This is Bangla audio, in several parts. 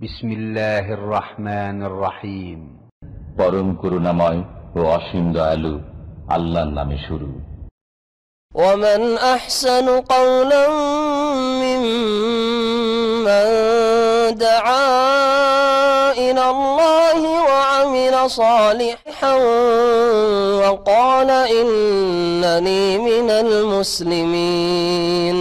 বিসমিল্লাহির রহমানির রহিম। পরম করুণাময় ও অসীম দয়ালু আল্লাহর নামে শুরু। ومن أحسن قولا ممن دعا إلى الله وعمل صالحا وقال إنني من المسلمين.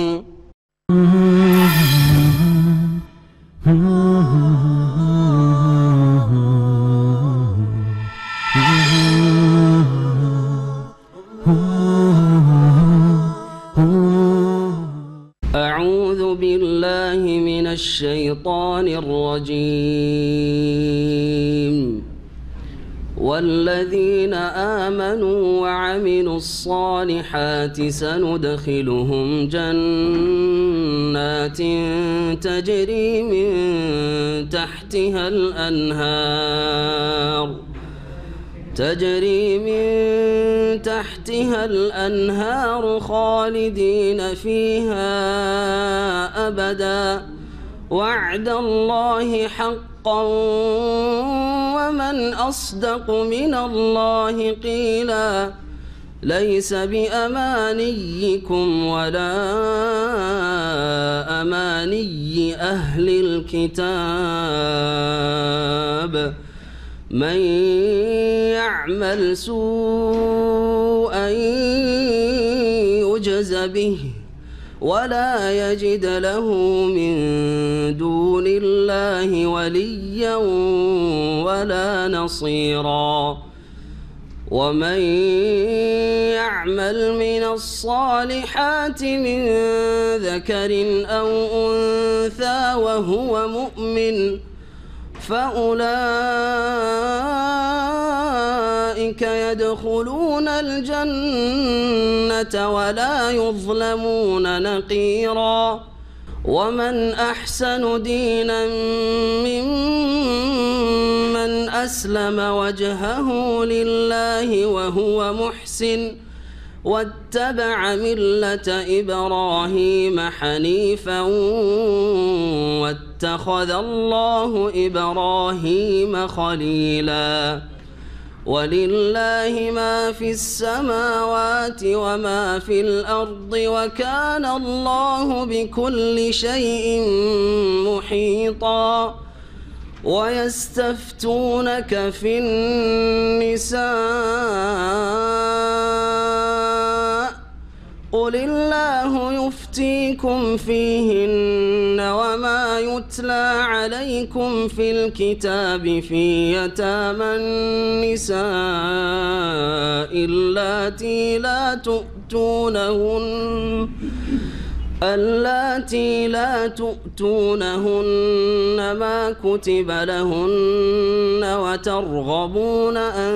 أعوذ بالله من الشيطان الرجيم. والذين آمنوا وعملوا الصالحات سندخلهم جنات تجري من تحتها الأنهار خالدين فيها أبدا وعد الله حقا ومن أصدق من الله قيلا ليس بأمانيكم ولا أماني أهل الكتاب من يعمل سوءا يجز به ولا يجد له من دون الله وليا ولا نصيرا ومن يعمل من الصالحات من ذكر أو أنثى وهو مؤمن فأولئك يدخلون الجنة ولا يظلمون نقيرا ومن أحسن دينا ممن أسلم وجهه لله وهو محسن واتبع ملة إبراهيم حنيفا واتخذ الله إبراهيم خليلا ولله ما في السماوات وما في الأرض وكان الله بكل شيء محيطا ويستفتونك في النساء قل الله يفتيكم فيهن وما يتلى عليكم في الكتاب في يتامى النساء اللاتي لا تؤتونهن ما كتب لهن وترغبون أن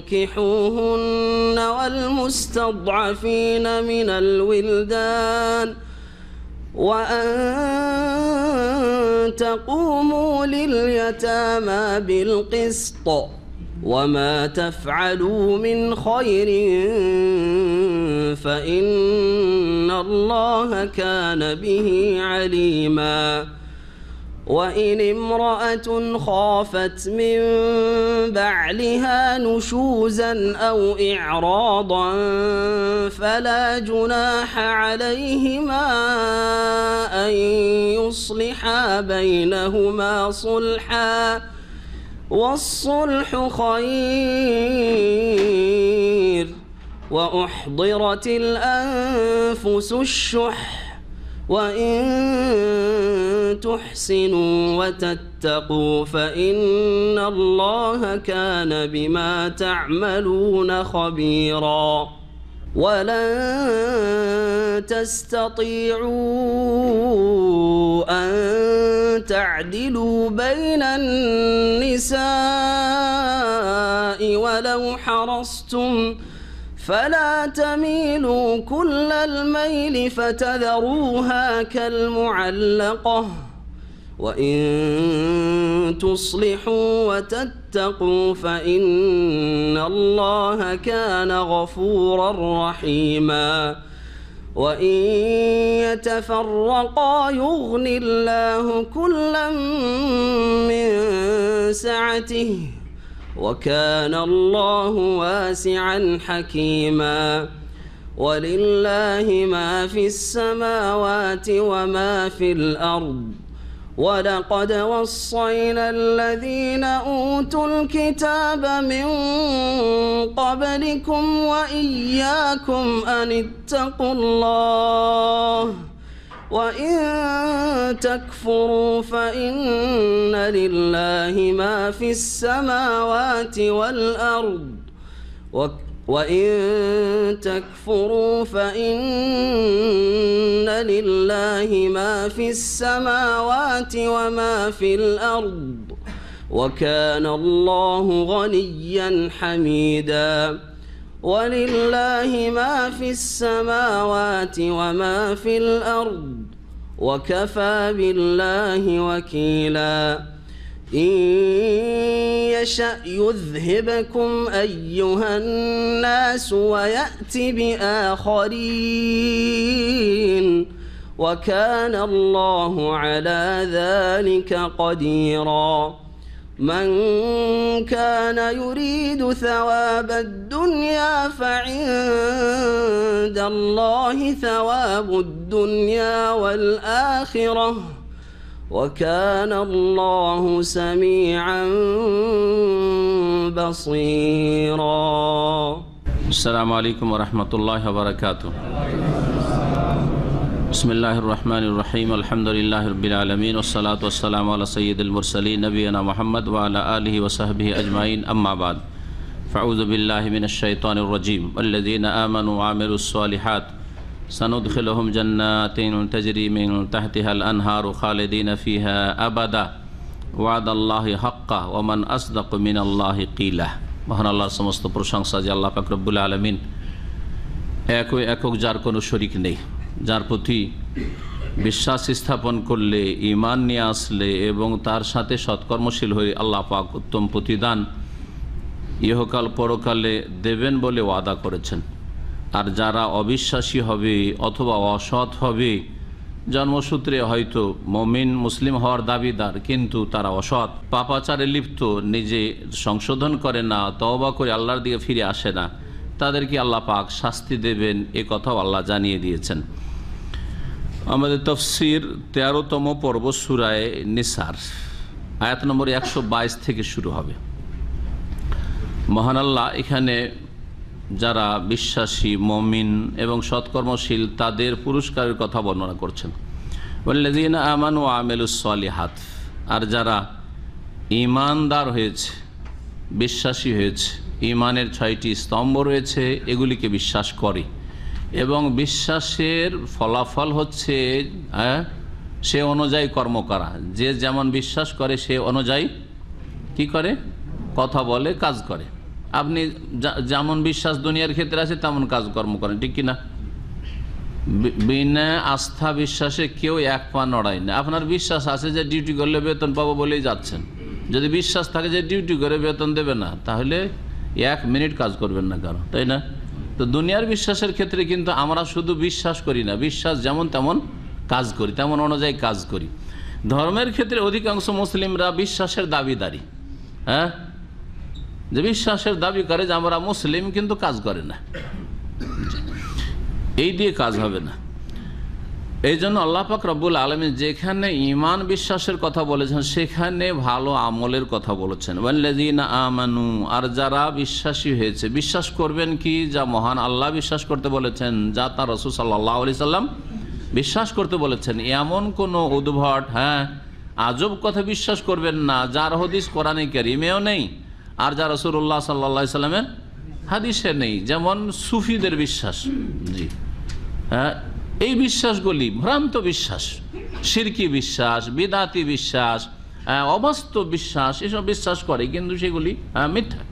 تنكحوهن والمستضعفين من الولدان وأن تقوموا لليتامى بالقسط وما تفعلوا من خير فإن الله كان به عليما وإن امرأة خافت من بعلها نشوزا أو إعراضا فلا جناح عليهما أن يصلحا بينهما صلحا والصلح خير وأحضرت الأنفس الشح وإن تحسنوا وتتقوا فإن الله كان بما تعملون خبيرا ولن تستطيعوا أن تعدلوا بين النساء ولو حرصتم فلا تميلوا كل الميل فتذروها كالمعلقة وإن تصلحوا وتتقوا فإن الله كان غفورا رحيما وإن يتفرقا يغن الله كلا من سعته وكان الله واسعا حكيما ولله ما في السماوات وما في الأرض ولقد وصينا الذين أوتوا الكتاب من قبلكم وإياكم أن اتقوا الله وإن تكفروا فإن لله ما في السماوات والأرض وإن تكفروا فإن لله ما في السماوات وما في الأرض وكان الله غنيا حميدا ولله ما في السماوات وما في الأرض وكفى بالله وكيلا إن يشأ يذهبكم أيها الناس ويأت بآخرين وكان الله على ذلك قديرا من كان يريد ثواب الدنيا فعند الله ثواب الدنيا والآخرة وكان الله سميعا بصيرا. السلام عليكم ورحمة الله وبركاته. بسم الله الرحمن الرحيم الحمد لله رب العالمين والصلاة والسلام على سيد المرسلين نبينا محمد وعلى آله وصحبه أجمعين أما بعد فأعوذ بالله من الشيطان الرجيم والذين آمنوا وعملوا الصالحات سندخلهم جنات تجري من تحتها الأنهار خالدين فيها أبدا وعد الله حقا ومن أصدق من الله قيلا. মহান আল্লাহর সমস্ত প্রশংসা যে আল্লাহ পাক রব্বুল আলামিন একক যার কোনো শরীক নেই, যার প্রতি বিশ্বাস স্থাপন করলে, ঈমান নিয়ে আসলে এবং তার সাথে সৎকর্মশীল হয়ে আল্লাহ পাক উত্তম প্রতিদান ইহকাল পরকালে দেবেন বলে ওয়াদা করেছেন। আর যারা অবিশ্বাসী হবে অথবা অসৎ হবে, জন্মসূত্রে হয়তো মুমিন মুসলিম হওয়ার দাবিদার কিন্তু তারা অসৎ, পাপাচারে লিপ্ত, নিজে সংশোধন করে না, তওবা করে আল্লাহর দিকে ফিরে আসে না, তাদেরকে আল্লাহ পাক শাস্তি দেবেন এ কথাও আল্লাহ জানিয়ে দিয়েছেন। আমাদের তাফসীর 13তম পর্ব সূরা নিসার আয়াত নম্বর 122 থেকে শুরু হবে। মহান আল্লাহ এখানে যারা বিশ্বাসী মুমিন এবং সৎকর্মশীল তাদের পুরস্কারের কথা বর্ণনা করছেন। ওয়াল্লাযীনা আমানু ওয়া আমিলুস সালিহাত, আর যারা ঈমানদার হয়েছে, বিশ্বাসী হয়েছে, ঈমানের 6টি স্তম্ভ রয়েছে, এগুলিকে বিশ্বাস করে এবং বিশ্বাসের ফলাফল হচ্ছে সে অনুযায়ী কর্ম করা। যে যেমন বিশ্বাস করে সে অনুযায়ী কি করে? কথা বলে, কাজ করে। আপনি যেমন বিশ্বাস দুনিয়ার ক্ষেত্রে আছে তেমন কাজকর্ম করেন, ঠিক কিনা? বিনা আস্থা বিশ্বাসে কেউ এক পা নড়ায় না। আপনার বিশ্বাস আছে যে ডিউটি করলে বেতন পাবো বলেই যাচ্ছেন। যদি বিশ্বাস থাকে যে ডিউটি করে বেতন দেবে না, তাহলে 1 মিনিট কাজ করবেন না কারো, তাই না? তো দুনিয়ার বিশ্বাসের ক্ষেত্রে কিন্তু আমরা শুধু বিশ্বাস করি না, বিশ্বাস যেমন তেমন কাজ করি, তেমন অনুযায়ী কাজ করি। ধর্মের ক্ষেত্রে অধিকাংশ মুসলিমরা বিশ্বাসের দাবিদারি, হ্যাঁ, যে বিশ্বাসের দাবি করে যে আমরা মুসলিম, কিন্তু কাজ করে না। এই দিয়ে কাজ হবে না। এই জন্য আল্লাহ পাক রব্বুল আলামিন যেখানে ঈমান বিশ্বাসের কথা বলেছেন সেখানে ভালো আমলের কথা বলেছেন। ওয়াল্লাযীনা আমানু, আর যারা বিশ্বাসী হয়েছে, বিশ্বাস করবেন কি? যা মহান আল্লাহ বিশ্বাস করতে বলেছেন, যা তার রাসূল সাল্লাল্লাহু আলাইহি সাল্লাম বিশ্বাস করতে বলেছেন, এমন কোনো উদ্ভট আজব কথা বিশ্বাস করবেন না যার হাদিস কোরআনে কারীমেও নেই আর যা রাসূলুল্লাহ সাল্লাল্লাহু আলাইহি সাল্লামের হাদিসে নেই। যেমন সুফিদের বিশ্বাস, জি হ্যাঁ, এই বিশ্বাসগুলি ভ্রান্ত বিশ্বাস, শিরকি বিশ্বাস, বিদাতি বিশ্বাস, অবাস্তব বিশ্বাস, এসব বিশ্বাস করে কিন্তু সেগুলি মিথ্যা,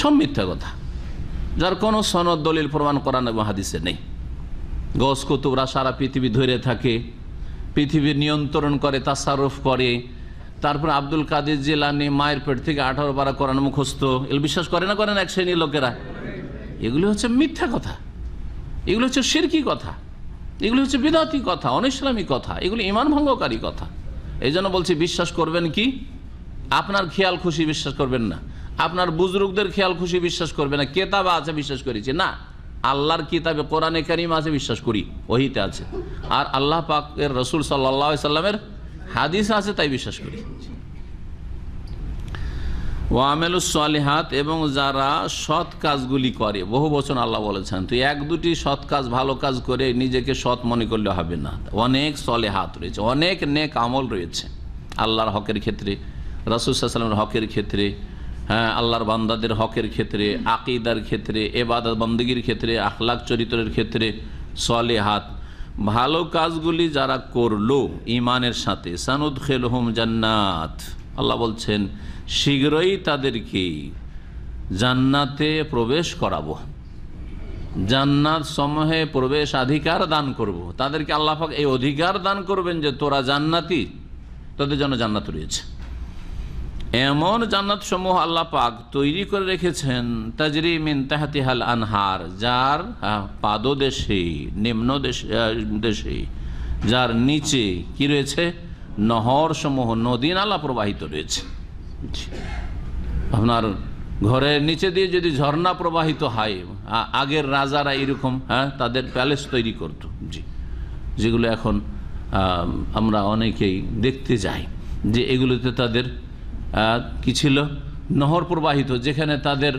সব মিথ্যা কথা, যার কোনো সনদ দলিল প্রমাণ কোরআন এবং হাদিসে নেই। গস কুতুবরা সারা পৃথিবী ধরে থাকে, পৃথিবীর নিয়ন্ত্রণ করে, তাসারুফ করে। তারপর আব্দুল কাদের জিলানী মায়ের পেট থেকে 18 পারা কোরআন মুখস্থ, এগুলো বিশ্বাস করে না এক শ্রেণীর লোকেরা। এগুলি হচ্ছে মিথ্যা কথা, এগুলো হচ্ছে শিরকি কথা। এগুলি হচ্ছে বিদআতি কথা, অনিসলামী কথা, এগুলি ঈমান ভঙ্গকারী কথা। এই জন্য বলছি, বিশ্বাস করবেন কি? আপনার খেয়াল খুশি বিশ্বাস করবেন না, আপনার বুজুর্গদের খেয়াল খুশি বিশ্বাস করবেন না, কেতাবে আছে বিশ্বাস করেছি না, আল্লাহর কিতাবে কোরআনে কারীম আছে বিশ্বাস করি, ওহিতে আছে, আর আল্লাহ পাকের রসুল সাল্লাল্লাহু আলাইহি সাল্লামের হাদিস আছে তাই বিশ্বাস করি। ওয়ামেলুস সালিহাত, এবং যারা সৎ কাজগুলি করে, বহু বচন আল্লাহ বলেছেন, তো এক দুটি সৎ কাজ ভালো কাজ করে নিজেকে সৎ মনে করলে হবে না, অনেক সালেহাত রয়েছে, অনেক নেক আমল রয়েছে আল্লাহর হকের ক্ষেত্রে, রাসূল সাল্লাল্লাহু আলাইহি ওয়াসাল্লামের হকের ক্ষেত্রে, হ্যাঁ, আল্লাহর বান্দাদের হকের ক্ষেত্রে, আকীদার ক্ষেত্রে, ইবাদত বন্দেগীর ক্ষেত্রে, আখলাক চরিত্রের ক্ষেত্রে সালেহাত ভালো কাজগুলি যারা করলো ঈমানের সাথে, সানুদখিলুহুম জান্নাত, আল্লাহ বলছেন শীঘ্রই তাদেরকে জান্নাতে প্রবেশ করাবো, জান্নাত সমূহে প্রবেশ অধিকার দান করব। তাদেরকে আল্লাহ পাক এই অধিকার দান করবেন যে তোরা জান্নাতি, তোদের জন্য জান্নাত রয়েছে। এমন জান্নাত সমূহ আল্লাহ পাক তৈরি করে রেখেছেন, তাজরি মিন তাহতিহাল আনহার, যার পাদদেশে, নিম্ন দেশে, যার নিচে কি রয়েছে? নহর সমূহ, নদী নালা প্রবাহিত রয়েছে। আপনার ঘরের নিচে দিয়ে যদি ঝর্ণা প্রবাহিত হয়, আগের রাজারা এরকম তাদের প্যালেস তৈরি করত, জি, যেগুলো এখন আমরা অনেকেই দেখতে যাই, যে এগুলোতে তাদের কি ছিল? নহর প্রবাহিত, যেখানে তাদের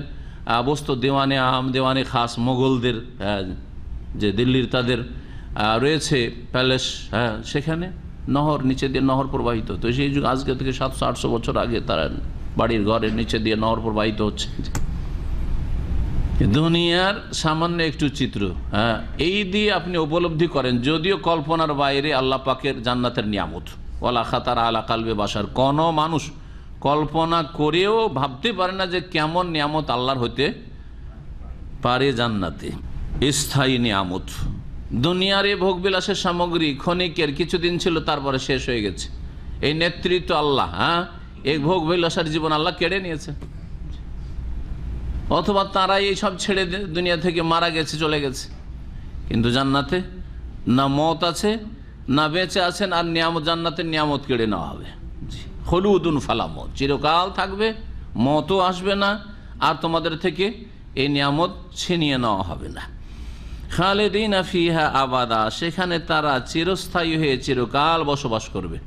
বস্তু দেওয়ানে আম, দেওয়ানে খাস, মোগলদের যে দিল্লির তাদের রয়েছে প্যালেস, সেখানে নহর, নিচে দিয়ে নহর প্রবাহিত। তো সেই যুগ আজকে থেকে 700-800 বছর আগে তারা বাড়ির ঘরের নিচে দিয়ে নহর প্রবাহিত হচ্ছে। দুনিয়ার সামান্য একটু চিত্র, এই দিয়ে আপনি উপলব্ধি করেন, যদিও কল্পনার বাইরে আল্লাহ পাকের জান্নাতের নিয়ামত। ওয়ালা খাতার আলা কালবে বাসার, কোন মানুষ কল্পনা করেও ভাবতে পারে না যে কেমন নিয়ামত আল্লাহর হতে পারে জান্নাতে, স্থায়ী নিয়ামত। দুনিয়ার এই ভোগবিলাসের সামগ্রী ক্ষণিকের, কিছুদিন ছিল তারপরে শেষ হয়ে গেছে। এই নেতৃত্ব আল্লাহ, এই ভোগবিলাসের জীবন আল্লাহ কেড়ে নিয়েছে, অথবা তারাই এই সব ছেড়ে দুনিয়া থেকে মারা গেছে, চলে গেছে। কিন্তু জান্নাতে না মত আছে, না বেঁচে আছেন, আর নিয়ামত, জান্নাতের নিয়ামত কেড়ে নেওয়া হবে। খলুদুন ফালা মত, চিরকাল থাকবে, মতও আসবে না, আর তোমাদের থেকে এই নিয়ামত ছিনিয়ে নেওয়া হবে না। খালিদিনা ফিহা আবাদা, সেখানে তারা চিরস্থায়ী হয়ে চিরকাল বসবাস করবে,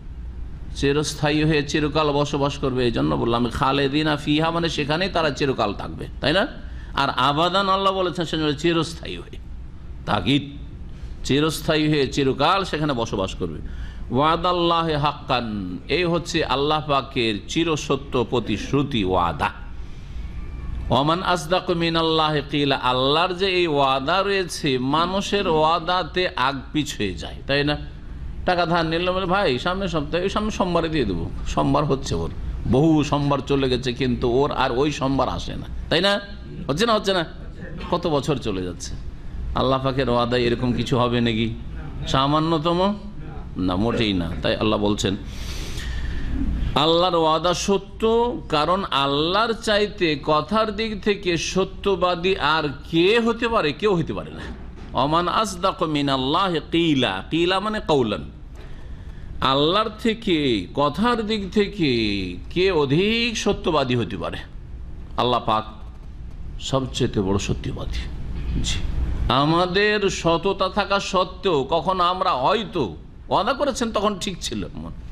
চিরস্থায়ী হয়ে চিরকাল বসবাস করবে। এই জন্য বললাম খালিদিনা ফিহা মানে সেখানেই তারা চিরকাল থাকবে, তাই না? আর আবাদান আল্লাহ বলেছেন সেজন্য চিরস্থায়ী হয়ে, তাগিদ, চিরস্থায়ী হয়ে চিরকাল সেখানে বসবাস করবে। ওয়াদাল্লাহি হাক্কান, এই হচ্ছে আল্লাহ পাকের চিরসত্য প্রতিশ্রুতি, ওয়াদা। ওমান আসদাকু মিনাল্লাহি কিলা, আল্লাহর যে এই ওয়াদা রয়েছে, মানুষের ওয়াদাতে আগ পিছ হয়ে যায়, তাই না? টাকা ধার নিলাম, বলে ভাই সামনের সপ্তাহে, সামনে সোমবারে দিয়ে দেবো, সোমবার হচ্ছে ওর, বহু সোমবার চলে গেছে, কিন্তু ওর আর ওই সোমবার আসে না, তাই না? হচ্ছে না? হচ্ছে না? কত বছর চলে যাচ্ছে। আল্লাহ পাকের ওয়াদায় এরকম কিছু হবে নাকি? সামান্যতম না, মোটেই না। তাই আল্লাহ বলছেন আল্লাহর ওয়াদা সত্য, কারণ আল্লাহর চাইতে কথার দিক থেকে সত্যবাদী আর কে হতে পারে? কেউ হতে পারে না। ওমান আসদাকু মিনাল্লাহি কিলা, কিলা মানে কওলান, আল্লাহর থেকে কথার দিক থেকে কে অধিক সত্যবাদী হতে পারে? আল্লাহ পাক সবচেয়ে বড় সত্যবাদী। জি, আমাদের সততা থাকা সত্ত্বেও কখন আমরা হয়তো ওয়াদা করেছেন তখন ঠিক ছিল,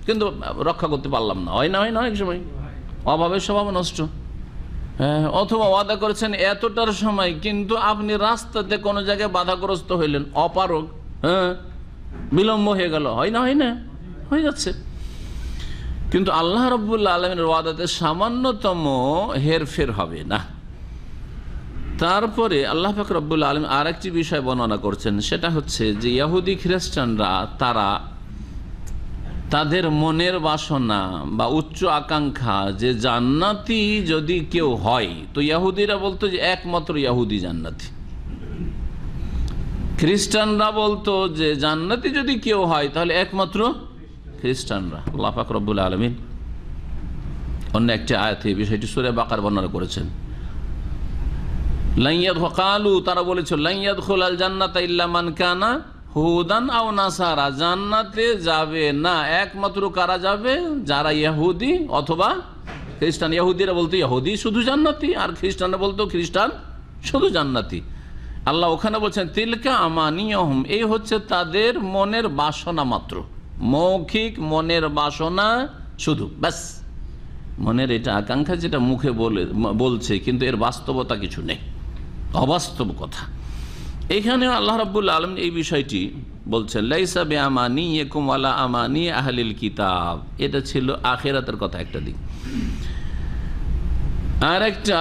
কিন্তু রক্ষা করতে পারলাম না, হয় না? হয় না? অনেক সময় অভাবের স্বভাব নষ্ট, অথবা ওয়াদা করেছেন এতটার সময়, কিন্তু আপনি রাস্তাতে কোনো জায়গায় বাধাগ্রস্ত হইলেন, অপারগ, বিলম্ব হয়ে গেল, হয় না? হয় না? হয়ে যাচ্ছে। কিন্তু আল্লাহ রাব্বুল আলামিনের ওয়াদাতে সামান্যতম হেরফের হবে না। তারপরে আল্লাহ পাক রব্বুল আলামিন আর একটি বিষয় বর্ণনা করছেন, সেটা হচ্ছে যে ইহুদি খ্রিস্টানরা, তারা তাদের মনের বাসনা বা উচ্চ আকাঙ্ক্ষা যে জান্নাতি যদি কেউ হয়, তো ইহুদিরা বলতো যে একমাত্র ইহুদি জান্নাতি, খ্রিস্টানরা বলতো যে জান্নাতি যদি কেউ হয় তাহলে একমাত্র খ্রিস্টানরা। আল্লাহ পাক রব্বুল আলামিন অন্য একটি আয়াতে বিষয়টি সূরা বাকারা বর্ণনা করেছেন। লাইয়াদ কালু, তারা বলেছিল লাইয়াদখুলাল জান্নাতা ইল্লা মান কানা হুদান আও নাসারা, জান্নাতে যাবে না একমাত্র কারা যাবে? যারা ইহুদি অথবা খ্রিস্টান। ইহুদিরা বলতো ইহুদি শুধু জান্নাতি, আর খ্রিস্টানরা বলতো খ্রিস্টান শুধু জান্নাতি। আল্লাহ ওখানে বলছেন তিলকা আমানিয়হুম, এই হচ্ছে তাদের মনের বাসনা মাত্র, মৌখিক মনের বাসনা শুধু, ব্যাস। মনের এটা আকাঙ্ক্ষা যেটা মুখে বলছে, কিন্তু এর বাস্তবতা কিছু নেই, অবাস্তব কথা। এখানে আল্লাহ রাব্বুল আলামিন এই বিষয়টি বলছেন লাইসা বিআমানিয়িকুম ওয়ালা আমানি আহলিল কিতাব। এটা ছিল আখিরাতের কথা একটা দিক। আর একটা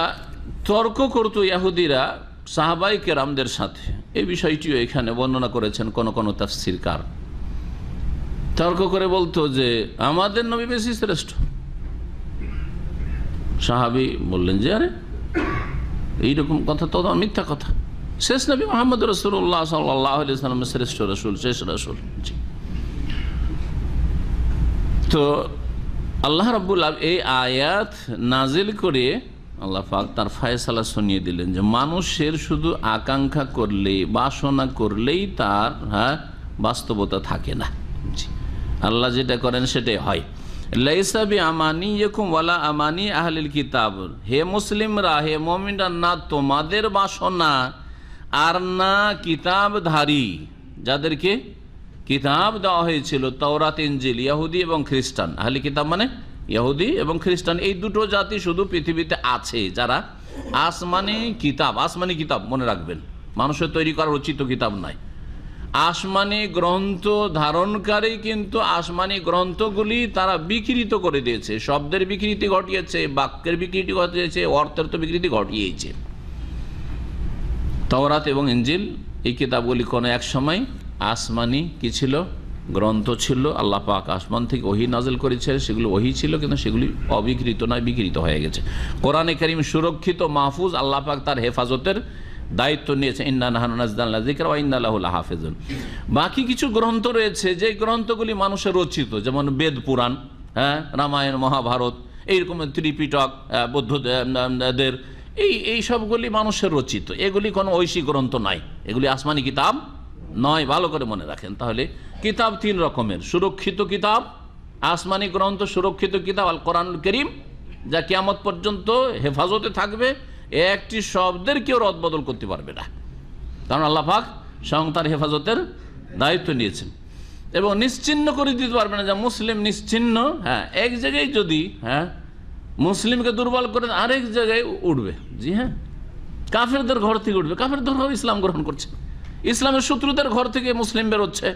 তর্ক করতো ইহুদিরা সাহাবায়ে কেরামদের সাথে, এই বিষয়টিও এখানে বর্ণনা করেছেন কোন কোন তাফসীরকার। তর্ক করে বলতো যে আমাদের নবী বেশি শ্রেষ্ঠ। সাহাবী বললেন যে আরে এইরকম কথা তো মিথ্যা কথা, শেষ নবী মুহাম্মদ রাসূলুল্লাহ সাল্লাল্লাহু আলাইহি ওয়াসাল্লাম শ্রেষ্ঠ রাসূল, শেষ রাসূল। তো আল্লাহ রাব্বুল আলামিন এই আয়াত নাজিল করে আল্লাহ পাক তার ফয়সালা শুনিয়ে দিলেন যে মানুষের শুধু আকাঙ্ক্ষা করলেই, বাসনা করলেই তার বাস্তবতা থাকে না। আল্লাহ যেটা করেন সেটাই হয়। লাইসা বিআমানিয়িকুম ওয়ালা আমানি আহলিল কিতাব, হে মুসলিমরা, হে মুমিনরা, না তোমাদের বাসনা আর না কিতাবধারী যাদেরকে কিতাব দেওয়া হয়েছিল তাওরাত ইনজিল, ইহুদি এবং খ্রিস্টান। আহলি কিতাব মানে ইহুদি এবং খ্রিস্টান, এই দুটো জাতি শুধু পৃথিবীতে আছে যারা আসমানি কিতাব মনে রাখবেন, মানুষের তৈরি করা রচিত কিতাব নয়, আসমানি গ্রন্থ ধারণকারী। কিন্তু আসমানি গ্রন্থগুলি তারা বিকৃত করে দিয়েছে, শব্দের বিকৃতি ঘটিয়েছে, বাক্যের বিকৃতি ঘটিয়েছে, অর্থের তো বিকৃতি ঘটিয়েছে। তাওরাত এবং ইনজিল এই কিতাবগুলি কোনো এক সময় আসমানি কি ছিল? গ্রন্থ ছিল। আল্লাহ পাক আসমান থেকে ওহী নাযিল করেছে, সেগুলো ওহী ছিল, কিন্তু সেগুলি অবিকৃত নয়, বিকৃত হয়ে গেছে। কোরআনে কারীম সুরক্ষিত, মাহফুজ, আল্লাহ পাক তার হেফাজতের দায়িত্ব নিয়েছে। ইন্না নাহনু নাযালনা যিকরা ওয়া ইন্না লাহু লাহাফিজুন। বাকি কিছু গ্রন্থ রয়েছে যে গ্রন্থগুলি মানুষের রচিত, যেমন বেদ পুরাণ, রামায়ণ, মহাভারত, এইরকম ত্রিপিটক বৌদ্ধদের, এই সবগুলি মানুষের রচিত, এগুলি কোনো ঐশী গ্রন্থ নাই, এগুলি আসমানি কিতাব নয়। ভালো করে মনে রাখেন। তাহলে কিতাব তিন রকমের: সুরক্ষিত কিতাব, আসমানি গ্রন্থ সুরক্ষিত কিতাব আল কোরআনুল কারীম, যা কিয়ামত পর্যন্ত হেফাজতে থাকবে, একটি শব্দের কেউ রদবদল করতে পারবে না, কারণ আল্লাহ পাক স্বয়ং তার হেফাজতের দায়িত্ব নিয়েছেন। এবং নিশ্চিহ্ন করে দিতে পারবে না, যা মুসলিম নিশ্চিহ্ন। এক জায়গায় যদি মুসলিমকে দুর্বল করে আরেক জায়গায় উঠবে, জি হ্যাঁ, কাফেরদের ঘর থেকে উঠবে, কাফেরদের ঘর ইসলাম গ্রহণ করছে, ইসলামের শত্রুদের ঘর থেকে মুসলিম বেরোচ্ছে।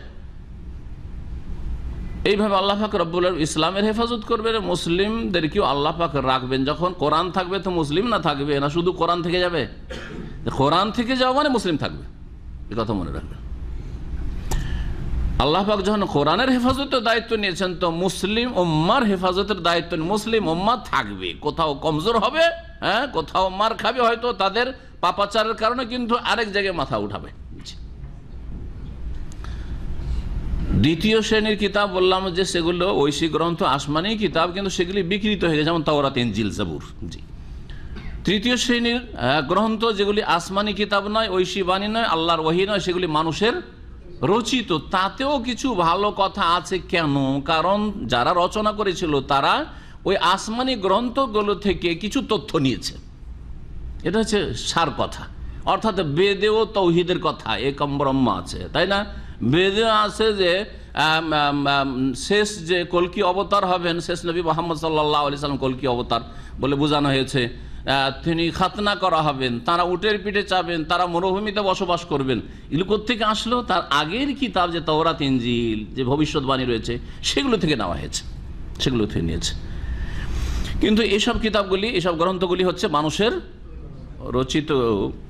এইভাবে আল্লাহ পাক রব্বুল আলামিন ইসলামের হেফাজত করবেন, মুসলিমদেরকেও আল্লাহ পাক রাখবেন। যখন কোরআন থাকবে তো মুসলিম না থাকবে না, শুধু কোরআন থেকে যাবে? কোরআন থেকে যাওয়া মানে মুসলিম থাকবে, এই কথা মনে রাখবেন। আল্লাহ পাক যখন কোরআনের হেফাজতের দায়িত্ব নিয়েছেন, তো মুসলিম উম্মার হেফাজতের দায়িত্ব মুসলিম উম্মা থাকবে। কোথাও কমজোর হবে, কোথাও মার খাবে হয়তো তাদের পাপাচারের কারণে, কিন্তু আরেক জায়গায় মাথা উঠাবে। দ্বিতীয় শ্রেণীর কিতাব বললাম যে সেগুলো ঐশী গ্রন্থ, আসমানি কিতাব, কিন্তু সেগুলি বিকৃত হয়ে গেছে, যেমন তাওরাত, ইনজিল, জাবুর। জি। তৃতীয় শ্রেণীর গ্রন্থ যেগুলি আসমানি কিতাব নয়, ঐশী বাণী নয়, আল্লাহর ওহী নয়, সেগুলি মানুষের রচিত। তাতেও কিছু ভালো কথা আছে। কেন? কারণ যারা রচনা করেছিল তারা ওই আসমানি গ্রন্থগুলো থেকে কিছু তথ্য নিয়েছে। এটা হচ্ছে সার কথা। অর্থাৎ বেদেও তাওহীদের কথা, একম ব্রহ্ম আছে, তাই না? বেদে আছে যে শেষ যে কলকি অবতার হবেন, শেষ নবী মুহাম্মদ সাল্লাল্লাহু আলাইহি সাল্লাম কলকি অবতার বলে বোঝানো হয়েছে। তিনি খাতনা করা হবেন, তারা উটের পিঠে চাবেন, তারা মরুভূমিতে বসবাস করবেন। এগুলো কোত্থেকে আসলো? তার আগের কিতাব যে তাওরাত, ইনজিল, যে ভবিষ্যৎবাণী রয়েছে, সেগুলো থেকে নেওয়া হয়েছে, সেগুলো থেকে নিয়েছে। কিন্তু এসব কিতাবগুলি, এসব গ্রন্থগুলি হচ্ছে মানুষের রচিত।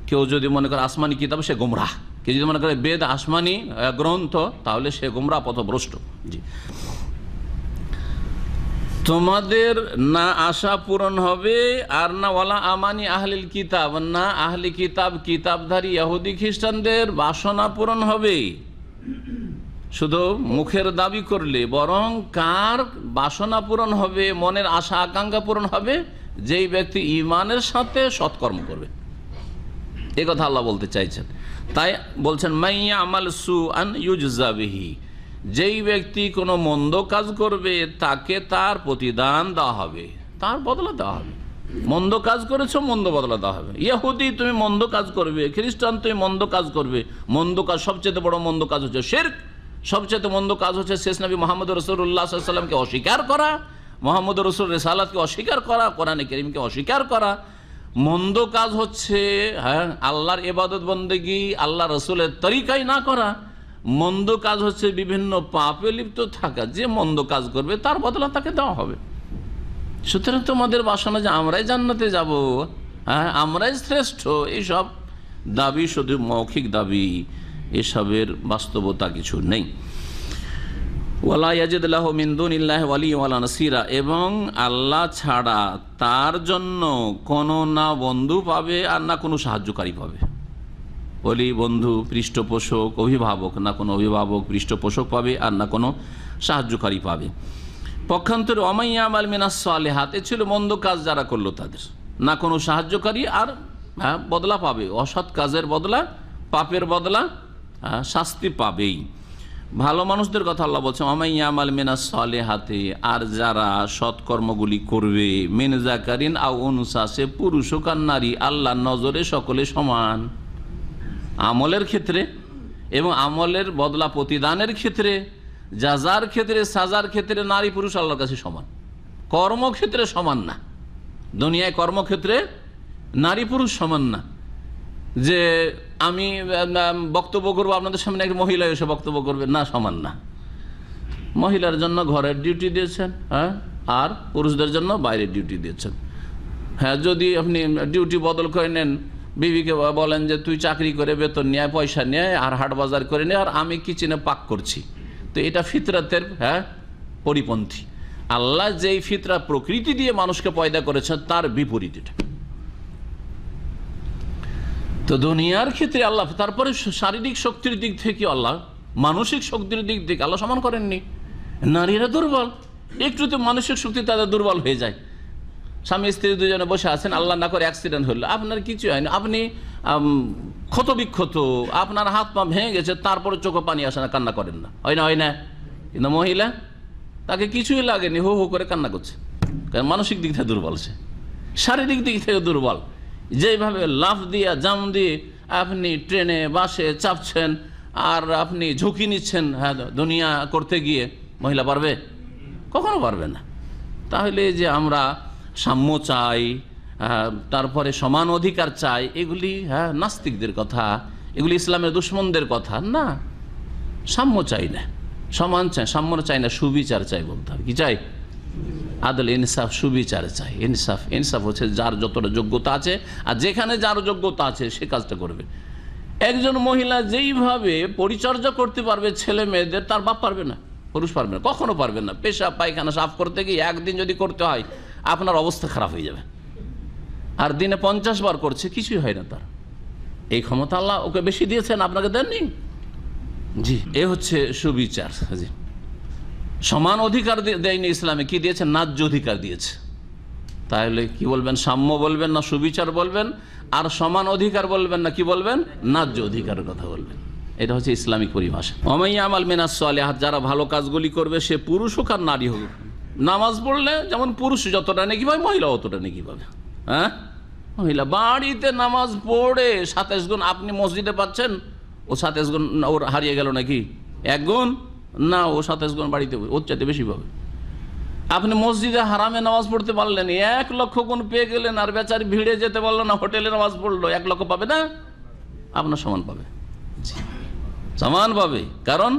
কেউ যদি মনে করে আসমানি কিতাব, সে গোমরাহ। কেউ যদি মনে করে বেদ আসমানি গ্রন্থ, তাহলে সে গোমরাহ, পথভ্রষ্ট। জি। তোমাদের না আশা পূরণ হবে, আর না ওয়ালা আমানি আহলিল কিতাব, না আহলি কিতাব কিতাবধারী ইহুদি খ্রিস্টানদের বাসনা পূরণ হবে শুধু মুখের দাবি করলে, বরং কার বাসনা পূরণ হবে, মনের আশা আকাঙ্ক্ষা পূরণ হবে? যেই ব্যক্তি ঈমানের সাথে সৎকর্ম করবে। এই কথা আল্লাহ বলতে চাইছেন। তাই বলছেন মাইয়া আমাল সু আন ইউজজা বিহি, যেই ব্যক্তি কোনো মন্দ কাজ করবে তাকে তার প্রতিদান দেওয়া হবে, তার বদলা দেওয়া হবে। মন্দ কাজ করেছো, মন্দ বদলা দেওয়া হবে। ইহুদি তুমি মন্দ কাজ করবে, খ্রিস্টান তুমি মন্দ কাজ করবে। মন্দ কাজ সবচেয়ে বড় মন্দ কাজ হচ্ছে শিরক, সবচেয়ে মন্দ কাজ হচ্ছে শেষ নবী মুহাম্মদ রাসূলুল্লাহ সাল্লাল্লাহু আলাইহি ওয়াসাল্লামকে অস্বীকার করা, মুহাম্মদ রাসূল রিসালাতকে অস্বীকার করা, কোরআনে কারীমকে অস্বীকার করা। মন্দ কাজ হচ্ছে আল্লাহর ইবাদত বন্দেগী আল্লাহ রসুলের তরিকায় না করা। মন্দ কাজ হচ্ছে বিভিন্ন পাপে লিপ্ত থাকা। যে মন্দ কাজ করবে তার বদলা তাকে দেওয়া হবে। সুতরাং তোমাদের বাসনা যে আমরাই জান্নাতে যাব, আমরাই শ্রেষ্ঠ, এইসব দাবি শুধু মৌখিক দাবি, এসবের বাস্তবতা কিছু নেই। ওয়ালা ইয়াজিদ লাহু মিন দুনিল্লাহি ওয়ালিয়্যা ওয়ালা নাসীরা, এবং আল্লাহ ছাড়া তার জন্য কোনো না বন্ধু পাবে আর না কোনো সাহায্যকারী পাবে। ওলি বন্ধু, পৃষ্ঠপোষক, অভিভাবক, না কোনো অভিভাবক পৃষ্ঠপোষক পাবে আর না কোনো সাহায্যকারী পাবে। পক্ষান্তরে ওমাইয়া আমাল মিনাস সালিহাত, এ ছিল মন্দ কাজ যারা করলো তাদের না কোনো সাহায্যকারী আর বদলা পাবে, অসৎ কাজের বদলা, পাপের বদলা, শাস্তি পাবেই। ভালো মানুষদের কথা আল্লাহ বলছেন ওমাইয়া আমাল মিনাস সালিহাতে, আর যারা সৎকর্মগুলি করবে, মিন যাকারিন আও উনসা, সে পুরুষ হোক আর নারী, আল্লাহর নজরে সকলে সমান আমলের ক্ষেত্রে এবং আমলের বদলা প্রতিদানের ক্ষেত্রে, জাজার ক্ষেত্রে, সাজার ক্ষেত্রে নারী পুরুষ আল্লাহর কাছে সমান। কর্মক্ষেত্রে সমান না, দুনিয়ায় কর্মক্ষেত্রে নারী পুরুষ সমান না। যে আমি বক্তব্য করবো আপনাদের সামনে, এক মহিলা এসে বক্তব্য করবে, না, সমান না। মহিলার জন্য ঘরের ডিউটি দিয়েছেন, আর পুরুষদের জন্য বাইরের ডিউটি দিয়েছেন। যদি আপনি ডিউটি বদল করে নেন, বিবিকে বলেন যে তুই চাকরি করে বেতন নিয়ে পয়সা নিয়ে আর হাট বাজার করে নিয়ে, আর আমি কিচেনে পাক করছি, তো এটা ফিতরাতের পরিপন্থী। আল্লাহ যেই ফিতরা প্রকৃতি দিয়ে মানুষকে পয়দা করেছেন তার বিপরীত এটা। তো দুনিয়ার ক্ষেত্রে আল্লাহ, তারপরে শারীরিক শক্তির দিক থেকে আল্লাহ, মানসিক শক্তির দিক থেকে আল্লাহ সমান করেননি। নারীরা দুর্বল, একটুতে মানসিক শক্তি তাদের দুর্বল হয়ে যায়। স্বামী স্ত্রী দুজনে বসে আছেন, আল্লাহ না করে অ্যাক্সিডেন্ট হলো, আপনার কিছু হয়নি, আপনি ক্ষতবিক্ষত, আপনার হাত পা ভেঙে গেছে, তারপরে চোখে পানি আসে না, কান্না করেন না, হয় না? হয় না? কিন্তু মহিলা, তাকে কিছুই লাগেনি, হো হো করে কান্না করছে, কারণ মানসিক দিক থেকে দুর্বল, সে শারীরিক দিক থেকে দুর্বল। যেভাবে লাফ দিয়ে জাম দিয়ে আপনি ট্রেনে বাসে চাপছেন আর আপনি ঝুঁকি নিচ্ছেন দুনিয়া করতে গিয়ে, মহিলা পারবে? কখনো পারবে না। তাহলে যে আমরা সাম্য চাই, তারপরে সমান অধিকার চাই, এগুলি নাস্তিকদের কথা, এগুলি ইসলামের দুশ্মনদের কথা না। সাম্য চাই না, সমান চাই, সাম্য চাই না, সুবিচার চাই বলতে হবে। কি চাই? আদল, ইনসাফ, সুবিচার চাই। ইনসাফ, ইনসাফ হচ্ছে যার যতটা যোগ্যতা আছে, আর যেখানে যার যোগ্যতা আছে সে কাজটা করবে। একজন মহিলা যেইভাবে পরিচর্যা করতে পারবে ছেলে মেয়েদের, তার বাপ পারবে না, পুরুষ পারবে না, কখনো পারবে না। পেশাব পায়খানা সাফ করতে গিয়ে একদিন যদি করতে হয়, আপনার অবস্থা খারাপ হয়ে যাবে। আর দিনে 50 বার করছে, কিছুই হয় না তার। এই ক্ষমতা আল্লাহ ওকে বেশি দিয়েছেন, আপনাকে দেননি। জি, এ হচ্ছে সুবিচার। জি, সমান অধিকার দেয়নি ইসলামে, কি দিয়েছে? ন্যায্য অধিকার দিয়েছে। তাহলে কি বলবেন? সাম্য বলবেন না সুবিচার বলবেন? আর সমান অধিকার বলবেন না কি বলবেন? ন্যায্য অধিকারের কথা বলবেন। এটা হচ্ছে ইসলামিক পরিভাষা। ওমাইয়া আমাল মিনাস সালিহাত, যারা ভালো কাজগুলি করবে, সে পুরুষ হোক আর নারী হোক। নামাজ পড়লে যেমন পুরুষ যতটা নেকি পাবে, মহিলা অতটা নেকি পাবে। মহিলা বাড়িতে নামাজ পড়ে 27 গুণ, আপনি মসজিদে পাচ্ছেন, ও 27 গুণ ওর হারিয়ে গেল নাকি? 1 গুণ না, ও 27 গুণ বাড়িতে ওর চাইতে বেশি পাবে। আপনি মসজিদে হারামে নামাজ পড়তে পারলেন, 1 লক্ষ গুণ পেয়ে গেলেন, আর বেচারি ভিড়ে যেতে পারলো না, হোটেলে নামাজ পড়লো, 1 লক্ষ পাবে না? আপনার সমান পাবে, সমান পাবে। কারণ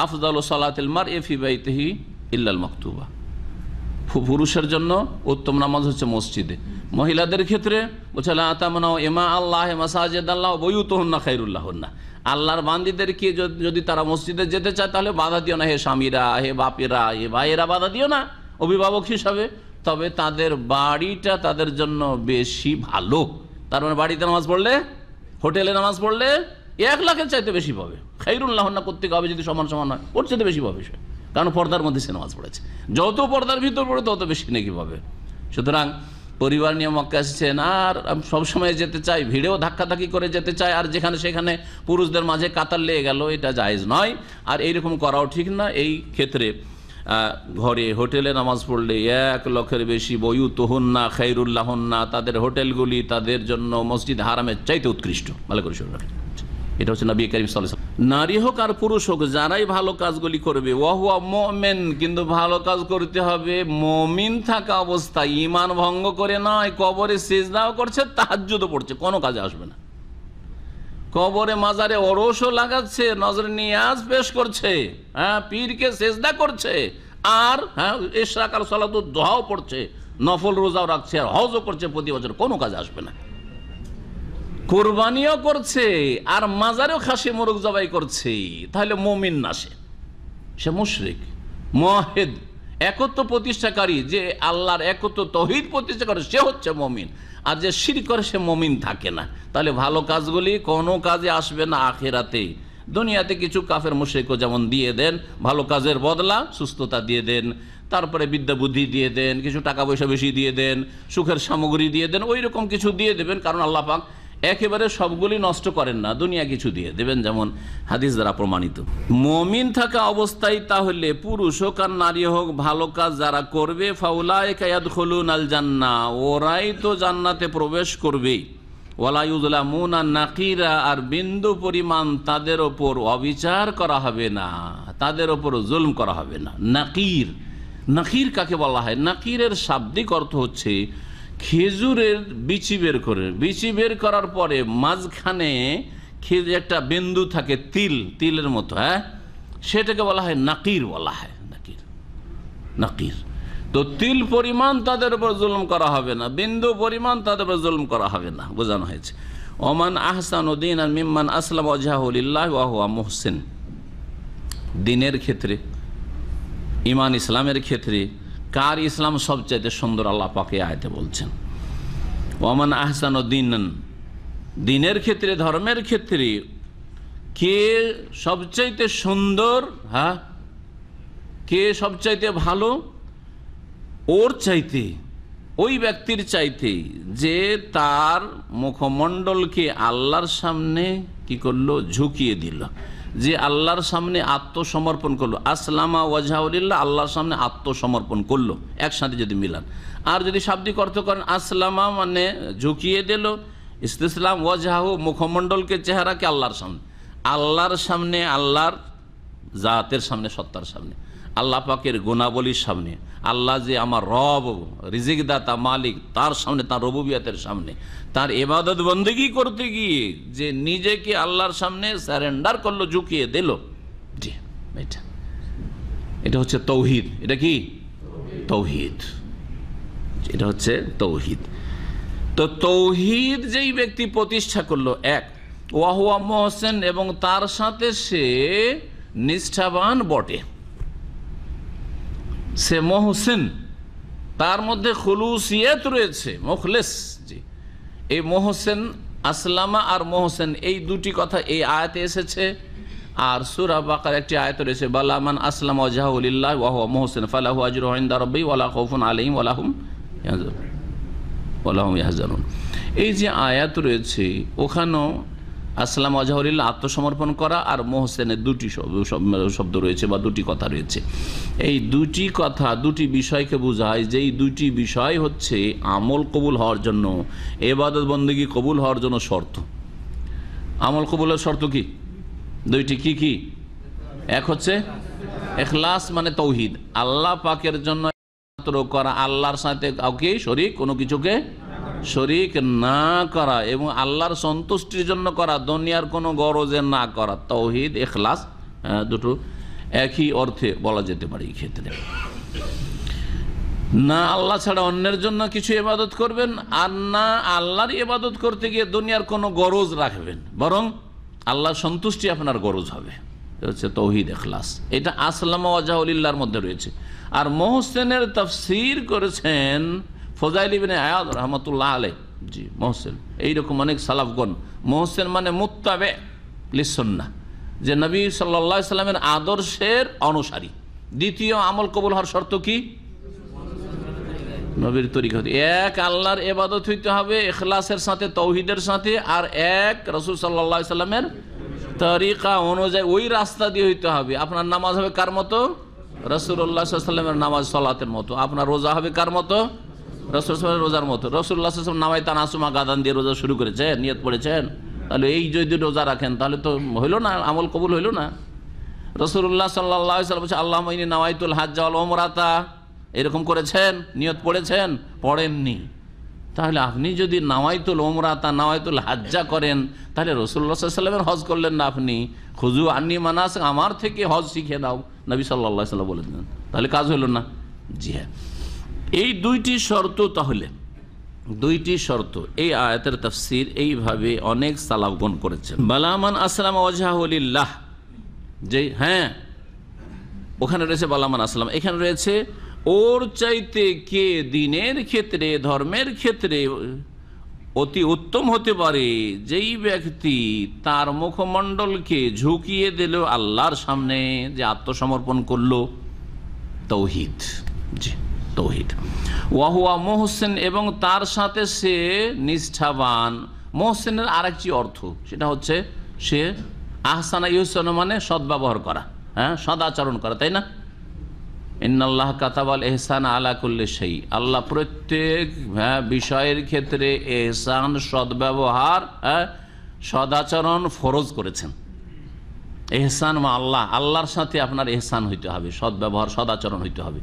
আফদালু সালাতিল মারই ফি বাইতিহি ইল্লাল মাকতুবা, পুরুষের জন্য উত্তম নামাজ হচ্ছে মসজিদে। মহিলাদের ক্ষেত্রে বলছে লা তামনাউ ইমা আল্লাহ মাসাজিদ আল্লাহ বুয়ুতুহুন্না খায়রুল্লাহুন্না, আল্লাহর বান্দীদেরকে যদি তারা মসজিদে যেতে চায় তাহলে বাধা দিও না, হে স্বামীরা, হে বাপেরা, হে ভাইয়েরা, বাধা দিও না অভিভাবক হিসাবে। তবে তাদের বাড়িটা তাদের জন্য বেশি ভালো। তার মানে বাড়িতে নামাজ পড়লে, হোটেলে নামাজ পড়লে 1 লাখের চাইতে বেশি পাবে। খায়রুল্লাহুন্না করতে হবে, যদি সমান সমান হয় ওর চাইতে বেশি পাবে সে, কারণ পর্দার মধ্যে সে নামাজ পড়েছে। যত পর্দার ভিতর পড়ে তত বেশি নাকি পাবে। সুতরাং পরিবার নিয়ে মক্কা এসেছেন আর সবসময় যেতে চাই, ভিড়েও ধাক্কাধাক্কি করে যেতে চাই, আর যেখানে সেখানে পুরুষদের মাঝে কাতার লেগে গেল, এটা জায়েজ নয়। আর এইরকম করাও ঠিক না। এই ক্ষেত্রে ঘরে হোটেলে নামাজ পড়লে 1 লক্ষের বেশি বয়ুতুহুন্না খায়রুল্লাহুন্না, তাদের হোটেলগুলি তাদের জন্য মসজিদ হারামের চাইতে উৎকৃষ্ট। ভালো করে শুনে রাখেন, এটা হচ্ছে নবী করিম সাল্লাল্লাহু আলাইহি ওয়াসাল্লাম। নারী হোক আর পুরুষ হোক, যারাই ভালো কাজগুলি করবে, ওয়াহুয়া মুমিন, কিন্তু ভালো কাজ করতে হবে মুমিন থাকা অবস্থায়, ঈমান ভঙ্গ করে নয়। কবরে সিজদাও করছে, তাহাজ্জুদও পড়ছে, কোনো কাজে আসবে না। কবরে মাজারে ওরসও লাগাচ্ছে, নজরে নিয়াজ পেশ করছে, হ্যাঁ, পীরকে সিজদা করছে, আর হ্যাঁ ইশরাক আর সালাতুদ দুহাও পড়ছে, নফল রোজাও রাখছে, আর হজও করছে প্রতি বছর, কোনো কাজে আসবে না। কোরবানিও করছে আর মাজারেও খাসি মোরগ জবাই করছে, তাহলে মুমিন না, সে মুশরিক মুওয়াহিদ, একত্ব প্রতিষ্ঠাকারী, যে আল্লাহর একত্ব তৌহিদ প্রতিষ্ঠা করে সে হচ্ছে মুমিন। আর যে শিরক করে সে মুমিন থাকে না। তাহলে ভালো কাজগুলি কোনো কাজে আসবে না আখিরাতে। দুনিয়াতে কিছু কাফের মুশরিকও যেমন দিয়ে দেন, ভালো কাজের বদলা সুস্থতা দিয়ে দেন, তারপরে বিদ্যা বুদ্ধি দিয়ে দেন, কিছু টাকা পয়সা বেশি দিয়ে দেন, সুখের সামগ্রী দিয়ে দেন, ওই রকম কিছু দিয়ে দেবেন, কারণ আল্লাহ পাক একেবারে সবগুলি নষ্ট করেন না, দুনিয়া কিছু দিয়ে দেবেন, যেমন হাদিস দ্বারা প্রমাণিত। মুমিন থাকা অবস্থায় তাহলে পুরুষ হোক আর নারী হোক ভালো কাজ যারা করবে, ফাউলাইকা ইয়াদখুলুনাল জান্নাহ, ওরাই তো জান্নাতে প্রবেশ করবে। ওয়ালা ইউযলামুনা নাকিরা, আর বিন্দু পরিমাণ তাদের ওপর অবিচার করা হবে না, তাদের ওপর জুলম করা হবে না। নাকির, নাকির কাকে বলা হয়? নাকিরের শাব্দিক অর্থ হচ্ছে খেজুরের বিচি বের করে, বিচি বের করার পরে মাঝখানে একটা বিন্দু থাকে, তিলের মতো, হ্যাঁ, সেটাকে বলা হয় নাকির, বলা হয় নাকির। নাকির তো তিল পরিমাণ তাদের উপর জুলুম করা হবে না, বিন্দু পরিমাণ তাদের উপর জুলুম করা হবে না, বোঝানো হয়েছে। ওমান আহসানু দীনান মিম্মান আসলামা ওয়াজহাহু লিল্লাহি ওয়া হুয়া মুহসিন। দিনের ক্ষেত্রে, ঈমান ইসলামের ক্ষেত্রে কার ইসলাম সবচাইতে সুন্দর? আল্লাহ পাক এই আয়াতে বলছেন ওয়ামান আহসানু দীনান, দিনের ক্ষেত্রে, ধর্মের ক্ষেত্রে কে সবচাইতে সুন্দর, হ্যাঁ, কে সবচাইতে ভালো? ওর চাইতে, ওই ব্যক্তির চাইতে যে তার মুখমণ্ডলকে আল্লাহর সামনে কি করলো? ঝুঁকিয়ে দিল, যে আল্লাহর সামনে আত্মসমর্পণ করলো। আসলামা ওয়াজহাহু লিল্লাহ, আল্লাহর সামনে আত্মসমর্পণ করলো, একসাথে যদি মিলান। আর যদি শাব্দিক অর্থ করেন, আসলামা মানে ঝুঁকিয়ে দিল, ইস্তিসলাম, ওয়াজহাহু মুখমণ্ডলকে, চেহারাকে আল্লাহর সামনে, আল্লাহর সামনে, আল্লাহর জাতের সামনে, সত্তার সামনে, আল্লাহ পাকের গুণাবলীর সামনে, আল্লাহ যে আমার রব, রিজিক দাতা, মালিক, তার সামনে, তার রুবুবিয়তের সামনে, তার ইবাদত বন্দেগী করতে গিয়ে যে নিজেকে আল্লাহর সামনে সারেন্ডার করলো, ঝুঁকিয়ে দিল, জি, এটা হচ্ছে তৌহিদ। এটা কি? তৌহিদ। এটা হচ্ছে তৌহিদ। তো তৌহিদ যেই ব্যক্তি প্রতিষ্ঠা করলো, এক, ওয়া হুয়া মুহসিন, এবং তার সাথে সে নিষ্ঠাবান বটে, সে মুহসিন, তার মধ্যে খুলুসিয়ত রয়েছে, মুখলিস। জি, এই মুহসিন, আসলামা আর মুহসিন, এই দুটি কথা এই আয়াতে এসেছে। আর সূরা বাকার একটি আয়াত রয়েছে, বালা মান আসলামা ওয়াজহাহু লিল্লাহি ওয়া হুয়া মুহসিন ফালাহু আজরুহু ইনদা রাব্বিহি ওয়া লা খাউফুন আলাইহিম ওয়া লা হুম ইয়াহজানুন। এই যে আয়াত রয়েছে, ওখানেও আসলাম ওয়াজহাহু লিল্লাহ, আত্মসমর্পণ করা, আর মোহসেনের দুটি শব্দ রয়েছে বা দুটি কথা রয়েছে। এই দুটি কথা, দুটি বিষয়কে বোঝায়, যেই দুটি বিষয় হচ্ছে আমল কবুল হওয়ার জন্য, ইবাদত বন্দেগী কবুল হওয়ার জন্য শর্ত। আমল কবুলের শর্ত কি? দুইটি। কি কি? এক হচ্ছে ইখলাস, মানে তৌহিদ, আল্লাহ পাকের জন্য করা, আল্লাহর সাথে কাউকে শরীক, কোনো কিছুকে শরীক না করা, এবং আল্লাহর সন্তুষ্টির জন্য করা, দুনিয়ার কোনো গরজে না করা। তৌহিদ, ইখলাস, দুটো একই অর্থে বলা যেতে পারে এই ক্ষেত্রে। না আল্লাহ ছাড়া অন্যের জন্য কিছু ইবাদত করবেন, আর না আল্লাহর ইবাদত করতে গিয়ে দুনিয়ার কোনো গরজ রাখবেন, বরং আল্লাহর সন্তুষ্টি আপনার গরজ হবে। হচ্ছে তৌহিদ, ইখলাস। এটা আসলামা ওয়াজহাহু লিল্লাহর মধ্যে রয়েছে। আর মুহসিনের তাফসীর করেছেন ফজাইল ইবনে আয়াদ রাহমাতুল্লাহ আলাইহি। জি, মুহসিন, এইরকম অনেক সালাফগণ। মুহসিন মানে মুত্তাবে লিসুন্নাহ, যে নবী সাল্লাল্লাহু আলাইহি সাল্লামের আদর্শের অনুসারী। দ্বিতীয় আমল কবুল হওয়ার শর্ত কি? নবীর তরিকা হতে এক আল্লাহর ইবাদত হইতে হবে ইখলাসের সাথে, তৌহিদের সাথে, আর এক রাসূল সাল্লাল্লাহু আলাইহি সাল্লামের তরিকা অনুযায়ী ওই রাস্তা দিয়ে হইতে হবে। আপনার নামাজ হবে কার মতো? রাসূলুল্লাহ সাল্লাল্লাহু আলাইহি সাল্লামের নামাজ সালাতের মতো। আপনার রোজা হবে কার মতো? রাসূলুল্লাহ রোজার মতো। রাসূলুল্লাহ সাল্লাল্লাহু আলাইহি ওয়াসাল্লাম নামায় তানাসুমা গাদান দিয়ে রোজা শুরু করেছেন, নিয়ত পড়েছেন, তাহলে এই যদি রোজা রাখেন তাহলে তো হইল না, আমল কবুল হইল না। রাসূলুল্লাহ সাল্লাল্লাহু আলাইহি ওয়াসাল্লাম বলছে আল্লাহুম্মা ইন্নী নাওয়াইতুল হাজ্জা ওয়াল উমরাতা, এরকম করেছেন, নিয়ত পড়েছেন? পড়েননি। তাহলে আপনি যদি নাওয়াইতুল উমরাতা নাওয়াইতুল হাজ্জা করেন তাহলে রাসূলুল্লাহ সাল্লাল্লাহু আলাইহি ওয়াসাল্লামের হজ করলেন না আপনি। খুযু আন্নী মানাসিক, আমার থেকে হজ শিখে নাও, নবী সাল্লাল্লাহু আলাইহি ওয়াসাল্লাম বলেছেন, তাহলে কাজ হলো না। জি হ্যাঁ, এই দুইটি শর্ত, তাহলে দুইটি শর্ত এই আয়াতের তাফসীর এইভাবে অনেক সালাফগণ করেছেন। বালামান আসলামা ওয়াজহাহু লিল্লাহ, যে হ্যাঁ ওখানে রয়েছে বালামান আসলাম, এখানে রয়েছে ওর চাইতে কে দিনের ক্ষেত্রে ধর্মের ক্ষেত্রে অতি উত্তম হতে পারে, যেই ব্যক্তি তার মুখমণ্ডলকে ঝুঁকিয়ে দিল আল্লাহর সামনে, যে আত্মসমর্পণ করলো। তৌহিদ, জি তৌহিদ। ওয়াহুয়া মুহসিন, এবং তার সাথে সে নিষ্ঠাবান। মুহসিনের আরেকটি অর্থ, সেটা হচ্ছে সে আহসানা ইহসান মানে সদ্ব্যবহার করা, হ্যাঁ সদাচরণ করা, তাই না? ইন্নাল্লাহ কাতাবাল ইহসান আলা কুল্লি শাই, আল্লাহ প্রত্যেক বিষয়ের ক্ষেত্রে ইহসান সদ্ব্যবহার সদাচরণ ফরজ করেছেন। ইহসান মা আল্লাহ, আল্লাহর সাথে আপনার ইহসান হইতে হবে, সদ্ব্যবহার সদাচরণ হইতে হবে।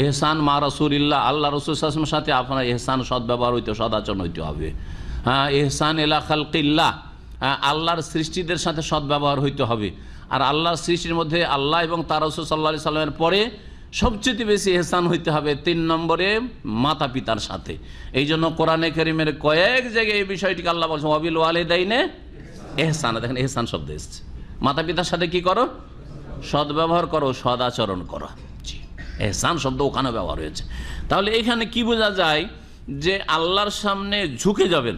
ইহসান মা রাসূলিল্লাহ, আল্লাহ রাসূল সাল্লাল্লাহু আলাইহি ওয়াসাল্লামের সাথে আপনার ইহসান সদ্ব্যবহার হইতে, সদাচরণ হইতে হবে। হ্যাঁ, ইহসান ইলা খালকিল্লাহ, আল্লাহর সৃষ্টিদের সাথে সদ্ব্যবহার হইতে হবে। আর আল্লাহর সৃষ্টির মধ্যে আল্লাহ এবং তার রাসূল সাল্লাল্লাহু আলাইহি সাল্লামের পরে সবচেয়ে বেশি ইহসান হইতে হবে 3 নম্বরে মাতা পিতার সাথে। এই জন্য কোরআনে কারীমের কয়েক জায়গায় এই বিষয়টিকে আল্লাহ বলছেন ওয়াবিল ওয়ালিদাইনে ইহসান। দেখেন ইহসান শব্দ এসেছে, মাতা পিতার সাথে কি করো? সদ্ব্যবহার করো, সদাচরণ করো। জি, ইহসান শব্দ ওখানে ব্যবহার হয়েছে। তাহলে এখানে কি বোঝা যায়? যে আল্লাহর সামনে ঝুঁকে যাবেন,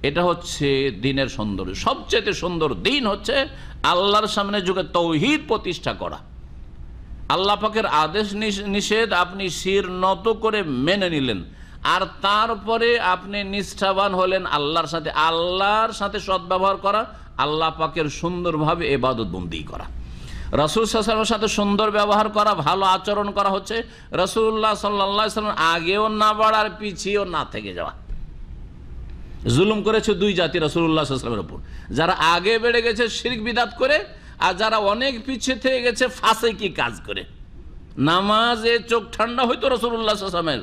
এটা হচ্ছে দিনের সৌন্দর্য। সবচেয়ে সুন্দর দিন হচ্ছে আল্লাহর সামনে ঝুঁকে তৌহিদ প্রতিষ্ঠা করা। আল্লাহ পাকের আদেশ নিষেধ আপনি শির নত করে মেনে নিলেন, আর তারপরে আপনি নিষ্ঠাবান হলেন আল্লাহর সাথে সদ্ব্যবহার করা, আল্লাহ পাকের সুন্দরভাবে ইবাদত বন্দেগী করা, রাসূল সাল্লাল্লাহু আলাইহি ওয়াসাল্লামের সাথে সুন্দর ব্যবহার করা, ভালো আচরণ করা হচ্ছে রাসূলুল্লাহ সাল্লাল্লাহু আলাইহি ওয়াসাল্লাম আগেও না বাড়ার পিছিয়েও না থেকে যাওয়া। জুলুম করেছে দুই জাতি রাসূলুল্লাহ সাল্লাল্লাহু আলাইহি ওয়াসাল্লামের উপর, যারা আগে বেড়ে গেছে শিরক বিদআত করে, আর যারা অনেক পিছিয়ে থেকে গেছে ফাসিকি কাজ করে। নামাজে চোখ ঠান্ডা হইতো রাসূলুল্লাহ সাল্লাল্লাহু আলাইহি ওয়াসাল্লামের,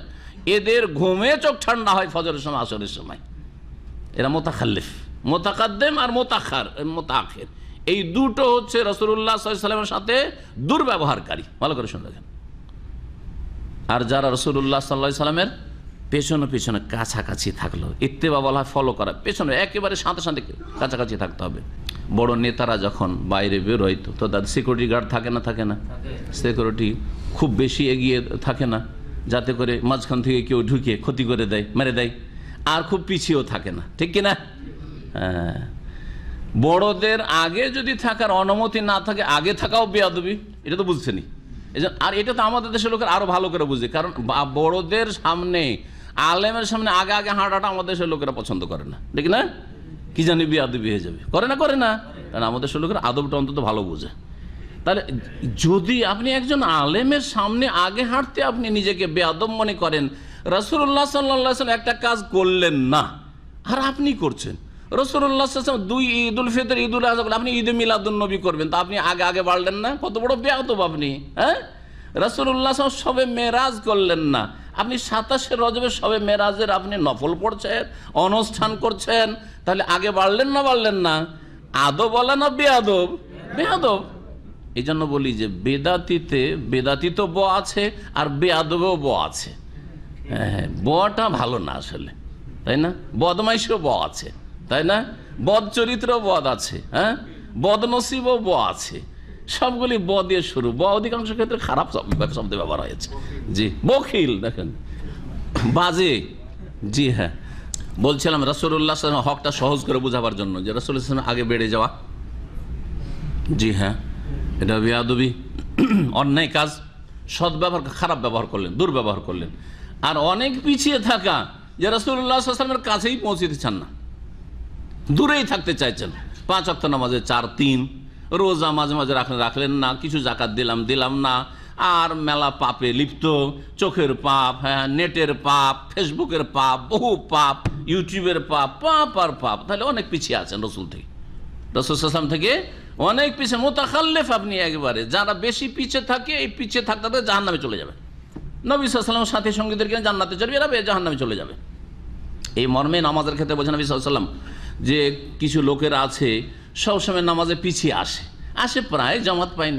এদের ঘুমে চোখ ঠান্ডা হয় ফজরের সময়, আসরের সময়। এরা মুতাখাল্লিফ, মুতাকাদ্দিম আর মুতাআখির, এই দুটো হচ্ছে রাসূলুল্লাহ সাল্লাল্লাহু আলাইহি ওয়াসাল্লামের সাথে দুর্ব্যবহারকারী। ভালো করে শুনে দেখেন। আর যারা রাসূলুল্লাহ সাল্লাল্লাহু আলাইহি ওয়াসাল্লামের পেছনে পেছনে কাছাকাছি থাকলো, ইত্তেবা বলা হয় ফলো করা, পেছনে একেবারে সাথে সাথে কাছাকাছি থাকতে হবে। বড় নেতারা যখন বাইরে বেরোয় তো তাদের সিকিউরিটি গার্ড থাকে না? সিকিউরিটি খুব বেশি এগিয়ে থাকে না, যাতে করে মাঝখান থেকে কেউ ঢুকে ক্ষতি করে দেয়, মেরে দেয়, আর খুব পিছিয়েও থাকে না, ঠিক কিনা? হ্যাঁ, বড়দের আগে যদি থাকার অনুমতি না থাকে, আগে থাকাও বেয়াদবি, এটা তো বুঝছেনি। আর এটা তো আমাদের দেশের লোকের আরো ভালো করে বুঝে, কারণ বড়দের সামনে, আলেমের সামনে আগে আগে হাঁটাটা আমাদের দেশের লোকেরা পছন্দ করে না, ঠিক না? কি জানি বেয়াদবি হয়ে যাবে, করে না? কারণ আমাদের দেশের লোকের আদবটা অন্তত ভালো বুঝে। তাহলে যদি আপনি একজন আলেমের সামনে আগে হাঁটতে আপনি নিজেকে বেয়াদব মনে করেন, রাসূলুল্লাহ সাল্লাল্লাহু আলাইহি ওয়াসাল্লাম একটা কাজ করলেন না আর আপনি করছেন, রাসূলুল্লাহ সাল্লাল্লাহু আলাইহি ওয়াসাল্লাম 2 ঈদুল ফিতর, ঈদুল আযহা, আপনি ঈদে মিলাদুন নবী করবেন, তা আপনি আগে বাড়লেন না? কত বড় বেয়াদব আপনি! হ্যাঁ, রাসূলুল্লাহ সাল্লাল্লাহু আলাইহি ওয়াসাল্লাম সবে মেরাজ করলেন না, আপনি 27 রজবের সবে মেরাজের আপনি নফল পড়ছেন, অনুষ্ঠান করছেন, তাহলে আগে বাড়লেন না? আদব বলা না বেয়াদব? বেয়াদব। এই জন্য বলি যে বেদাতি তো ব আছে, আর বেয়াদবেও ব আছে। হ্যাঁ, বটা ভালো না আসলে, তাই না? বদমাইশও ব আছে, তাই না? বদ চরিত্র বদ আছে, হ্যাঁ, বদনসিবও ব আছে, সবগুলি ব দিয়ে শুরু। ব অধিকাংশ ক্ষেত্রে খারাপ শব্দ ব্যবহার হয়েছে। জি, বখিল, দেখেন, বাজে। জি হ্যাঁ, বলছিলাম রাসূলুল্লাহ সাল্লাল্লাহু আলাইহি ওয়াসাল্লাম হকটা সহজ করে বোঝাবার জন্য, যে রাসূলুল্লাহ সাল্লাল্লাহু আলাইহি ওয়াসাল্লাম আগে বেড়ে যাওয়া, জি হ্যাঁ, এটা বেয়াদবি, অন্যায় কাজ। সদ্ব্যবহার, খারাপ ব্যবহার করলেন, দুর্ব্যবহার করলেন। আর অনেক পিছিয়ে থাকা যে রাসূলুল্লাহ সাল্লাল্লাহু আলাইহি ওয়াসাল্লামের কাছেই পৌঁছতে চান না, দূরেই থাকতে চাইছেন। 5 ওয়াক্ত নামাজে 4-3, রোজা মাঝে মাঝে রাখলেন না, কিছু জাকাত দিলাম না, আর মেলা পাপে লিপ্ত, চোখের পাপ, হ্যাঁ, নেটের পাপ, ফেসবুকের পাপ, বহু পাপ, ইউটিউবের পাপ, পাপ আর পাপ। তাহলে অনেক পিছিয়ে আছেন রাসূল থেকে, রাসূল সাল্লাল্লাহু আলাইহি ওয়াসাল্লাম থেকে অনেক পিছিয়ে, মুতাখাল্লিফ আপনি একেবারে। যারা বেশি পিছিয়ে থাকে, এই পিছিয়ে থাকতে থাকতে জাহান্নামে চলে যাবে। নবী সাল্লাল্লাহু আলাইহি ওয়াসাল্লাম সাথী সঙ্গীদেরকে জান্নাতে চলে যাবে, এরা জাহান্নামে চলে যাবে। এই মর্মে নামাজের ক্ষেত্রে বলছেন নবী সাল্লাল্লাহু আলাইহি ওয়াসাল্লাম যে কিছু লোকের আছে সবসময় নামাজে পিছিয়ে আসে প্রায় জামাত পাই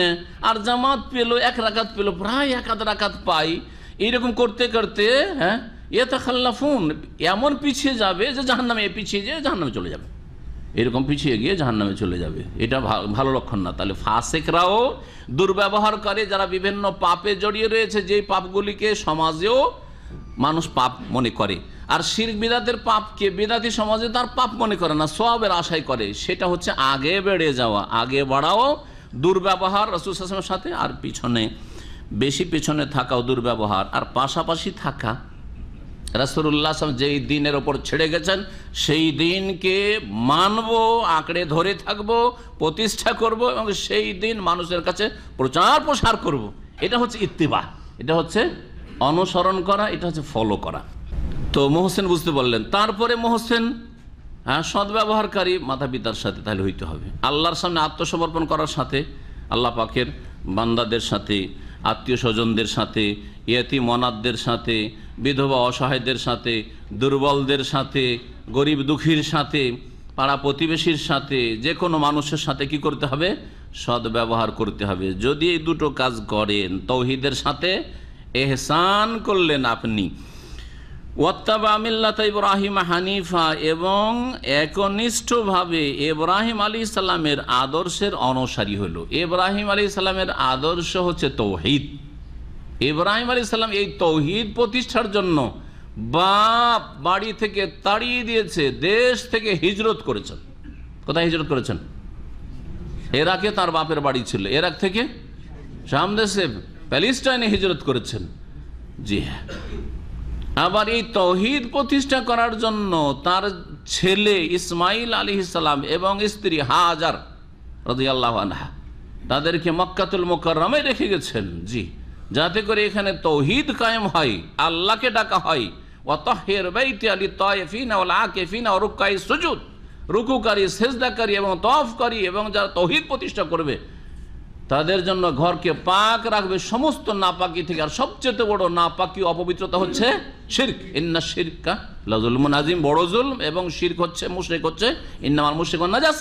না, আর জামাত পেলো, 1 রাকাত পেলো, প্রায় 1 রাকাত পাই। এইরকম করতে করতে হ্যাঁ ইয়াতাখাল্লাফুন, এমন পিছিয়ে যাবে যে জাহান্নামে, পিছিয়ে যেয়ে জাহান্নামে চলে যাবে, এরকম পিছিয়ে গিয়ে জাহান্নামে চলে যাবে। এটা ভালো লক্ষণ না। তাহলে ফাসিকরাও দুর্ব্যবহার করে, যারা বিভিন্ন পাপে জড়িয়ে রয়েছে, যেই পাপগুলিকে সমাজেও মানুষ পাপ মনে করে। আর শিরক বিদআতের পাপকে বিদআতি সমাজে তার পাপ মনে করে না, সওয়াবের আশাই করে। সেটা হচ্ছে আগে বেড়ে যাওয়া, আগে বাড়াও দুর্ব্যবহার রাসূল সাল্লাল্লাহু আলাইহি ওয়াসাল্লামের সাথে, আর বেশি পিছনে থাকাও দুর্ব্যবহার। আর পাশাপাশি থাকা, রাসূলুল্লাহ সাল্লাল্লাহু আলাইহি ওয়াসাল্লাম যেই দিনের ওপর ছেড়ে গেছেন সেই দিনকে মানব, আঁকড়ে ধরে থাকব, প্রতিষ্ঠা করব, এবং সেই দিন মানুষের কাছে প্রচার প্রসার করব। এটা হচ্ছে ইত্তিবা, এটা হচ্ছে অনুসরণ করা, এটা হচ্ছে ফলো করা। তো মুহসিন বুঝতে পারলেন। তারপরে মুহসিন, হ্যাঁ, সদ্ব্যবহারকারী মাতা পিতার সাথে তাহলে হইতে হবে। আল্লাহর সামনে আত্মসমর্পণ করার সাথে, আল্লাহ পাকের বান্দাদের সাথে, আত্মীয় স্বজনদের সাথে, ইয়েতিম অনাথদের সাথে, বিধবা অসহায়দের সাথে, দুর্বলদের সাথে, গরিব দুঃখীর সাথে, পাড়া প্রতিবেশীর সাথে, যে কোনো মানুষের সাথে কি করতে হবে? সদ্ব্যবহার করতে হবে। যদি এই দুটো কাজ করেন, তৌহিদের সাথে এহসান করলেন আপনি, ওয়াত্তাবা মিল্লাতা ইব্রাহিম হানিফা, এবং একনিষ্ঠভাবে ইব্রাহিম আলাইহিস সালামের আদর্শের অনুসারী হলো। ইব্রাহিম আলাইহিস সালামের আদর্শ হচ্ছে তৌহিদ। ইব্রাহিম আলাইহিস সালাম এই তৌহিদ প্রতিষ্ঠার জন্য বাপ বাড়ি থেকে তাড়িয়ে দিয়েছে, দেশ থেকে হিজরত করেছেন। কোথায় হিজরত করেছেন? ইরাকে তার বাপের বাড়ি ছিল, ইরাক থেকে শাম দেশে প্যালেস্টাইনে হিজরত করেছেন। জি হ্যাঁ। আবার এই তৌহিদ প্রতিষ্ঠা করার জন্য তার ছেলে ইসমাইল আলাইহিস সালাম এবং স্ত্রী হাজার রাদিয়াল্লাহু আনহা তাদেরকে মক্কাতুল মুকাররমায় রেখে গেছেন। জি, যাতে করে এখানে তৌহিদ কায়েম হয়, আল্লাহকে ডাকা হয়। ওয়া তাহহির বাইতি লিত-তায়িফিনা ওয়াল আকিফিনা ওয়া রুকআই সুজুদ, রুকুকারী, সেজদাকারী এবং তওয়াফকারী এবং যারা তৌহিদ প্রতিষ্ঠা করবে তাদের জন্য ঘরকে পাক রাখবে সমস্ত নাপাকি থেকে। আর সবচেয়ে বড় নাপাকি, অপবিত্রতা হচ্ছে শিরক। ইন্না শিরকা লাযুলমুন আযীম, বড় জুলম। এবং শিরক হচ্ছে, মুশরিক হচ্ছে ইন্নামাল মুশরিকুন নাজাস।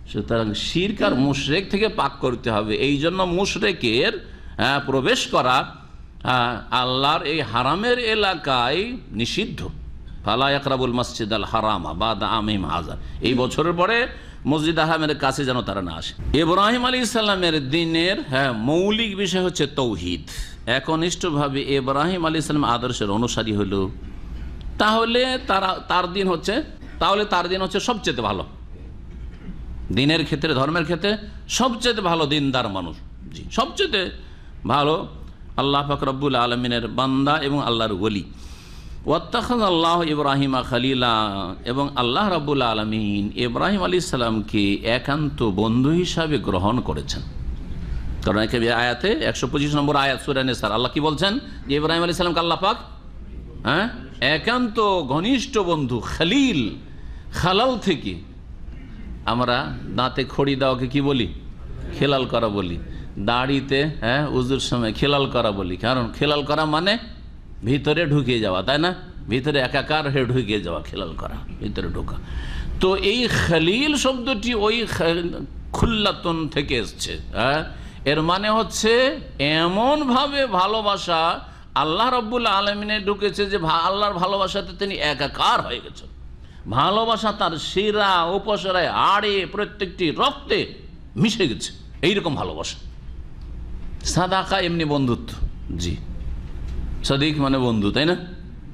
সুতরাং শিরক আর মুশরিক থেকে পাক করতে হবে। এই জন্য মুশরিকের প্রবেশ করা আল্লাহর এই হারামের এলাকায় নিষিদ্ধ। ফালা ইয়াকরাবুল মাসজিদাল হারামা বাদা আমিহিম হাযা, এই বছরের পরে মসজিদ হারামের কাছে যেন তারা না আসে। ইব্রাহিম আলাইহিস সালামের দিনের মৌলিক বিষয় হচ্ছে তৌহিদ। একনিষ্ঠভাবে ইব্রাহিম আলাইহিস সালাম আদর্শের অনুসারী হলো, তাহলে তার দিন হচ্ছে সবচেয়ে ভালো দিনের ক্ষেত্রে, ধর্মের ক্ষেত্রে সবচেয়ে ভালো দিনদার মানুষ। জি, সবচেয়ে ভালো আল্লাহ পাক রব্বুল আলামিনের বান্দা এবং আল্লাহর ওলি। ওয়াত্তাখাযাল্লাহু ইব্রাহিমা খলিলা, এবং আল্লাহ রাব্বুল আলামিন ইব্রাহিম আলাইহিস সালামকে একান্ত বন্ধু হিসাবে গ্রহণ করেছেন। কারণ আয়াতে 125 নম্বর আয়াত সূরা নিসার আল্লাহ কি বলছেন? যে ইব্রাহিম আলাইহিস সালামকে আল্লাহ পাক একান্ত ঘনিষ্ঠ বন্ধু, খলিল। খালাল থেকে আমরা দাঁতে খড়ি দেওয়াকে কি বলি? খেলাল করা বলি। দাড়িতে উজুর সময় খেলাল করা বলি। কারণ খেলাল করা মানে ভিতরে ঢুকে যাওয়া, তাই না? ভিতরে একাকার হয়ে ঢুকে যাওয়া, খেলাল করা, ভিতরে ঢোকা। তো এই খলিল শব্দটি ওই খুল্লাতুন থেকে এসছে। এর মানে হচ্ছে এমনভাবে ভালোবাসা আল্লাহ রাব্বুল আলামিনে ঢুকেছে যে আল্লাহর ভালোবাসাতে তিনি একাকার হয়ে গেছেন। ভালোবাসা তার শিরা, উপশিরায়, আড়ে, প্রত্যেকটি রক্তে মিশে গেছে। এইরকম ভালোবাসা। সাদাকা এমনি বন্ধুত্ব। জি, সাদিক মানে বন্ধু, তাই না?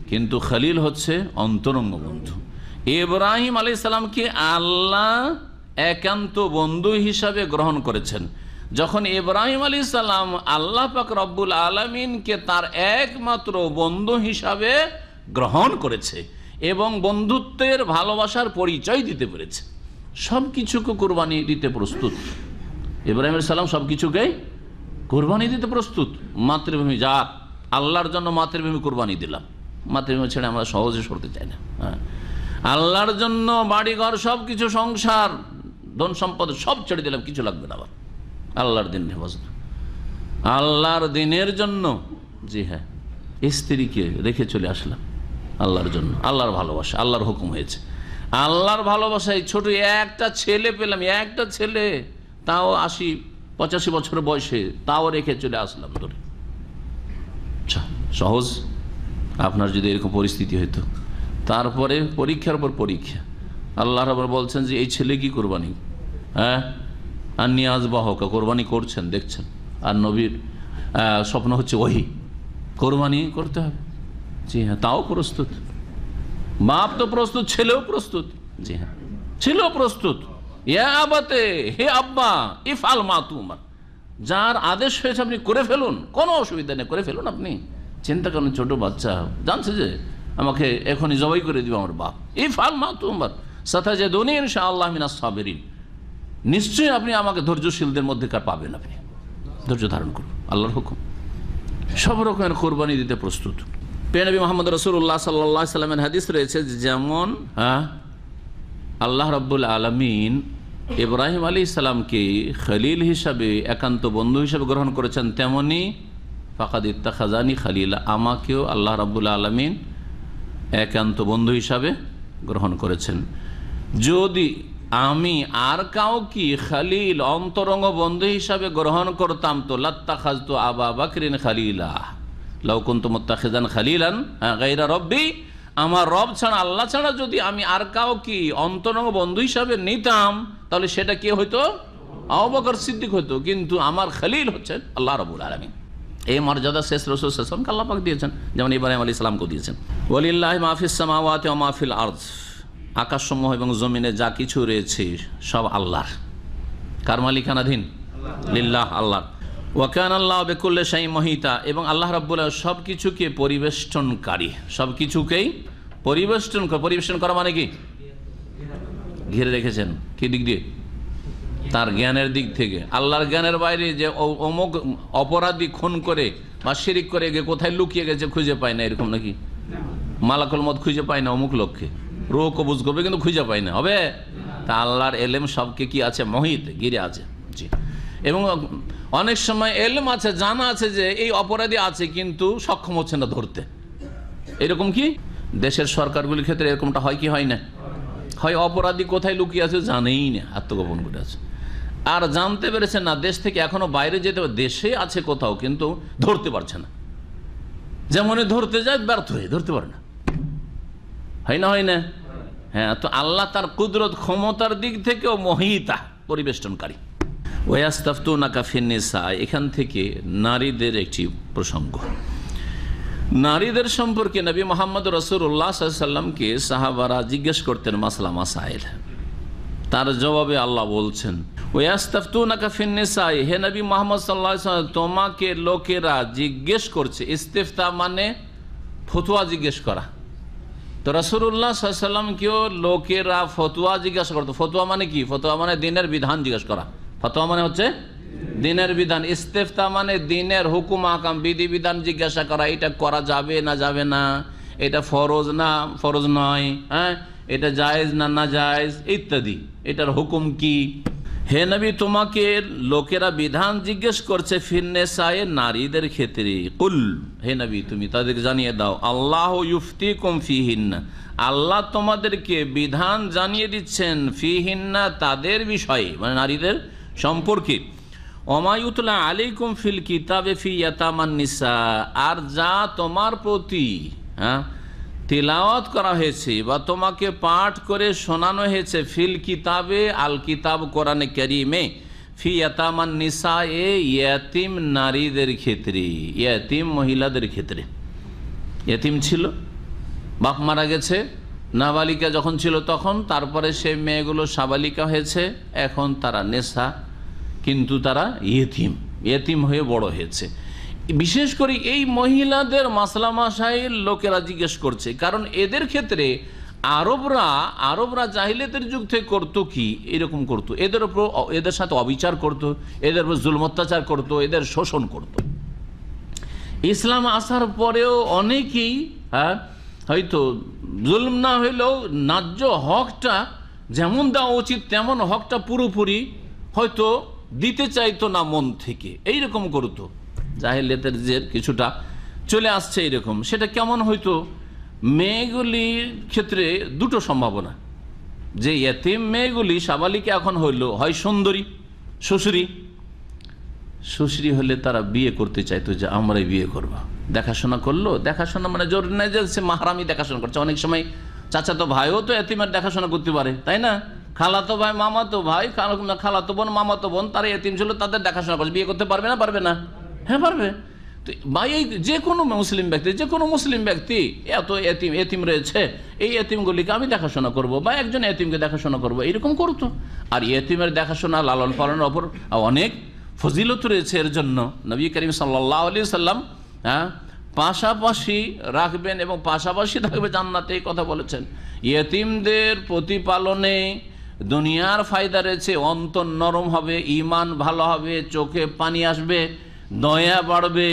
কিন্তু খলিল হচ্ছে অন্তরঙ্গ বন্ধু। ইব্রাহিম আলাইহিস সালামকে আল্লাহ একান্ত বন্ধু হিসাবে গ্রহণ করেছেন, যখন ইব্রাহিম আলাইহিস সালাম আল্লাহ পাক রব্বুল আলামিনকে তার একমাত্র বন্ধু হিসাবে গ্রহণ করেছে এবং বন্ধুত্বের ভালোবাসার পরিচয় দিতে পেরেছে, সব কিছুকে কোরবানি দিতে প্রস্তুত। ইব্রাহিম আলাইহিস সালাম সব কিছুকেই কোরবানি দিতে প্রস্তুত। মাতৃভূমি যাক, আল্লাহর জন্য মাতৃভূমি কোরবানি দিলাম, মাতৃভূমি ছেড়ে আমরা সহজে সরতে চাই না। হ্যাঁ, আল্লাহর জন্য বাড়িঘর সব কিছু, সংসার, ধন সম্পদ সব ছেড়ে দিলাম, কিছু লাগবে না, আবার আল্লাহর দিন হেফাজত, আল্লাহর দিনের জন্য। জি হ্যাঁ, স্ত্রীকে রেখে চলে আসলাম আল্লাহর জন্য, আল্লাহর ভালোবাসা, আল্লাহর হুকুম হয়েছে, আল্লাহর ভালোবাসায় ছোট একটা ছেলে পেলাম, একটা ছেলে, তাও 80-85 বছর বয়সে, তাও রেখে চলে আসলাম ধরে। সহজ? আপনার যদি এরকম পরিস্থিতি হইতো, তারপরে পরীক্ষার পর পরীক্ষা, আল্লাহ রাব্বুল বলছেন যে এই ছেলে কি কোরবানি, হ্যাঁ, আর নিয়াজ বাহকা কোরবানি করছেন, দেখছেন, আর নবীর স্বপ্ন হচ্ছে ওহি কোরবানি করতে হবে। জি হ্যাঁ, তাও প্রস্তুত, বাপ তো প্রস্তুত, ছেলেও প্রস্তুত। জি হ্যাঁ, ছেলেও প্রস্তুত। ইয়া আবাতে, হে আব্বা, ইফআল মা তুমার, যার আদেশ হয়েছে আপনি করে ফেলুন, কোনো অসুবিধা নেই, করে ফেলুন। আপনি চিন্তা করেন, ছোট বাচ্চা জানছে যে আমাকে এখনই জবাই করে দিব আমার বাপ। ইফআল মা তুমার সাতাজিদুনি ইনশাআল্লাহ মিনাস সাবিরিন, নিশ্চয়ই আপনি আমাকে ধৈর্যশীলদের মধ্যেকার পাবেন। আপনি ধৈর্য ধারণ করুন, আল্লাহর হুকুম। সব রকমের কোরবানি দিতে প্রস্তুত। প্রিয় নবী মুহাম্মদ রাসূলুল্লাহ সাল্লাল্লাহু আলাইহি সাল্লামের হাদিস রয়েছে, যেমন আল্লাহ রাব্বুল আলামিন ইব্রাহিম আলাইহিস সালামকে খলিল হিসাবে, একান্ত বন্ধু হিসাবে গ্রহণ করেছেন, তেমনি ফাকাদ ইত্তাখাযানি খলিলা, আমাকেও আল্লাহ রাব্বুল আলামিন একান্ত বন্ধু হিসাবে গ্রহণ করেছেন। যদি আমি আর কাউকে খলিল, অন্তরঙ্গ বন্ধু হিসাবে গ্রহণ করতাম, তো লাত্তাখাযতু আবা বকরিন খলিলা লাউ কুনতু মুত্তাখিযান খলিলান গায়রা রব্বি, আমার রব ছাড়া, আল্লাহ ছাড়া যদি আমি আর কাউকে অন্তরঙ্গ বন্ধু হিসাবে নিতাম, তাহলে সেটা কি হইতো? আবু বকর সিদ্দিক হইতো। কিন্তু আমার খলিল হচ্ছেন আল্লাহ রাব্বুল আলামিন। এই মর্যাদা শেষ রাসূল সাল্লাল্লাহু আলাইহি ওয়াসাল্লামকে আল্লাহ পাক দিয়েছেন, যেমন ইব্রাহিম আলাইহিস সালামকে দিয়েছেন। ওয়ালিল্লাহি মা ফিস সামাওয়াতি ওয়া মা ফিল আরদ, আকাশসমূহ এবং জমিনে যা কিছু রয়েছে সব আল্লাহর। কার মালিকানাধীন? লিল্লাহ, আল্লাহর। ওয়া কানা আল্লাহু বিকুল্লি শাইইন মুহিতা, এবং আল্লাহ রাব্বুল আলামিন সব কিছুকে পরিবেষ্টনকারী, সব কিছুকেই পরিবেষ্টন করা মানে কি? ঘিরে রেখেছেন। কি দিক দিয়ে? তার জ্ঞানের দিক থেকে। আল্লাহর জ্ঞানের বাইরে যে অমুক অপরাধী খুন করে বা শিরিক করে গিয়ে কোথায় লুকিয়ে গেছে খুঁজে পায় না, এরকম নাকি? মালাকুল মউত খুঁজে পায় না অমুক লোককে, রোগ কবজ করবে কিন্তু খুঁজে পায় না, হবে? তা আল্লাহর এলেম সবকে কি আছে? মহিত, ঘিরে আছে। জি। এবং অনেক সময় এলেম আছে, জানা আছে যে এই অপরাধী আছে, কিন্তু সক্ষম হচ্ছে না ধরতে। এরকম কি দেশের সরকারগুলির ক্ষেত্রে এরকমটা হয় কি হয় না? হয় অপরাধী কোথায় লুকিয়ে আছে জানেই না, আত্মগোপন করে আছে, আর জানতে পেরেছে না, দেশ থেকে এখনো বাইরে যেতে, দেশে আছে কোথাও কিন্তু ধরতে পারছে না। যেমনই ধরতে যায় ব্যর্থ হয়ে, ধরতে পারে না, হয় না? হয় না? হ্যাঁ। তো আল্লাহ তার কুদরত, ক্ষমতার দিক থেকেও মহিতা, পরিবেষ্টনকারী। ওয়াস্তাফতুনাকা ফিন নিসা, এখান থেকে নারীদের একটি প্রসঙ্গ। নারীদের সম্পর্কে নবী মুহাম্মদ রাসূলুল্লাহ সাল্লাল্লাহু আলাইহি ওয়াসাল্লামকে সাহাবারা জিজ্ঞেস করতেন মাসলা মাসাইল, তার জবাবে আল্লাহ বলছেন ওয়াস্তাফতুনাকা ফিন নিসা, হে নবী মুহাম্মদ সাল্লাল্লাহু আলাইহি ওয়াসাল্লাম, তোমাকে লোকেরা জিজ্ঞেস করছে। ইস্তিফতা মানে ফতোয়া জিজ্ঞেস করা। তো রাসূলুল্লাহ সাল্লাল্লাহু আলাইহি ওয়াসাল্লামকেও লোকেরা ফতোয়া জিজ্ঞাসা করতো। ফতোয়া মানে কি? ফতোয়া মানে দিনের বিধান জিজ্ঞেস করা। ফতোয়া মানে হচ্ছে দিনের বিধান। ইস্তেফতা মানে দিনের হুকুম আহকাম, বিধি বিধান জিজ্ঞাসা করা, এটা করা যাবে না যাবে না, এটা ফরজ না ফরজ নয়, হ্যাঁ, এটা জায়েজ না না জায়েজ ইত্যাদি, এটার হুকুম কি। হে নবী, তোমাকে লোকেরা বিধান জিজ্ঞেস করছে ফিন্নেসায়ে, নারীদের ক্ষেত্রে। কুল, হে নবী তুমি তাদেরকে জানিয়ে দাও, আল্লাহ ইউফতিকুম ফিহিন্না, আল্লাহ তোমাদেরকে বিধান জানিয়ে দিচ্ছেন, ফিহিন্না তাদের বিষয়ে, মানে নারীদের সম্পর্কে। ওমায়ুতলা আলাইকুম ফিল কিতাবে ফি ইয়াতামান নিসা, আর যা তোমার প্রতি তিলাওয়াত করা হয়েছে বা তোমাকে পাঠ করে শোনানো হয়েছে, ফিল কিতাবে, আল কিতাব কোরআনে কারীমে, ফি ইয়াতামান নিসা, এ ইয়াতিম নারীদের ক্ষেত্রে, ইয়াতিম মহিলাদের ক্ষেত্রে। ইয়াতিম ছিল, বাপ মারা গেছে, নাবালিকা যখন ছিল তখন, তারপরে সে মেয়েগুলো সাবালিকা হয়েছে, এখন তারা নেশা, কিন্তু তারা ইয়েতিম হয়ে বড় হয়েছে। বিশেষ করে এই মহিলাদের মাসলা মাসাইল লোকেরা জিজ্ঞেস করছে, কারণ এদের ক্ষেত্রে আরবরা জাহিলিয়াতের যুগ থেকে করতো কি, এরকম করতো, এদের সাথে অবিচার করতো, এদের উপর জুলম অত্যাচার করতো, এদের শোষণ করতো। ইসলাম আসার পরেও অনেকেই হয়তো জুলম না হইলেও ন্যায্য হকটা যেমন দেওয়া উচিত তেমন হকটা পুরোপুরি হয়তো দিতে চাইতো না মন থেকে, এইরকম করতো। জাহিলিয়াতের যে কিছুটা চলে আসছে এরকম, সেটা কেমন হয়তো? মেয়েগুলির ক্ষেত্রে দুটো সম্ভাবনা, যে এতিম মেয়েগুলি সাবালিকা এখন হইল, হয় সুন্দরী শ্বশুরি হলে তারা বিয়ে করতে চাইতো, যে আমরাই বিয়ে করবো। দেখাশোনা করলো, দেখাশোনা মানে জোর নেই যে সে মাহারামি দেখাশোনা করছে। অনেক সময় চাচাতো ভাইও তো এতিমের দেখাশোনা করতে পারে, তাই না? খালাতো ভাই, মামাতো ভাই, খালাতো বোন, মামাতো বোন, তারা এতিম ছিল, তাদের দেখাশোনা করছে। বিয়ে করতে পারবে না? পারবে না? হ্যাঁ পারবে। তো ভাই এই যে কোনো মুসলিম ব্যক্তি এত এতিম রয়েছে, এই এতিমগুলিকে আমি দেখাশোনা করব, বা একজন এতিমকে দেখাশোনা করব, এইরকম করতো। আর এতিমের দেখাশোনা লালন পালনের ওপর অনেক ফজিলত রয়েছে। এর জন্য নবী করিম সাল্লাল্লাহু আলাইহি সাল্লাম পাশাপাশি রাখবেন এবং পাশাপাশি থাকবে জান্নাতে, এই কথা বলেছেন। এতিমদের প্রতিপালনে দুনিয়ার ফায়দা রয়েছে, অন্তর নরম হবে, ঈমান ভালো হবে, চোখে পানি আসবে, দয়া বাড়বে,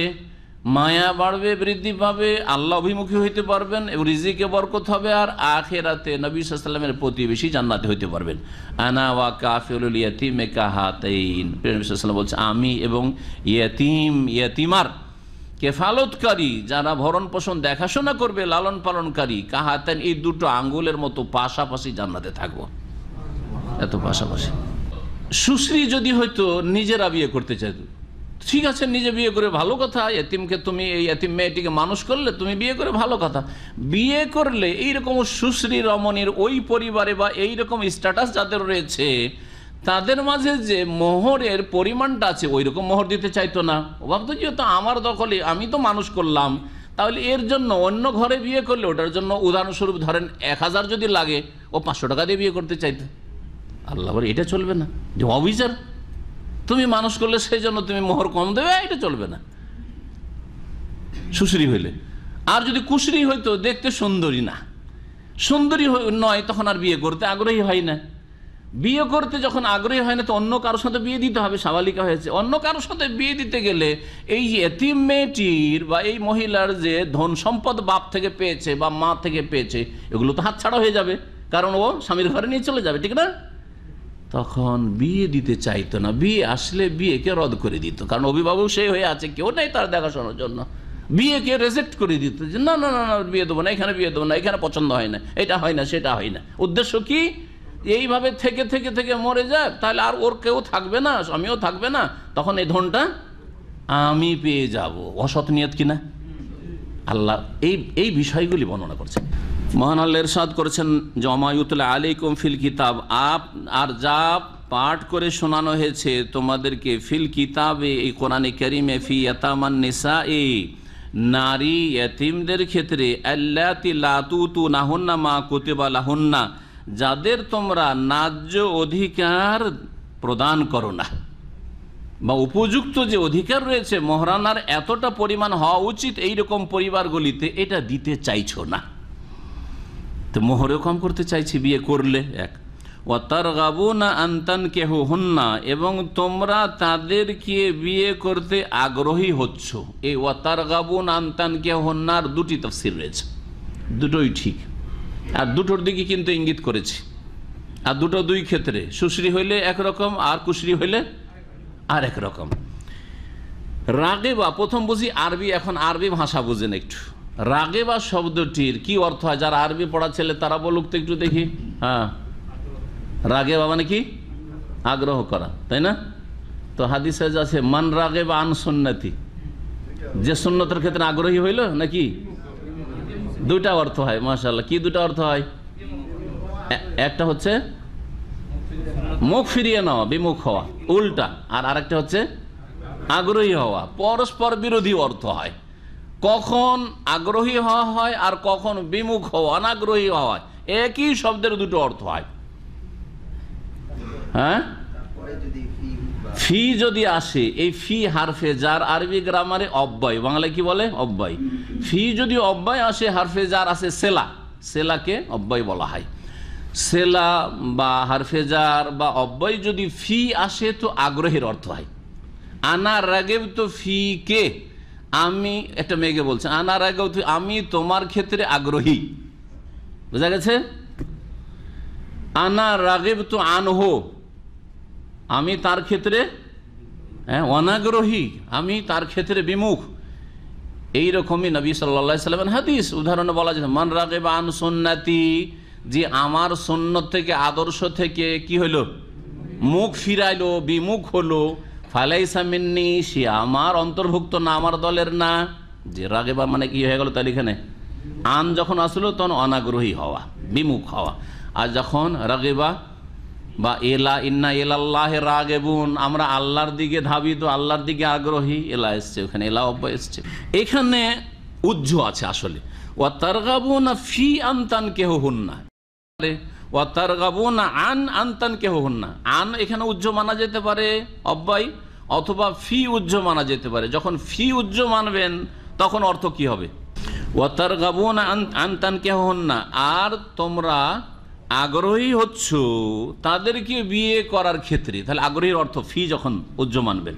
মায়া বাড়বে, বৃদ্ধি পাবে, আল্লাহ অভিমুখী হইতে পারবেন, রিজিকে বরকত হবে, আর আখিরাতে নবী সাল্লাল্লাহু আলাইহি ওয়াসাল্লামের প্রতিবেশী জান্নাতে হইতে পারবেন। আনা ওয়া কাফিলুল ইয়াতীমে কাহাতাইন, নবী সাল্লাল্লাহু আলাইহি ওয়াসাল্লাম বলছে, আমি এবং ইয়াতীমার কেফালতকারী, যারা ভরণ পোষণ দেখাশোনা করবে, লালন পালনকারী, কাহাতাইন, এই দুটো আঙ্গুলের মতো পাশাপাশি জান্নাতে থাকবো। এত পাশাপাশি। সুশ্রী যদি হয়তো নিজেরা বিয়ে করতে চাইতো, ঠিক আছে, নিজে বিয়ে করে ভালো কথা। এতিমকে তুমি, এই এতিম মেয়েটিকে মানুষ করলে, তুমি বিয়ে করে ভালো কথা। বিয়ে করলে এইরকম সুশ্রী রমণীর ওই পরিবারে বা এইরকম স্ট্যাটাস যাদের রয়েছে, তাদের মাঝে যে মোহরের পরিমাণটা আছে, ওই রকম মোহর দিতে চাইতো না। ও ভাবতো যেহেতু আমার দখলে, আমি তো মানুষ করলাম, তাহলে এর জন্য অন্য ঘরে বিয়ে করলে ওটার জন্য উদাহরণস্বরূপ ধরেন 1000 যদি লাগে, ও 500 টাকা দিয়ে বিয়ে করতে চাইতো। আল্লাহ বলে এটা চলবে না, যে অবিচার। তুমি মানুষ করলে সেই জন্য তুমি মোহর কম দেবে, এটা চলবে না সুশ্রী হইলে। আর যদি কুশ্রী হইতো, দেখতে সুন্দরী নয়, তখন আর বিয়ে করতে আগ্রহী হয় না। বিয়ে করতে যখন আগ্রহী হয় না, তো অন্য কারোর সাথে বিয়ে দিতে হবে। সাবালিকা হয়েছে, অন্য কারোর সাথে বিয়ে দিতে গেলে এই এতিম মেয়েটির বা এই মহিলার যে ধন সম্পদ বাপ থেকে পেয়েছে বা মা থেকে পেয়েছে, এগুলো তো হাতছাড়া হয়ে যাবে, কারণ ও স্বামীর ঘরে নিয়ে চলে যাবে, ঠিক না? তখন বিয়ে দিতে চাইতো না। বিয়ে আসলে বিয়েকে রদ করে দিত, কারণ অভিভাবক সেই হয়ে আছে, কেউ নেই তার দেখাশোনার জন্য। বিয়েকে রেজেক্ট করে দিত, যে না না না, বিয়ে দেবো না, এখানে বিয়ে দেবো না, এখানে পছন্দ হয় না, এটা হয় না, সেটা হয় না। উদ্দেশ্য কি? এইভাবে থেকে থেকে থেকে মরে যাক, তাহলে আর ওর কেউ থাকবে না, স্বামীও থাকবে না, তখন এই ধনটা আমি পেয়ে যাব। অসৎ নিয়ত কিনা? আল্লাহ এই বিষয়গুলি বর্ণনা করছেন। মহান আল্লাহ ইরশাদ করেছেন, জামায়ুতুল আলাইকুম ফিল কিতাব, আর যা পাঠ করে শোনানো হয়েছে তোমাদেরকে, ফিল কিতাবে, এই কোরআনে কারিমে, ফি ইয়াতামান নিসাঈ, নারী ইয়তিমদের ক্ষেত্রে, আল্লাতি লা তুতুনাহুন্না মা কুতিবা লাহুন্না, যাদের তোমরা ন্যায্য অধিকার প্রদান করো না, বা উপযুক্ত যে অধিকার রয়েছে মোহরানার এতটা পরিমাণ হওয়া উচিত এইরকম পরিবারগুলিতে, এটা দিতে চাইছো না। তো মোহরেও কম করতে চাইছি বিয়ে করলে। এক, ওয়াতারগাবুনা আন তানকিহুহুন্না, এবং তোমরা তাদেরকে বিয়ে করতে আগ্রহী হচ্ছ। এই ওয়াতারগাবুনা আন তানকিহুহুন্নার দুটি তাফসীর রয়েছে, দুটোই ঠিক, আর দুটোর দিকে কিন্তু ইঙ্গিত করেছি। আর দুটো দুই ক্ষেত্রে, সুশ্রী হইলে একরকম, আর কুশ্রী হইলে আর একরকম। রাগেবা, প্রথম বুঝি আরবি, এখন আরবি ভাষা বুঝেন একটু। রাগেবা শব্দটির কি অর্থ হয়? যারা আরবি পড়া ছেলে তারা বলুক তো একটু দেখি। হ্যাঁ, রাগেবা মানে কি? আগ্রহ করা, তাই না? তো হাদিসে আছে, মান রাগেবা আন সুন্নতি, যে সুন্নতের ক্ষেত্রে আগ্রহী হইল, নাকি? দুইটা অর্থ হয়, মাশাআল্লাহ। কি দুটা অর্থ হয়? একটা হচ্ছে মুখ ফিরিয়ে নেওয়া, বিমুখ হওয়া, উল্টা। আর আরেকটা হচ্ছে আগ্রহী হওয়া। পরস্পর বিরোধী অর্থ হয়। কখন আগ্রহী হওয়া হয় আর কখন বিমুখ হওয়া, অনাগ্রহী হওয়া, একই শব্দের দুটো অর্থ হয়। হ্যাঁ, ফি যদি আসে, এই ফি হারফে জার আরবি গ্রামারে অব্যয়, বাংলায় কি বলে অব্যয়। ফি যদি অব্যয় আসে, হারফে জার আসে সেলা, সেলাকে অব্যয় বলা হয়। সেলা বা হারফে জার বা অব্যয় যদি ফি আসে তো আগ্রহের অর্থ হয়। আনা রাগেব তো ফি কে, আমি একটা মেয়েকে বলছে আনা রাগেব তো, আমি তোমার ক্ষেত্রে আগ্রহী, বোঝা গেছে। আনা রাগেব তো আনহো, আমি তার ক্ষেত্রে অনাগ্রহী, আমি তার ক্ষেত্রে বিমুখ। এইরকমই নবী সাল্লাল্লাহু আলাইহি সাল্লামের হাদিস উদাহরণে বলা যায়, মান রাগিবা আন সুন্নতি, যে আমার সুন্নত থেকে, আদর্শ থেকে কি হলো, মুখ ফিরাইলো, বিমুখ হলো, ফালাইসা মিন্নি, সে আমার অন্তর্ভুক্ত না, আমার দলের না। যে রাগিবা মানে কি হয়ে গেল, তাহলে এখানে আন যখন আসলো তখন অনাগ্রহী হওয়া, বিমুখ হওয়া। আর যখন রাগিবা বা এলা, ইন্না এলাল্লাহে রাগেবুন, আমরা আল্লাহর দিকে ধাবিত, আল্লাহর দিকে আগ্রহী, এলা এসছে, ওখানে এলা অব্যয় এসছে। এখানে উজ্জ আছে আসলে, ওয়া তারগাবুনা ফি আনতান কেহুন্না, ওয়া তারগাবুনা আন আনতান কেহুন্না। আন এখানে উজ্জ মানা যেতে পারে অব্যয়, অথবা ফি উজ্জ মানা যেতে পারে। যখন ফি উজ্জ মানবেন তখন অর্থ কি হবে, ওয়া তারগাবুনা আনতান কেহুন্না, আর তোমরা আগ্রহী হচ্ছ তাদেরকে বিয়ে করার ক্ষেত্রে। তাহলে আগ্রহীর অর্থ ফি যখন উজ্জ মানবেন,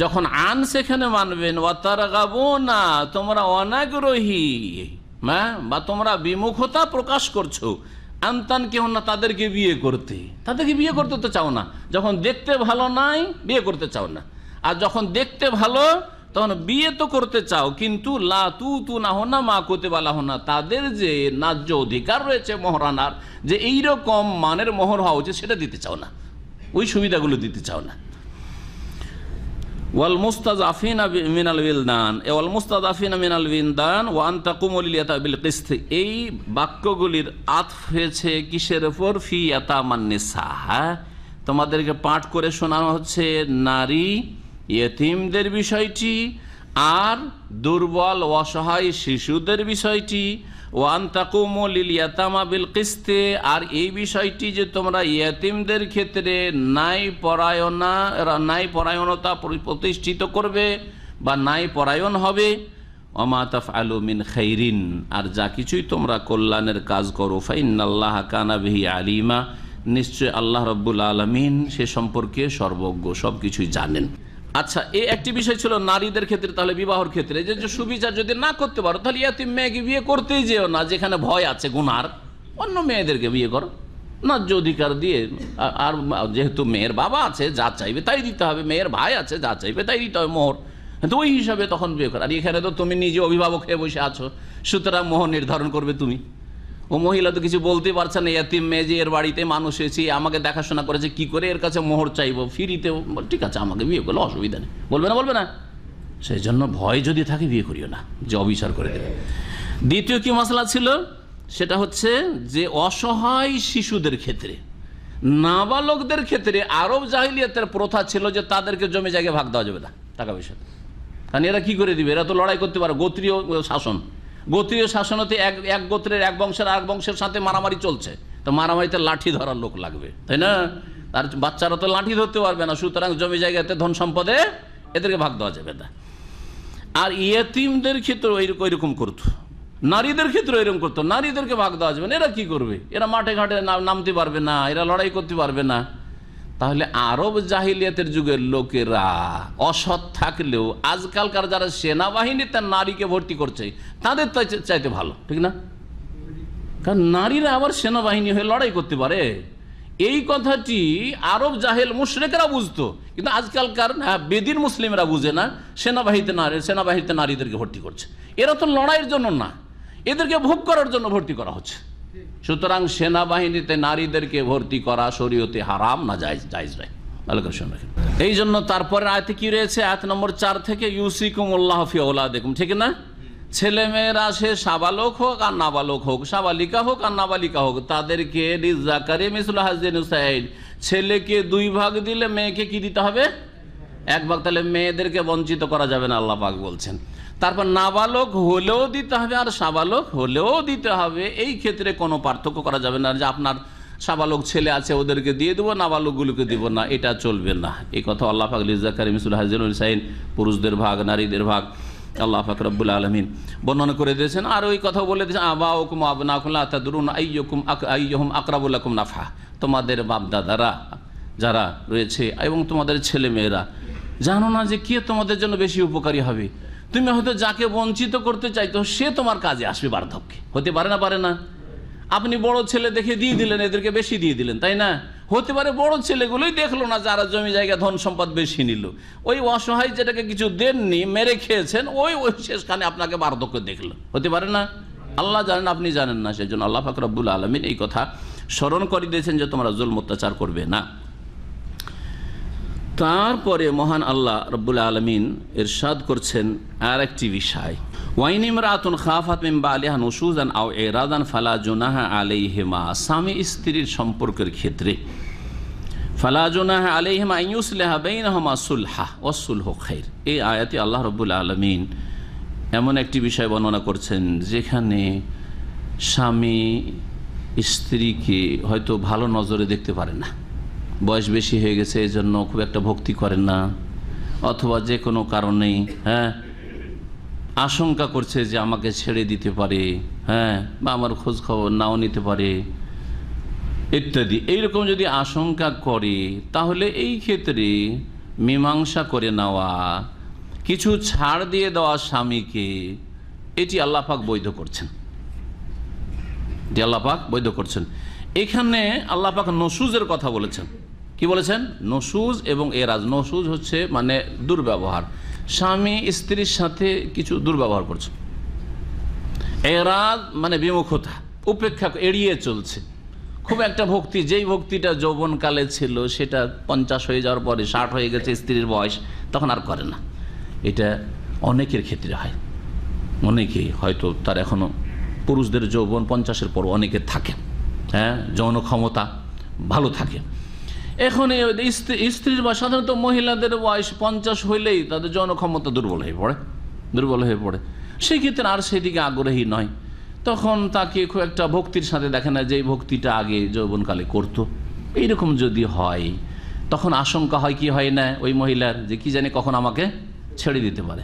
যখন আন সেখানে মানবেন ওয়া তারগাবুনা, তোমরা অনাগ্রহী বা তোমরা বিমুখতা প্রকাশ করছো, আনতান কেউ না, তাদেরকে বিয়ে করতে। তাদেরকে বিয়ে করতে তো চাও না, যখন দেখতে ভালো নাই বিয়ে করতে চাও না, আর যখন দেখতে ভালো তখন বিয়ে তো করতে চাও, কিন্তু লা তু না হোনা মা কোতে বালা হোনা, তাদের যে ন্যায্য অধিকার রয়েছে মোহরানার, যে এইরকম মানের মোহর হওয়া উচিত, সেটা দিতে চাও না, ওই সুবিধাগুলো দিতে চাও না। ওয়াল মুস্তাযাফিনা মিনাল উইলদান, ওয়াল মুস্তাযাফিনা মিনাল উইলদান ওয়া আন তাকুমু লিল ইয়াতামা বিল কিসত, এই বাক্যগুলির আতফ হয়েছে কিসের উপর, ফি ইয়াতামান নিসা। তোমাদেরকে পাঠ করে শোনানো হচ্ছে নারী ইয়েতিমদের বিষয়টি আর দুর্বল অসহায় শিশুদের বিষয়টি। ওয়ান তাকুমু লিল ইয়াতামা বিল কিসতে, আর এই বিষয়টি যে তোমরা ইয়েতিমদের ক্ষেত্রে ন্যায় পরায়ণতা প্রতিষ্ঠিত করবে বা ন্যায় পরায়ণ হবে। ওমা তাফআলু মিন খাইরিন, আর যা কিছুই তোমরা কল্যাণের কাজ করো, ফাইন্নাল্লাহা কানা বিহি আলিমা, নিশ্চয় আল্লাহ রাব্বুল আলামিন সে সম্পর্কে সর্বজ্ঞ, সব কিছুই জানেন। আচ্ছা, এই একটি বিষয় ছিল নারীদের ক্ষেত্রে। তাহলে বিবাহর ক্ষেত্রে যে সুবিচার যদি না করতে পারো, তাহলে ইয়াতিম মেয়েকে বিয়ে করতেই যেও না, যেখানে ভয় আছে গুনার, অন্য মেয়েদেরকে বিয়ে করো ন্যায্য অধিকার দিয়ে। আর যেহেতু মেয়ের বাবা আছে, যা চাইবে তাই দিতে হবে, মেয়ের ভাই আছে, যা চাইবে তাই দিতে হবে মোহর, তো ওই হিসাবে তখন বিয়ে করো। আর এখানে তো তুমি নিজে অভিভাবক হয়ে বসে আছো, সুতরাং মোহর নির্ধারণ করবে তুমি। ও মহিলা তো কিছু বলতে পারছে না, ইয়াতিম মেয়ে যে এর বাড়িতে মানুষ এসে আমাকে দেখাশোনা করেছে, কি করে এর কাছে মোহর চাইবো ফ্রিতে, ঠিক আছে আমাকে বিয়ে করলে অসুবিধা নেই, বলবে না, বলবে না। সেই জন্য ভয় যদি থাকে বিয়ে করিও না, যে অবিচার করে দেবে। দ্বিতীয় কি মশলা ছিল, সেটা হচ্ছে যে অসহায় শিশুদের ক্ষেত্রে, নাবালকদের ক্ষেত্রে আরব জাহিলিয়াতের প্রথা ছিল যে তাদেরকে জমি জায়গায় ভাগ দেওয়া যাবে না, টাকা পয়সা। কারণ এরা কি করে দিবে, এরা তো লড়াই করতে পারে, গোত্রীয় শাসন, গোত্রীয় শাসনতে এক গোত্রের এক বংশের আর বংশের সাথে মারামারি চলছে, তো মারামারিতে লাঠি ধরার লোক লাগবে, তাই না? তার বাচ্চারা তো লাঠি ধরতে পারবে না, সুতরাং জমি জায়গাতে ধন সম্পদে এদেরকে ভাগ দেওয়া যাবে না। আর ইয়েতিমদের ক্ষেত্রে ওইরকম করতো, নারীদের ক্ষেত্রে এরকম করতো, নারীদেরকে ভাগ দেওয়া যাবে না। এরা কি করবে, এরা মাঠে ঘাটে নামতে পারবে না, এরা লড়াই করতে পারবে না। তাহলে আরব জাহিলিয়াতের যুগের লোকেরা অসৎ থাকলেও আজকালকার যারা সেনাবাহিনীতে নারীকে ভর্তি করছে তাদের চাইতে ভালো, ঠিক না? কারণ নারীরা আবার সেনাবাহিনী হয়ে লড়াই করতে পারে, এই কথাটি আরব জাহেল মুশরিকরা বুঝতো, কিন্তু আজকালকার বেদিন মুসলিমরা বুঝে না। সেনাবাহিনীতে নারীদেরকে ভর্তি করছে, এরা তো লড়াইয়ের জন্য না, এদেরকে ভোগ করার জন্য ভর্তি করা হচ্ছে। সুতরাং সেনাবাহিনীতে নারীদেরকে ভর্তি করা শরীয়তে হারাম না, জায়েজ নয়। ভালো করে শুনে রাখেন। এই জন্য তারপরে আয়াতে কি রয়েছে, আয়াত নম্বর 4 থেকে, ইউসিকুমুল্লাহু ফি আওলাদিকুম, ঠিক না? ছেলে মেয়েরা সে সাবালক হোক আর নাবালক হোক, সাবালিকা হোক আর নাবালিকা হোক, তাদেরকে লিযাকারি মিসলু হাজ্জিল উনসায়াইন, ছেলেকে 2 ভাগ দিলে মেয়েকে কি দিতে হবে, 1 ভাগ। তাহলে মেয়েদেরকে বঞ্চিত করা যাবে না, আল্লাহ পাক বলছেন। তারপর নাবালক হলেও দিতে হবে আর সাবালক হলেও দিতে হবে, এই ক্ষেত্রে কোনো পার্থক্য করা যাবে না, যে আপনার সাবালক ছেলে আছে ওদেরকে দিয়ে দেবো, নাবালকগুলোকে দিব না, এটা চলবে না। এই কথা আল্লাহ পাক লিজাকারি মিসুল হাজির হুসাইন, পুরুষদের ভাগ নারীদের ভাগ আল্লাহ পাক রব্বুল আলামিন বর্ণনা করে দিয়েছেন। আর ওই কথা বলে দিয়েছেন আবাউকুম আবনাকুম লা তাদরুন আইয়ুহুম আকরাবু লাকুম নাফা, তোমাদের বাপ দাদারা যারা রয়েছে এবং তোমাদের ছেলে মেয়েরা জানো না যে কে তোমাদের জন্য বেশি উপকারী হবে। তুমি হয়তো যাকে বঞ্চিত করতে চাইতো সে তোমার কাজে আসবে বার্ধক্যে, হতে পারে না? পারে না? আপনি বড় ছেলে দেখে দিয়ে দিলেন, এদেরকে বেশি দিয়ে দিলেন, তাই না? হতে পারে বড় ছেলেগুলোই দেখলো না যারা জমি জায়গা ধন সম্পদ বেশি নিল, ওই অসহায় যেটাকে কিছু দেননি মেরে খেয়েছেন, ওই শেষখানে আপনাকে বার্ধক্য দেখলো, হতে পারে না? আল্লাহ জানেন, আপনি জানেন না। সেজন্য আল্লাহ পাক রব্বুল আলামিন এই কথা স্মরণ করে দিয়েছেন যে তোমরা জুলম অত্যাচার করবে না। তারপরে মহান আল্লাহ রব্বুল আলামিন ইরশাদ করছেন আর একটি বিষয়, ওয়াইন ইমরাতুন খাফাত মিন বালিহা নুশুজান আও ইরাদান ফালা জুনাহা আলাইহিমা, স্বামী স্ত্রীর সম্পর্কের ক্ষেত্রে ফালা জুনাহা আলাইহিমা আন ইউসলিহা বাইনাহুমা সুলহা ওয়াস সুলহু খাইর। এই আয়াতে আল্লাহ রব্বুল আলামিন এমন একটি বিষয় বর্ণনা করছেন যেখানে স্বামী স্ত্রীকে হয়তো ভালো নজরে দেখতে পারে না, বয়স বেশি হয়ে গেছে এই জন্য খুব একটা ভক্তি করেন না, অথবা যে কোনো কারণেই আশঙ্কা করছে যে আমাকে ছেড়ে দিতে পারে, বা আমার খোঁজ খবর নাও নিতে পারে ইত্যাদি। এইরকম যদি আশঙ্কা করে তাহলে এই ক্ষেত্রে মীমাংসা করে নেওয়া, কিছু ছাড় দিয়ে দেওয়া স্বামীকে, এটি আল্লাহ পাক বৈধ করছেন, এটি আল্লাহ পাক বৈধ করছেন। এখানে আল্লাহ পাক নশুজের কথা বলেছেন। কি বলেছেন? নশুজ এবং এরাজ। নশুজ হচ্ছে মানে দুর্ব্যবহার, স্বামী স্ত্রীর সাথে কিছু দুর্ব্যবহার করছে। এরাজ মানে বিমুখতা, উপেক্ষা, এড়িয়ে চলছে। খুব একটা ভক্তি, যেই ভক্তিটা যৌবনকালে ছিল সেটা 50 হয়ে যাওয়ার পরে 60 হয়ে গেছে স্ত্রীর বয়স, তখন আর করে না। এটা অনেকের ক্ষেত্রে হয়। অনেকেই হয়তো তার এখনো পুরুষদের যৌবন 50-এর পর অনেকের থাকে, যৌন ক্ষমতা ভালো থাকে। এখন স্ত্রীর বা সাধারণত মহিলাদের বয়স 50 হইলেই তাদের যৌন ক্ষমতা দুর্বল হয়ে পড়ে। সেই ক্ষেত্রে আর সেদিকে আগ্রহী নয়, তখন তাকে খুব একটা ভক্তির সাথে দেখে না, যেই ভক্তিটা আগে যৌবনকালে করত। এইরকম যদি হয় তখন আশঙ্কা হয়, কি হয় না, ওই মহিলার যে কি জানি কখন আমাকে ছেড়ে দিতে পারে,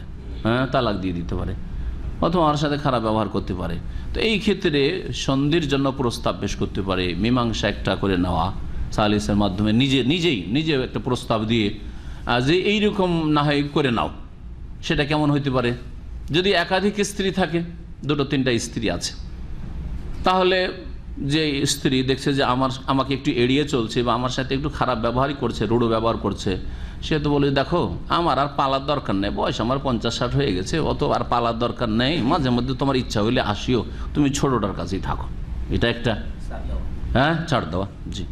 তালাক দিয়ে দিতে পারে, অথবা আমার সাথে খারাপ ব্যবহার করতে পারে। তো এই ক্ষেত্রে সন্ধির জন্য প্রস্তাব পেশ করতে পারে, মীমাংসা একটা করে নেওয়া সালিসের মাধ্যমে, নিজে একটা প্রস্তাব দিয়ে যে এইরকম না হয় করে নাও। সেটা কেমন হইতে পারে? যদি একাধিক স্ত্রী থাকে, 2-3টা স্ত্রী আছে, তাহলে যে স্ত্রী দেখছে যে আমাকে একটু এড়িয়ে চলছে বা আমার সাথে একটু খারাপ ব্যবহারই করছে, রূঢ় ব্যবহার করছে, সে তো বলে দেখো আমার আর পালার দরকার নেই, বয়স আমার 50-60 হয়ে গেছে, অত আর পালার দরকার নেই, মাঝে মধ্যে তোমার ইচ্ছা হইলে আসিও, তুমি ছোটটার কাছেই থাকো। এটা একটা ছাড় দেওয়া। জি।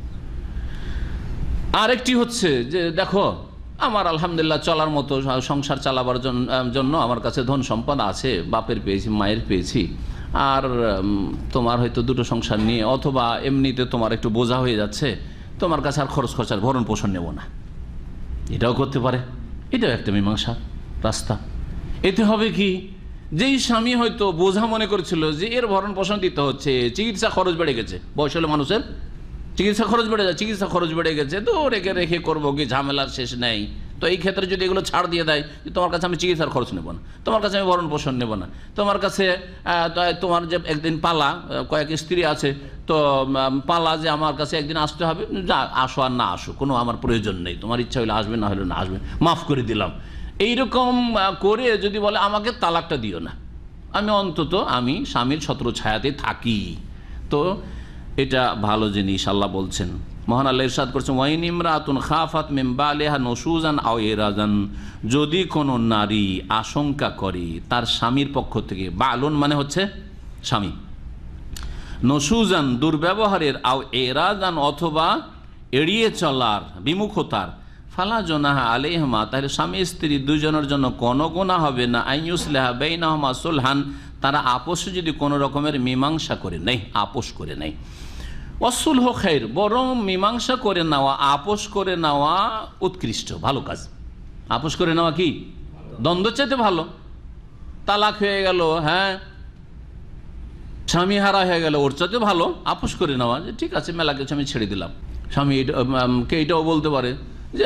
আরেকটি হচ্ছে যে দেখো আমার আলহামদুলিল্লাহ চলার মতো সংসার চালাবার জন্য আমার কাছে ধন সম্পদ আছে, বাপের পেয়েছি, মায়ের পেয়েছি, আর তোমার হয়তো 2টো সংসার নিয়ে অথবা এমনিতে তোমার একটু বোঝা হয়ে যাচ্ছে, তোমার কাছে আর খরচ খরচার ভরণ পোষণ নেব না, এটাও করতে পারে। এটাও একটা মীমাংসা রাস্তা। এতে হবে কি, যেই স্বামী হয়তো বোঝা মনে করেছিল যে এর ভরণ পোষণ দিতে হচ্ছে, চিকিৎসা খরচ বেড়ে গেছে, বয়স হলে মানুষের চিকিৎসা খরচ বেড়ে গেছে, তো রেখে করবো কি, ঝামেলার শেষ নেই। তো এই ক্ষেত্রে যদি এগুলো ছাড় দিয়ে দেয়, তোমার কাছে আমি চিকিৎসার খরচ নেব না, তোমার কাছে আমি ভরণ পোষণ নেব না, তোমার কাছে তোমার যে একদিন পালা, কয়েক স্ত্রী আছে, তো পালা যে আমার কাছে একদিন আসতে হবে, যা আসো আর না আসো কোনো আমার প্রয়োজন নেই, তোমার ইচ্ছা হলে আসবে, না হলে না আসবে, মাফ করে দিলাম। এইরকম করে যদি বলে আমাকে তালাকটা দিও না, আমি স্বামীর ছত্র ছায়াতে থাকি, তো এটা ভালো জিনিস। আল্লাহ বলছেন, মহান আল্লাহ ইরশাদ করছেন, ওয়াইন ইমরাতুন খাফাত মিন বালিহা নুশুজান আও ইরাজান, যদি কোনো নারী আশঙ্কা করে তার স্বামীর পক্ষ থেকে, বালুন মানে হচ্ছে স্বামী, নুশুজান দুর্ব্যবহারের, আও ইরাজান অথবা এড়িয়ে চলার, বিমুখতার, ফালা জুনাহা আলাইহিমা, তাহলে স্বামী স্ত্রী দুজনের জন্য কোনো গুনাহ হবে না, আন ইউসলিহা বাইনাহুমা সুলহান, তারা আপোষে যদি কোনো রকমের মীমাংসা করে নেয়, আপোষ করে নেয়। ওয়াসুলহু খাইর, বরং মীমাংসা করে নেওয়া, আপোষ করে নেওয়া উৎকৃষ্ট, ভালো কাজ। আপোষ করে নেওয়া কি দ্বন্দ্ব চাইতে ভালো। তালাক হয়ে গেল, স্বামী হারা হয়ে গেল, ওর চাইতে ভালো আপোষ করে নেওয়া, যে ঠিক আছে মেলা কিছু আমি ছেড়ে দিলাম। স্বামী কে এটাও বলতে পারে যে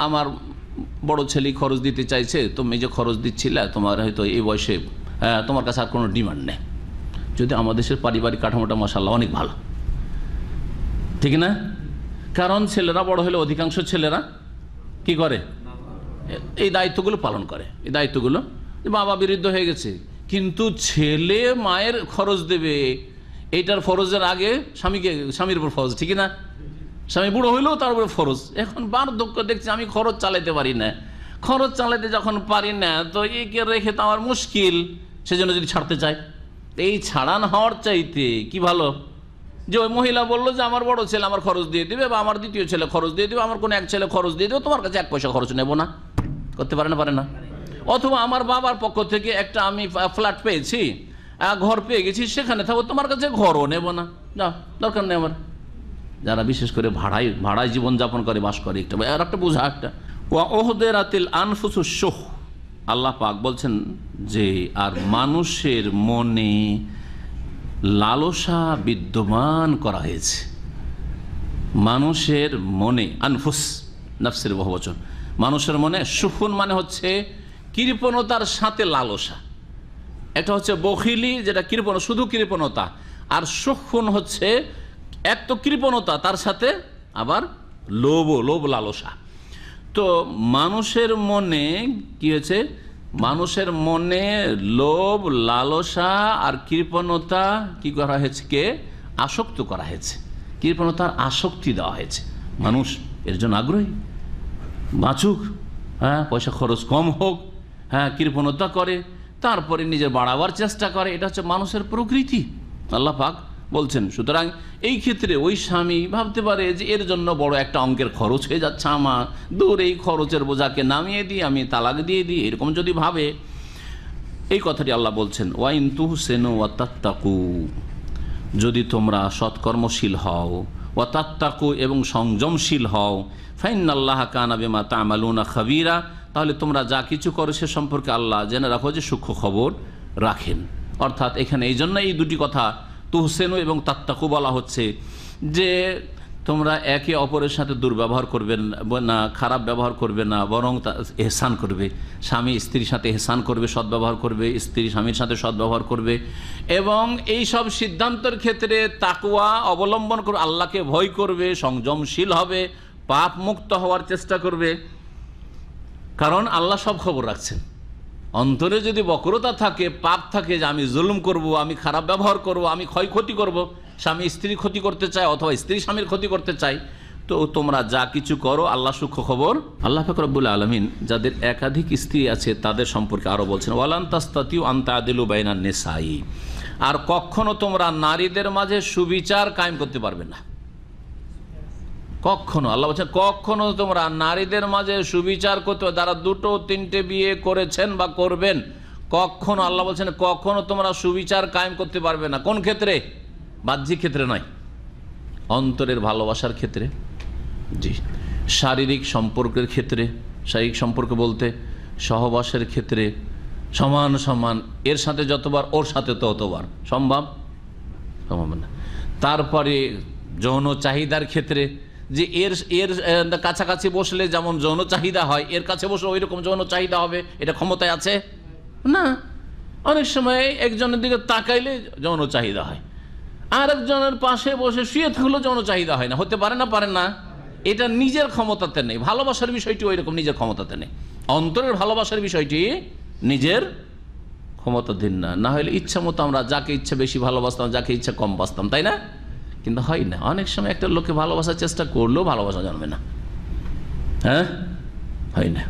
আমার বড় ছেলে খরচ দিতে চাইছে, তুমি যে খরচ দিচ্ছিলে তোমার হয়তো এই বয়সে তোমার কাছে আর কোনো ডিমান্ড নেই। যদি আমাদের দেশের পারিবারিক কাঠামোটা মাশাআল্লাহ অনেক ভালো, ঠিক না? কারণ ছেলেরা বড় হলে অধিকাংশ ছেলেরা কি করে, এই দায়িত্বগুলো পালন করে। এই দায়িত্বগুলো, বাবা বিরুদ্ধ হয়ে গেছে কিন্তু ছেলে মায়ের খরচ দেবে, এইটার ফরজের আগে স্বামীর উপর ফরজ, ঠিক না? স্বামী বুড়ো হইলেও তার উপরে ফরজ। এখন বার্ধক্য দেখছি আমি খরচ চালাইতে পারি না, খরচ চালাইতে যখন পারি না তো একে রেখে তো আমার মুশকিল, সেজন্য যদি ছাড়তে চাই, এই ছাড়ান হওয়ার চাইতে কি ভালো যে ওই মহিলা বললো যে আমার বড় ছেলে আমার খরচ দিয়ে দিবে, বা আমার দ্বিতীয় ছেলে খরচ দিয়ে দিবে, আমার কোনো এক ছেলে খরচ দিয়ে দেবে, তোমার কাছে এক পয়সা খরচ নেবো না। করতে পারে না? পারে না। অথবা আমার বাবার পক্ষ থেকে একটা আমি ফ্ল্যাট পেয়েছি, ঘর পেয়ে গেছি, সেখানে থাকবো, তোমার কাছে ঘরও নেব না, যা দরকার নেই আমার। যারা বিশেষ করে ভাড়ায় জীবনযাপন করে বাস করে, আর একটা বোঝা একটা ওহদেরাতিল আনফুসুস শুহ, আল্লাহ পাক বলছেন যে আর মানুষের মনে লালসা বিদ্যমান করা হয়েছে। মানুষের মনে, আনফুস নফসের বহুবচন, মানুষের মনে শুহুন মানে হচ্ছে কৃপণতার সাথে লালসা। একটা হচ্ছে বখিলি, যেটা কৃপণ, শুধু কৃপণতা, আর শুহুন হচ্ছে এক তো কৃপণতা তার সাথে আবার লোভ লালসা। তো মানুষের মনে কি হয়েছে, মানুষের মনে লোভ লালসা আর কৃপণতা কি করা হয়েছে, কে আসক্ত করা হয়েছে, কৃপণতার আসক্তি দেওয়া হয়েছে। মানুষ এর জন্য আগ্রহী, বাঁচুক, পয়সা খরচ কম হোক, কৃপণতা করে, তারপরে নিজের বাড়াবার চেষ্টা করে, এটা হচ্ছে মানুষের প্রকৃতি, আল্লাহ পাক বলছেন। সুতরাং এই ক্ষেত্রে ওই স্বামী ভাবতে পারে যে এর জন্য বড় একটা অঙ্কের খরচ হয়ে যাচ্ছে, আমার দূর এই খরচের বোঝাকে নামিয়ে দিই, আমি তালাক দিয়ে দিই, এরকম যদি ভাবে, এই কথাটি আল্লাহ বলছেন ওয়াইন তুহসিনু ওয়া তাত্তাকু, যদি তোমরা সৎকর্মশীল হও, ওয়া তাত্তাকু এবং সংযমশীল হও, ফাইনাল্লাহা কানা বিমা তা'মালুনা খাবীরা, তাহলে তোমরা যা কিছু করো সে সম্পর্কে আল্লাহ জেনে রাখো যে সূক্ষ্ম খবর রাখেন। অর্থাৎ এখানে এই জন্য এই দুটি কথা তুহসেনু এবং তাত্তাকু বলা হচ্ছে, যে তোমরা একে অপরের সাথে দুর্ব্যবহার করবে না, খারাপ ব্যবহার করবে না, বরং এহসান করবে। স্বামী স্ত্রীর সাথে এহসান করবে, সদ্ব্যবহার করবে, স্ত্রী স্বামীর সাথে সদ্ব্যবহার করবে, এবং এই সব সিদ্ধান্তের ক্ষেত্রে তাকওয়া অবলম্বন করবে, আল্লাহকে ভয় করবে, সংযমশীল হবে, পাপ মুক্ত হওয়ার চেষ্টা করবে। কারণ আল্লাহ সব খবর রাখছেন। অন্তরে যদি বক্রতা থাকে, পাপ থাকে, যে আমি জুলুম করব, আমি খারাপ ব্যবহার করব, আমি ক্ষয়ক্ষতি করব, স্বামী স্ত্রী ক্ষতি করতে চায় অথবা স্ত্রী স্বামীর ক্ষতি করতে চায়, তো তোমরা যা কিছু করো আল্লাহ সূক্ষ্ম খবর। আল্লাহ পাক রব্বুল আলামিন যাদের একাধিক স্ত্রী আছে তাদের সম্পর্কে আরও বলছেন ওয়ালান তাস্তাতিউ আন তা'দিলু বাইনান নিসাই, আর কখনো তোমরা নারীদের মাঝে সুবিচার কায়েম করতে পারবে না। কখনো, আল্লাহ বলছেন কখনো তোমরা নারীদের মাঝে সুবিচার করতে, যারা দুটো তিনটে বিয়ে করেছেন বা করবেন, কখনো আল্লাহ বলছেন কখনো তোমরা সুবিচার কায়েম করতে পারবে না। কোন ক্ষেত্রে? বাহ্যিক ক্ষেত্রে নয়, অন্তরের ভালোবাসার ক্ষেত্রে, জি, শারীরিক সম্পর্কের ক্ষেত্রে, শারীরিক সম্পর্ক বলতে সহবাসের ক্ষেত্রে সমান সমান, এর সাথে যতবার ওর সাথে ততবার সম্ভব না। তারপরে যৌন চাহিদার ক্ষেত্রে, যে এর কাছাকাছি বসলে যেমন যৌন চাহিদা হয়, এর কাছে বসলে ওই রকম যৌন চাহিদা হবে, এটা ক্ষমতায় আছে না। অনেক সময় একজনের দিকে তাকাইলে যৌন চাহিদা হয়, আর একজনের পাশে বসে শুয়ে থাকলেও যৌন চাহিদা হয় না। হতে পারে না? পারে না। এটা নিজের ক্ষমতাতে নেই। ভালোবাসার বিষয়টি ওই রকম নিজের ক্ষমতাতে নেই। অন্তরের ভালোবাসার বিষয়টি নিজের ক্ষমতাধীন না। না হলে ইচ্ছা মতো আমরা যাকে ইচ্ছা বেশি ভালোবাসতাম, যাকে ইচ্ছা কম বাসতাম, তাই না? কিন্তু হয় না। অনেক সময় একটা লোককে ভালোবাসার চেষ্টা করলেও ভালোবাসা জন্মে না, হয় না।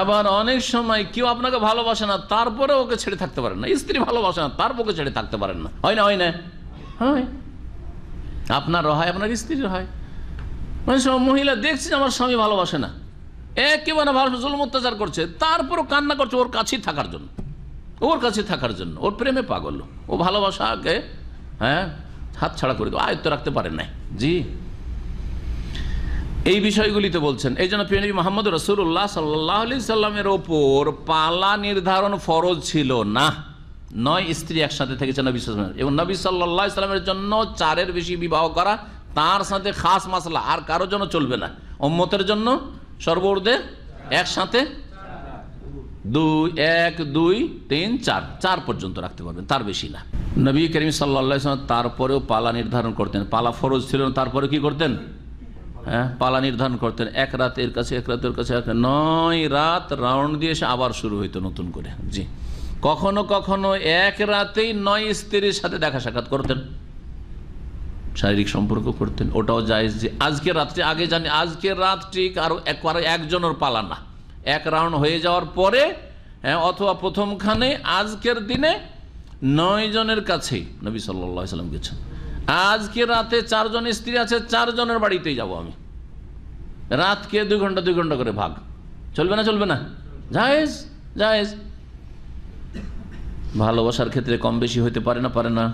আবার অনেক সময় কেউ আপনাকে ভালোবাসে না, তারপরে ওকে ছেড়ে থাকতে পারেন না। স্ত্রী ভালোবাসে না, তারপরে ছেড়ে থাকতে পারেন না, হয় না? হয় না? হয়। আপনার হয়, আপনার স্ত্রীর হয়। মানে সব মহিলা দেখছে আমার স্বামী ভালোবাসে না, একেবারে ভালো জুলুম অত্যাচার করছে, তারপরও কান্না করছে ওর কাছেই থাকার জন্য, ওর কাছে থাকার জন্য, ওর প্রেমে পাগল, ও ভালোবাসাকে হাত ছাড়া করে দেবো, আয়ত্ত রাখতে পারেন নাই। জি, এই বিষয়গুলিতে বলছেন। এই জন্য প্রিয় নবী মুহাম্মদ রাসূলুল্লাহ সাল্লাল্লাহু আলাইহি সাল্লামের ওপর পালা নির্ধারণ ফরজ ছিল না। 9 স্ত্রী একসাথে থেকেছে নবী সাল্লাল্লাহু আলাইহি ওয়াসাল্লাম, এবং নবী সাল্লাল্লাহু আলাইহি ওয়াসাল্লামের জন্য 4-এর বেশি বিবাহ করা তার সাথে খাস মাসলা, আর কারোর জন্য চলবে না। উম্মতের জন্য সর্বঊর্ধ্বে একসাথে 1 2 3 4 পর্যন্ত রাখতে পারবেন, তার বেশি না। নবী করিম সাল্লাল্লাহু আলাইহি ওয়াসাল্লাম তারপরেও পালা নির্ধারণ করতেন, পালা ফরজ ছিল না, তারপরে কি করতেন? হ্যাঁ, পালা নির্ধারণ করতেন। 1 রাত এর কাছে, 1 রাত এর কাছে, 9 রাত রাউন্ড দিয়ে এসে আবার শুরু হইতো নতুন করে। জি, কখনো কখনো 1 রাতেই 9 স্ত্রীর সাথে দেখা সাক্ষাৎ করতেন, শারীরিক সম্পর্ক করতেন, ওটাও জায়েজ। যে আজকের রাতটি আগে জানি, আজকের রাতটি কারো একজনের পালা না, 1 রাউন্ড হয়ে যাওয়ার পরে, হ্যাঁ, অথবা প্রথমখানে আজকের দিনে 9 জনের কাছেই নবী সাল্লাল্লাহু আলাইহি ওয়াসাল্লাম গেছেন। আজকে রাতে 4 জন স্ত্রী আছে, 4 জনের বাড়িতেই যাব আমি। রাতকে 2 ঘন্টা 2 ঘন্টা করে ভাগ, চলবে না? চলবে না, জায়েজ জায়েজ। ভালোবাসার ক্ষেত্রে কম বেশি হতে পারে না? পারে না।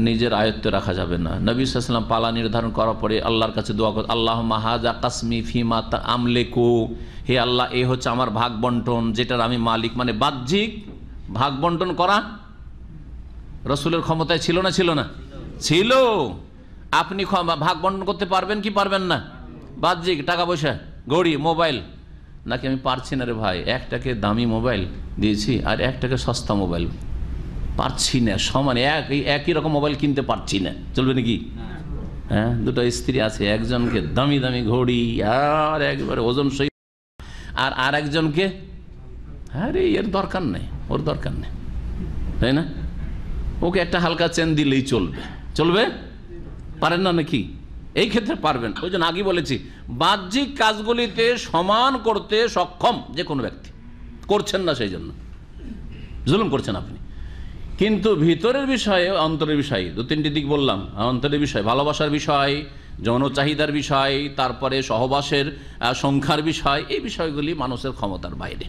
নিজের আয়ত্তে রাখা যাবে না। নবী সাল্লাল্লাহু আলাইহি ওয়াসাল্লাম পালা নির্ধারণ করার পরে আল্লাহর কাছে দোয়া করেন, আল্লাহুম্মা হাযা কাসমি ফিমা আমলিকু, হে আল্লাহ, এই হচ্ছে আমার ভাগ বন্টন যেটার আমি মালিক। মানে বাহ্যিক ভাগ বন্টন করা রাসূলের ক্ষমতায় ছিল না? ছিল না? ছিল। আপনি ভাগ বন্টন করতে পারবেন কি পারবেন না? বাহ্যিক টাকা পয়সা, ঘড়ি, মোবাইল, নাকি আমি পারছি না রে ভাই, একটাকে দামি মোবাইল দিয়েছি আর একটাকে সস্তা মোবাইল, পারছি না, সমান একই রকম মোবাইল কিনতে পারছি না, চলবে নাকি? হ্যাঁ, 2টো স্ত্রী আছে, একজনকে দামি দামি ঘড়ি আর একবারে ওজন সই, আর একজনকে আরে এর দরকার নেই, ওর দরকার নেই, তাই না? ওকে একটা হালকা চেন দিলেই চলবে। চলবে? পারেন না নাকি? এই ক্ষেত্রে পারবেন। ওই জন্য আগে বলেছি, বাহ্যিক কাজগুলিতে সমান করতে সক্ষম যে কোনো ব্যক্তি, করছেন না সেই জন্য জুলুম করছেন আপনি। কিন্তু ভিতরের বিষয়ে, অন্তরের বিষয়ে 2-3টি দিক বললাম। অন্তরের বিষয়, ভালোবাসার বিষয়, যৌন চাহিদার বিষয়, তারপরে সহবাসের সংখ্যার বিষয়, এই বিষয়গুলি মানুষের ক্ষমতার বাইরে।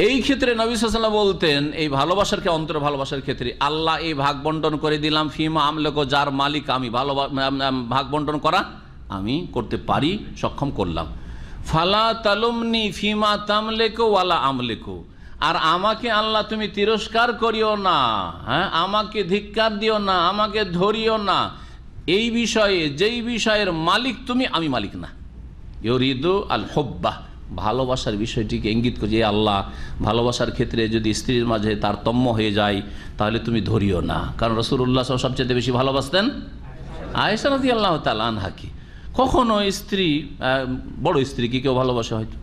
এই ক্ষেত্রে নবী সাল্লাল্লাহু আলাইহি ওয়াসাল্লাম বলতেন, এই ভালোবাসার অন্তর ভালোবাসার ক্ষেত্রে আল্লাহ এই ভাগ বন্টন করে দিলাম, ফিমা আমলেকো, যার মালিক আমি, ভাগ বন্টন করা আমি করতে পারি, সক্ষম করলাম। ফালা তালুমনি ফিমা তামলেকো ওয়ালা আমলেকো, আর আমাকে আল্লাহ তুমি তিরস্কার করিও না, হ্যাঁ, আমাকে ধিক্কার দিও না, আমাকে ধরিও না এই বিষয়ে, যেই বিষয়ের মালিক তুমি, আমি মালিক না। ইউরিদু আল হুব্বাহ, ভালোবাসার বিষয়টিকে ইঙ্গিত করছে আল্লাহ। ভালোবাসার ক্ষেত্রে যদি স্ত্রীর মাঝে তারতম্য হয়ে যায় তাহলে তুমি ধরিও না। কারণ রাসূলুল্লাহ সাল্লাল্লাহু আলাইহি ওয়াসাল্লাম সবচেয়ে বেশি ভালোবাসতেন আয়েশা রাদিয়াল্লাহু তাআলা আনহাকে। কখনো স্ত্রী, বড় স্ত্রীকে কেউ ভালোবাসে, হয়তো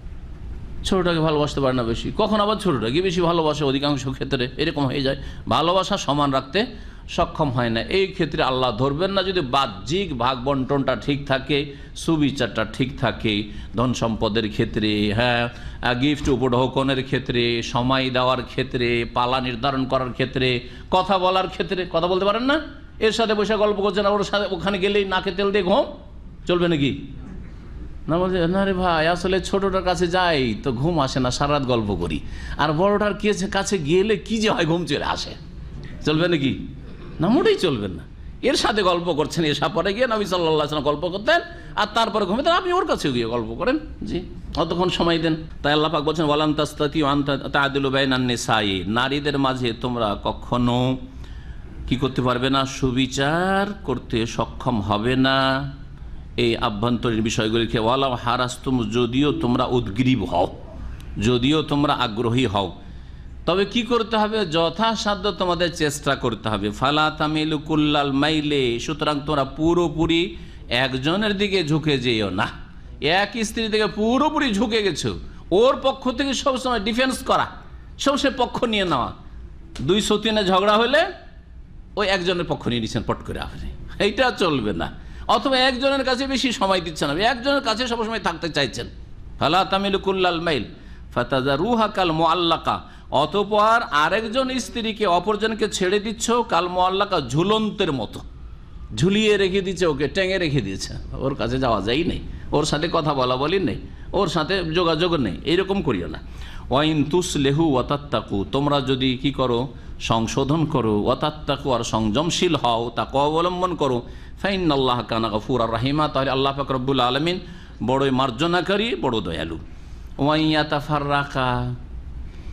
ছোটটাকে ভালোবাসতে পারে না বেশি, কখন আবার ছোটটাকে বেশি ভালোবাসে, অধিকাংশ ক্ষেত্রে এরকম হয়ে যায়, ভালোবাসা সমান রাখতে সক্ষম হয় না। এই ক্ষেত্রে আল্লাহ ধরবেন না যদি বাহ্যিক ভাগ বন্টনটা ঠিক থাকে, সুবিচারটা ঠিক থাকে, ধন সম্পদের ক্ষেত্রে, হ্যাঁ, গিফট উপঢৌকনের ক্ষেত্রে, সময় দেওয়ার ক্ষেত্রে, পালা নির্ধারণ করার ক্ষেত্রে, কথা বলার ক্ষেত্রে। কথা বলতে পারেন না, এর সাথে বসে গল্প করছেন, ওর সাথে ওখানে গেলেই নাকে তেল দিয়ে ঘুম, চলবে নাকি? না, বলছে না রে ভাই, আসলে ছোটটার কাছে যাই তো ঘুম আসে না, সারা রাত গল্প করি, আর বড়টার কাছে গেলে কি যে হয়, ঘুম চলে আসে, চলবে নাকি? না, মোটেই চলবেন না। এর সাথে গল্প করছেন, এসা পরে গিয়ে নবী সাল্লাল্লাহু আলাইহি ওয়াসাল্লাম গল্প করতেন আর তারপরে ঘুমাতেন, আপনি ওর কাছে গিয়ে গল্প করেন, জি, অতক্ষণ সময় দেন। তাই আল্লাহ পাক বলছেন, ওয়ালান তাস্তাতিউ আন তা'দিলু বাইনান নিসাই, নারীদের মাঝে তোমরা কখনো কি করতে পারবে না, সুবিচার করতে সক্ষম হবে না এই আভ্যন্তরীণ বিষয়গুলিকে। ওয়ালাউ হারাস্তুম, যদিও তোমরা উদ্গ্রীব হও, যদিও তোমরা আগ্রহী হও, তবে কি করতে হবে, যথাসাধ্য তোমাদের চেষ্টা করতে হবে। ফালা তামিলু কুল্লাল মাইলে, সুতরাং তোমরা পুরোপুরি একজনের দিকে ঝুঁকে যেও না। এক স্ত্রী থেকে পুরোপুরি ঝুঁকে গেছো, ওর পক্ষ থেকে সবসময় ডিফেন্স করা, সবসময় পক্ষ নিয়ে নেওয়া। 203 ঝগড়া হলে ওই একজনের পক্ষ নিয়ে নিচ্ছেন পট করে, আপনি এইটা চলবে না। অথবা একজনের কাছে বেশি সময় দিচ্ছেন, একজনের কাছে সবসময় থাকতে চাইছেন। ফালা তামিলু কুল্লাল মাইল ফাতাযারুহা কাল মুআল্লাকা, অতঃপর আরেকজন স্ত্রীকে অপরজনকে ছেড়ে দিচ্ছ কাল মুআল্লাকা, ঝুলন্তের মতো ঝুলিয়ে রেখে দিচ্ছে, ওকে টেঙে রেখে দিয়েছে, ওর কাছে যাওয়া যায় নেই, ওর সাথে কথা বলা বলি নেই, ওর সাথে যোগাযোগ নেই, এইরকম করিও না। ওয়াইন তুসলেহু ওয়া তাত্তাকু, তোমরা যদি কি করো, সংশোধন করো, ওয়া তাত্তাকু, আর সংযমশীল হও, তাকওয়া অবলম্বন করো, ফাইন্নাল্লাহা কানা গফুরার রাহিমা, তাহলে আল্লাহ পাক রব্বুল আলামিন বড়ই মার্জনাকারী, বড় দয়ালু। ওয়াইয়াতাফাররাকা,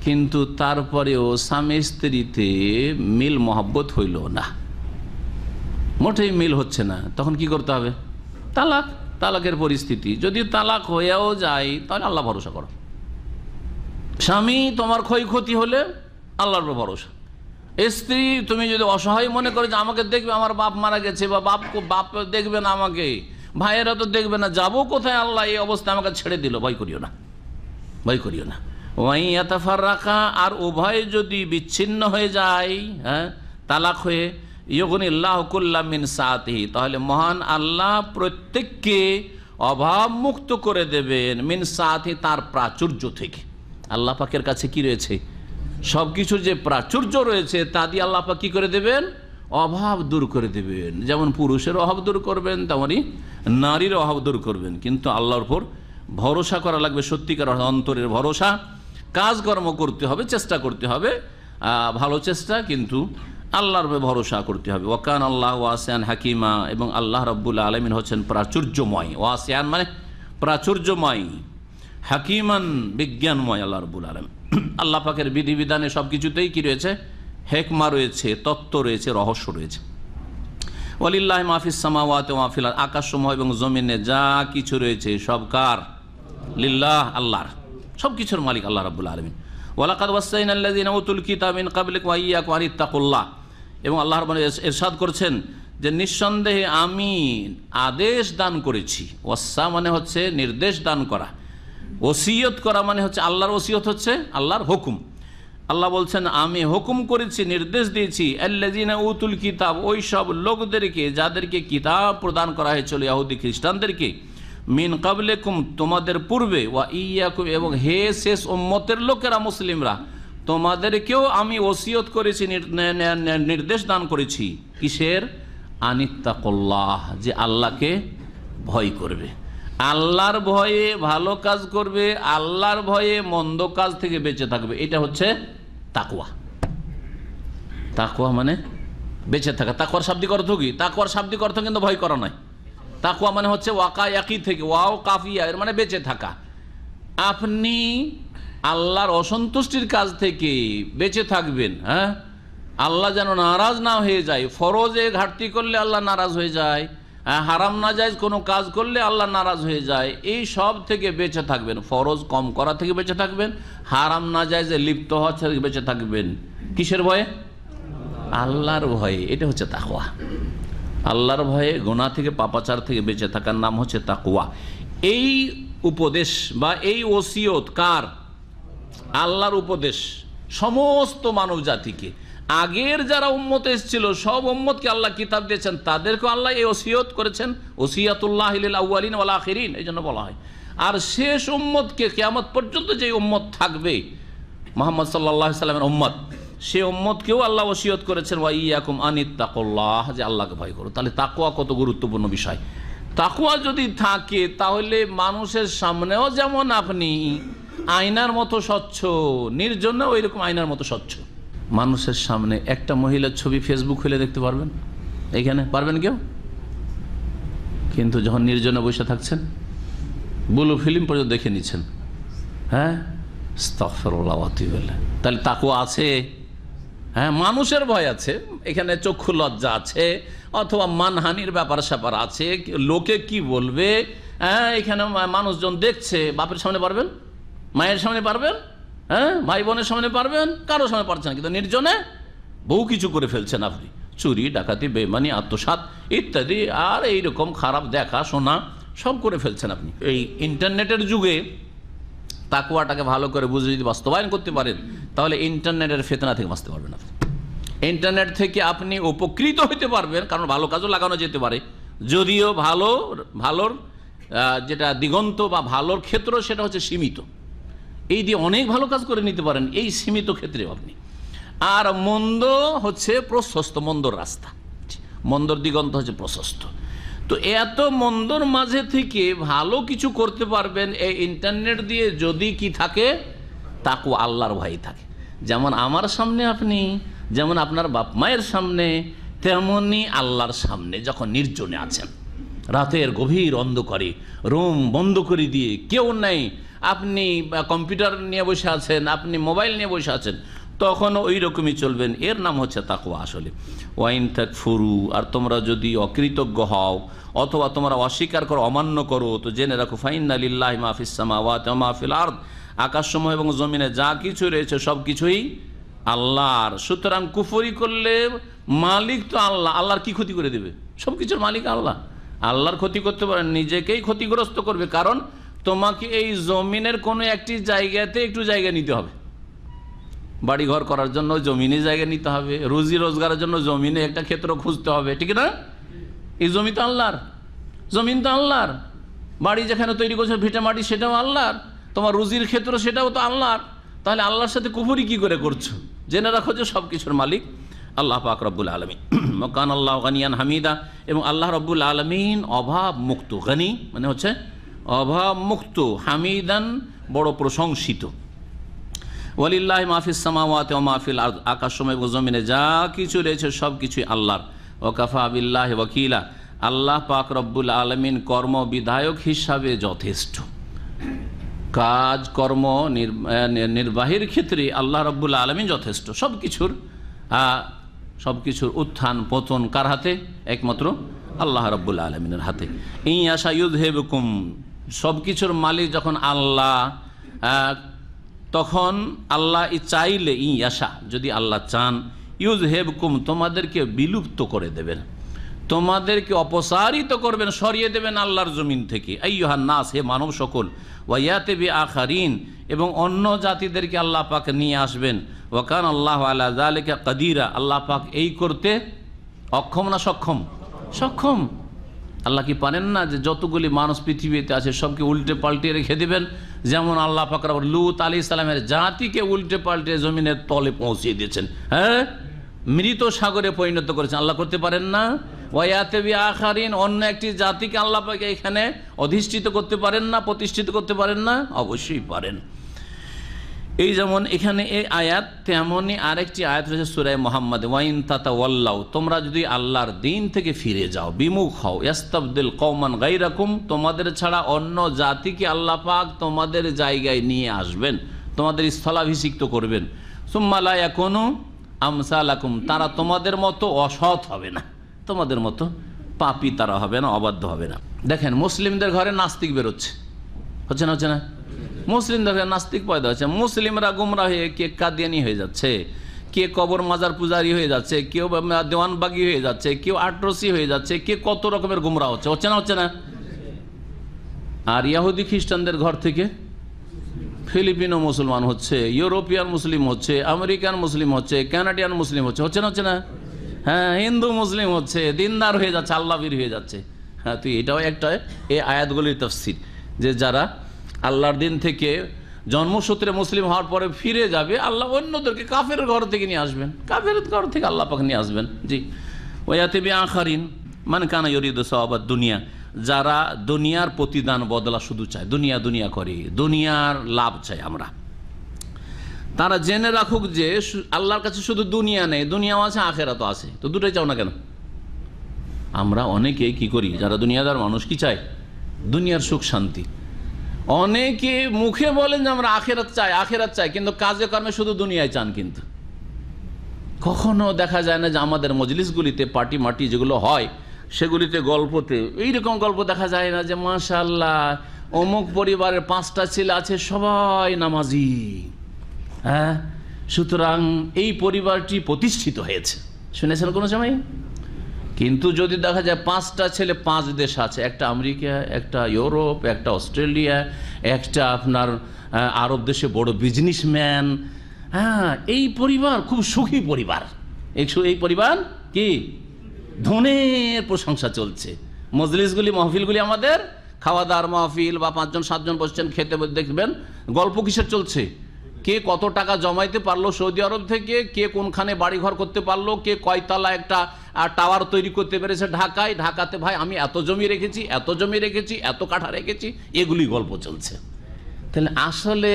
কিন্তু তারপরেও স্বামী স্ত্রীতে মিল মহব্বত হইল না, মোটেই মিল হচ্ছে না, তখন কি করতে হবে? তালাকের পরিস্থিতি। যদি তালাক হয়েও যায় তাহলে আল্লাহ ভরসা করো। স্বামী তোমার ক্ষয়ক্ষতি হলে আল্লাহর উপর ভরসা। স্ত্রী তুমি যদি অসহায় মনে করো যে আমাকে দেখবে, আমার বাপ মারা গেছে, বা বাপ দেখবে না আমাকে, ভাইয়েরা তো দেখবে না, যাবো কোথায়, আল্লাহ এই অবস্থা আমাকে ছেড়ে দিল, ভয় করিও না, ভয় করিও না। ওয়াইয়াতাফাররাকা, আর উভয় যদি বিচ্ছিন্ন হয়ে যায়, হ্যাঁ, তালাক হয়ে, ইয়ুগনিল্লাহু কুল্লাম মিন সাআতিহি, তাহলে মহান আল্লাহ প্রত্যেককে অভাব মুক্ত করে দেবেন, মিন সাআতিহি, তার প্রাচুর্য থেকে। আল্লাহ পাকের কাছে কি রয়েছে? সব কিছুর যে প্রাচুর্য রয়েছে তা দিয়ে আল্লাহ পাক কি করে দেবেন? অভাব দূর করে দেবেন। যেমন পুরুষের অভাব দূর করবেন, তেমনই নারীর অভাব দূর করবেন। কিন্তু আল্লাহর উপর ভরসা করা লাগবে, সত্যিকার অন্তরের ভরসা। কাজকর্ম করতে হবে, চেষ্টা করতে হবে, ভালো চেষ্টা, কিন্তু আল্লাহর উপর ভরসা করতে হবে। ওয়াকান আল্লাহ ওয়াসিআন হাকিমা, এবং আল্লাহ রাব্বুল আলামিন হচ্ছেন প্রাচুর্যময়। ওয়াসিআন মানে প্রাচুর্যময়, হাকিমান বিজ্ঞানময় আল্লাহ রাব্বুল আলামিন। আল্লাহ পাকের বিধিবিধানে সব কিছুতেই কি রয়েছে? হেকমা রয়েছে, তত্ত্ব রয়েছে, রহস্য রয়েছে। ওয়ালিল্লাহি মা ফিস সামাওয়াতি ওয়া মা ফিল আরদ, আকাশসমূহ এবং জমিনে যা কিছু রয়েছে সব কার? লিল্লাহ, আল্লাহর। সব কিছুর মালিক আল্লাহ রাব্বুল আলামিন। ওয়ালাকাদ ওয়াসাইনাল্লাযিনা উতুল কিতাব মিন ক্বাবলিকুম ওয়া ইয়্যাকুম আন ইত্তাকুল্লাহ, এবং আল্লাহ রাব্বুল ইরশাদ করেছেন যে নিঃসন্দেহে আমি আদেশ দান করেছি। ওয়াসা মানে হচ্ছে নির্দেশ দান করা, ওসিয়ত করা মানে হচ্ছে আল্লাহর ওসিয়ত, হচ্ছে আল্লাহর হুকুম। আল্লাহ বলছেন আমি হুকুম করেছি, নির্দেশ দিয়েছি, আল্লাযিনা উতুল কিতাব, ওই সব লোকদেরকে যাদেরকে কিতাব প্রদান করা হয়েছিল, ইহুদি খ্রিস্টানদেরকে, মিন ক্বাবলিকুম, তোমাদের পূর্বে, ওয়া ইয়্যাকুম, এবং হে শেষ উম্মতের লোকেরা মুসলিমরা, তোমাদেরকেও আমি ওসিয়ত করেছি, নির্দেশ দান করেছি। কিসের? আনিত্তাকুল্লাহ, যে আল্লাহকে ভয় করবে, আল্লাহর ভয়ে ভালো কাজ করবে, আল্লাহর ভয়ে মন্দ কাজ থেকে বেঁচে থাকবে। এটা হচ্ছে তাকওয়া। তাকওয়া মানে বেঁচে থাকা। তাকওয়ার শাব্দিক অর্থ কি? তাকওয়ার শাব্দিক অর্থ কিন্তু ভয় করা নয়। তাকওয়া মানে হচ্ছে ওয়াকায়াকি থেকে, ওয়াও কাফিয়া, এর মানে বেঁচে থাকা। আপনি আল্লাহর অসন্তুষ্টির কাজ থেকে বেঁচে থাকবেন, হ্যাঁ, আল্লাহ যেন নারাজ না হয়ে যায়। ফরজে ঘাটতি করলে আল্লাহ নারাজ হয়ে যায়, হারাম নাজায়েজ কোনো কাজ করলে আল্লাহ নারাজ হয়ে যায়, এই সব থেকে বেঁচে থাকবেন। ফরজ কম করা থেকে বেঁচে থাকবেন, হারাম নাজায়েজে লিপ্ত হওয়া থেকে বেঁচে থাকবেন। কিসের ভয়ে? আল্লাহর ভয়ে। এটা হচ্ছে তাকওয়া। আল্লাহর ভয়ে গুনাহ থেকে, পাপাচার থেকে বেঁচে থাকার নাম হচ্ছে তাকওয়া। এই উপদেশ বা এই ওসিয়ত কার? আল্লাহর উপদেশ সমস্ত মানব জাতিকে। আগের যারা উম্মত এসেছিল সব উম্মতকে আল্লাহ কিতাব দিয়েছেন, তাদেরকে আল্লাহ এই ওসিয়ত করেছেন, ওসিয়াতুল্লাহ লিল আউয়ালিন ওয়াল আখিরিন, এই জন্য বলা হয়। আর শেষ উম্মতকে, কিয়ামত পর্যন্ত যে উম্মত থাকবে মুহাম্মদ সাল্লাল্লাহু আলাইহি সাল্লামের উম্মত, সে উম্মতকেও আল্লাহ ওসিয়ত করেছেন ওয়া ইয়্যাকুম আনিত্তাকুল্লাহ, যে আল্লাহকে ভয় করো। তাহলে তাকওয়া কত গুরুত্বপূর্ণ বিষয়। তাকওয়া যদি থাকে তাহলে মানুষের সামনেও যেমন আপনি আয়নার মতো স্বচ্ছ, নির্জনে ওই রকম আয়নার মতো স্বচ্ছ। মানুষের সামনে একটা মহিলার ছবি ফেসবুক খুলে দেখতে পারবেন, এখানে পারবেন কেউ? কিন্তু যখন নির্জনে বসে থাকছেন, বুলু ফিল্ম পর্যন্ত দেখে নিচ্ছেন, হ্যাঁ, আস্তাগফিরুল্লাহ ওয়া আতুবু ইলাইহ। তাহলে তাকওয়া আছে, হ্যাঁ, মানুষের ভয় আছে, এখানে চক্ষু লজ্জা আছে, অথবা মানহানির ব্যাপার স্যাপার আছে, লোকে কি বলবে, হ্যাঁ, এখানে মানুষজন দেখছে। বাপের সামনে পারবেন, মায়ের সামনে পারবেন, হ্যাঁ, ভাই বোনের সামনে পারবেন, কারো সামনে পারছেন না। কিন্তু নির্জনে বহু কিছু করে ফেলছেন আপনি, চুরি ডাকাতি, বেঈমানি, আত্মসাৎ ইত্যাদি, আর এইরকম খারাপ দেখা শোনা সব করে ফেলছেন আপনি। এই ইন্টারনেটের যুগে তাকওয়াটাকে ভালো করে বুঝে যদি বাস্তবায়ন করতে পারেন, তাহলে ইন্টারনেটের ফিতনা থেকে বাঁচতে পারবেন আপনি। ইন্টারনেট থেকে আপনি উপকৃত হতে পারবেন, কারণ ভালো কাজও লাগানো যেতে পারে, যদিও ভালোর যেটা দিগন্ত বা ভালোর ক্ষেত্র সেটা হচ্ছে সীমিত। এই দিয়ে অনেক ভালো কাজ করে নিতে পারেন এই সীমিত ক্ষেত্রে আপনি। আর মন্দ হচ্ছে প্রশস্ত, মন্দর রাস্তা, মন্দর দিগন্ত হচ্ছে প্রশস্ত। তো এত মন্দর মাঝে থেকে ভালো কিছু করতে পারবেন এই ইন্টারনেট দিয়ে যদি কি থাকে? তাকওয়া, আল্লাহর ভয় থাকে। যেমন আমার সামনে আপনি, যেমন আপনার বাপ মায়ের সামনে, তেমনি আল্লাহর সামনে যখন নির্জনে আছেন, রাতের গভীর অন্ধকারে রুম বন্ধ করে দিয়ে, কেউ নেই, আপনি কম্পিউটার নিয়ে বসে আছেন, আপনি মোবাইল নিয়ে বসে আছেন, তখনও ওই রকমই চলবেন। এর নাম হচ্ছে তাকওয়া আসলে। ওয়াইন তাকফুরু, আর তোমরা যদি অকৃতজ্ঞ হও অথবা তোমরা অস্বীকার করো, অমান্য করো, তো জেনে রাখো ফাইন্না লিল্লাহি মা ফিস সামাওয়াতি ওয়া মা ফিল আরদ, আকাশসমূহ এবং জমিনে যা কিছু রয়েছে সব কিছুই আল্লাহর। সুতরাং কুফরি করলে মালিক তো আল্লাহ, আল্লাহর কি ক্ষতি করে দেবে? সব কিছুর মালিক আল্লাহ, আল্লাহর ক্ষতি করতে পারেন, নিজেকেই ক্ষতিগ্রস্ত করবে। কারণ তোমাকে এই জমিনের কোনো একটি জায়গাতে একটু জায়গা নিতে হবে, বাড়ি ঘর করার জন্য জমিনে জায়গা নিতে হবে, রুজি রোজগারের জন্য জমিনে একটা ক্ষেত্র খুঁজতে হবে, ঠিক না? এই জমি তো আল্লাহর, জমিন তো আল্লাহর, বাড়ি যেখানে তৈরি করছে ভিটে মাটি সেটাও আল্লাহর, তোমার রুজির ক্ষেত্র সেটাও তো আল্লাহর। তাহলে আল্লাহর সাথে কুফরি কি করে করছো? জেনে রাখো যে সব কিছুর মালিক আল্লাহ পাক রব্বুল আলামিন। মকান আল্লাহ গানিয়ান হামিদা, এবং আল্লাহ রব্বুল আলামিন অভাব মুক্ত। গানি মানে হচ্ছে অভাব মুক্ত, হামিদান বড় প্রশংসিত। ওয়ালিল্লাহি মা ফিস সামাওয়াতি ওয়া মা ফিল আরদ, আকাশসমূহ এবং জমিনে যা কিছু রয়েছে সব কিছুই আল্লাহর। ওয়া কাফা বিল্লাহি ওয়াকিলা, আল্লাহ পাক রব্বুল আলামিন কর্ম বিধায়ক হিসাবে যথেষ্ট। কাজ কর্ম নির্বাহীর ক্ষেত্রে আল্লাহ রব্বুল আলামিন যথেষ্ট। সব কিছুর উত্থান পতন কার হাতে? একমাত্র আল্লাহ রব্বুল আলামিনের হাতে। ইয়াশা ইউযহিবকুম, সব কিছুর মালিক যখন আল্লাহ, তখন আল্লাহ চাইলে, ইয়াশা যদি আল্লাহ চান, ইউযহিবকুম তোমাদেরকে বিলুপ্ত করে দেবেন, তোমাদেরকে অপসারিত করবেন, সরিয়ে দেবেন আল্লাহর জমিন থেকে। আইয়ুহান নাস, হে মানব সকল, ওয়ায়াতি বি আখারিন, এবং অন্য জাতিদেরকে আল্লাহ পাক নিয়ে আসবেন। ওয়াকান আল্লাহু আলা যালিকা কাদিরা, আল্লাহ পাক এই করতে অক্ষম না সক্ষম? সক্ষম। আল্লাহ কি পারেন না যে যতগুলি মানুষ পৃথিবীতে আছে সবকে উল্টে পাল্টে রেখে দেবেন? যেমন আল্লাহ পাক লূত আলাইহিস সালামের জাতিকে উল্টে পাল্টে জমিনের তলে পৌঁছিয়ে দিয়েছেন, হ্যাঁ, মৃত সাগরে পরিণত করেছেন। আল্লাহ করতে পারেন না? ওয়ায়াতি বি আখারিন, অন্য একটি জাতিকে আল্লাহ পাক এখানে অধিষ্ঠিত করতে পারেন না, প্রতিষ্ঠিত করতে পারেন না? অবশ্যই পারেন। এই যেমন এখানে এই আয়াত, তেমনই আরেকটি আয়াত রয়েছে সূরা মুহাম্মদ, ওয়াইন তাতাওয়াল্লাউ, তোমরা যদি আল্লাহর দিন থেকে ফিরে যাও, বিমুখ হও, ইয়াস্তাবদিল কওমান গায়রাকুম, তোমাদের ছাড়া অন্য জাতিকে আল্লাহ পাক তোমাদের জায়গায় নিয়ে আসবেন, তোমাদের স্থলাভিষিক্ত করবেন। সুম্মা লা ইয়াকুনু আমসালাকুম, তারা তোমাদের মতো অসৎ হবে না, তোমাদের মতো পাপী তারা হবে না, অবাধ্য হবে না। দেখেন মুসলিমদের ঘরে নাস্তিক বেরোচ্ছে, হচ্ছে না? হচ্ছে না? মুসলিমদের ঘরে নাস্তিক পয়দা হচ্ছে। মুসলিমরা গুমরা হয়ে কে কাদিয়ানি হয়ে যাচ্ছে, কে কবর মাজার পূজারি হয়ে যাচ্ছে, কেউ দেওয়ানবাগি হয়ে যাচ্ছে, কেউ আটরসি হয়ে যাচ্ছে, কে কত রকমের গুমরা হচ্ছে, হচ্ছে না? হচ্ছে না? আর ইহুদি খ্রিস্টানদের ঘর থেকে ফিলিপিনো মুসলমান হচ্ছে, ইউরোপিয়ান মুসলিম হচ্ছে, আমেরিকান মুসলিম হচ্ছে, কানাডিয়ান মুসলিম হচ্ছে, হচ্ছে না? হচ্ছে না? হ্যাঁ, হিন্দু মুসলিম হচ্ছে, দিনদার হয়ে যাচ্ছে, আল্লাহবীর হয়ে যাচ্ছে। হ্যাঁ, তো এটাও একটা এই আয়াতগুলির তাফসীর, যে যারা আল্লাহর দিন থেকে জন্মসূত্রে মুসলিম হওয়ার পরে ফিরে যাবে, আল্লাহ অন্যদেরকে কাফের ঘর থেকে নিয়ে আসবেন, কাফের ঘর থেকে আল্লাহ পাক নিয়ে আসবেন। জি, ওয়ায়াতি বি আখারিন মান কানা ইউরিদু সাওয়াবাদ দুনিয়া, যারা দুনিয়ার প্রতিদান বদলা শুধু চায়, দুনিয়া দুনিয়া করে, দুনিয়ার লাভ চায় আমরা, তারা জেনে রাখুক যে আল্লাহর কাছে শুধু দুনিয়া নেই, দুনিয়াও আছে, আখেরাতও আছে। তো দুটোই চাও না কেন? আমরা অনেকেই কি করি, যারা দুনিয়াদার মানুষ, কি চাই? দুনিয়ার সুখ শান্তি। অনেকে মুখে বলেন যে আমরা আখেরাত চাই, আখেরাত চাই, কিন্তু কাজে কর্মে শুধু দুনিয়ায় চান। কিন্তু কখনো দেখা যায় না যে আমাদের মজলিসগুলিতে পার্টি মাটি যেগুলো হয় সেগুলিতে গল্পতে এইরকম গল্প দেখা যায় না যে মাশাআল্লাহ অমুক পরিবারের 5টা ছেলে আছে, সবাই নামাজি, হ্যাঁ, সুতরাং এই পরিবারটি প্রতিষ্ঠিত হয়েছে। শুনেছেন কোনো সময়? কিন্তু যদি দেখা যায় 5টা ছেলে 5 দেশ আছে, একটা আমেরিকা, একটা ইউরোপ, একটা অস্ট্রেলিয়া, একটা আপনার আরব দেশে বড় বিজনেসম্যান, হ্যাঁ, এই পরিবার খুব সুখী পরিবার। এই পরিবার কি ধনের প্রশংসা চলছে। মজলিসগুলি, মহফিলগুলি আমাদের খাওয়া দাওয়ার মহফিল, বা 5জন 7জন বসছেন খেতে, দেখবেন গল্প কিসের চলছে? কে কত টাকা জমাইতে পারলো সৌদি আরব থেকে, কে কোনখানে বাড়িঘর করতে পারলো, কে কয়তলা একটা টাওয়ার তৈরি করতে পেরেছে ঢাকায়, ঢাকাতে ভাই আমি এত জমি রেখেছি, এত জমি রেখেছি, এত কাঠা রেখেছি, এগুলি গল্প চলছে। তাহলে আসলে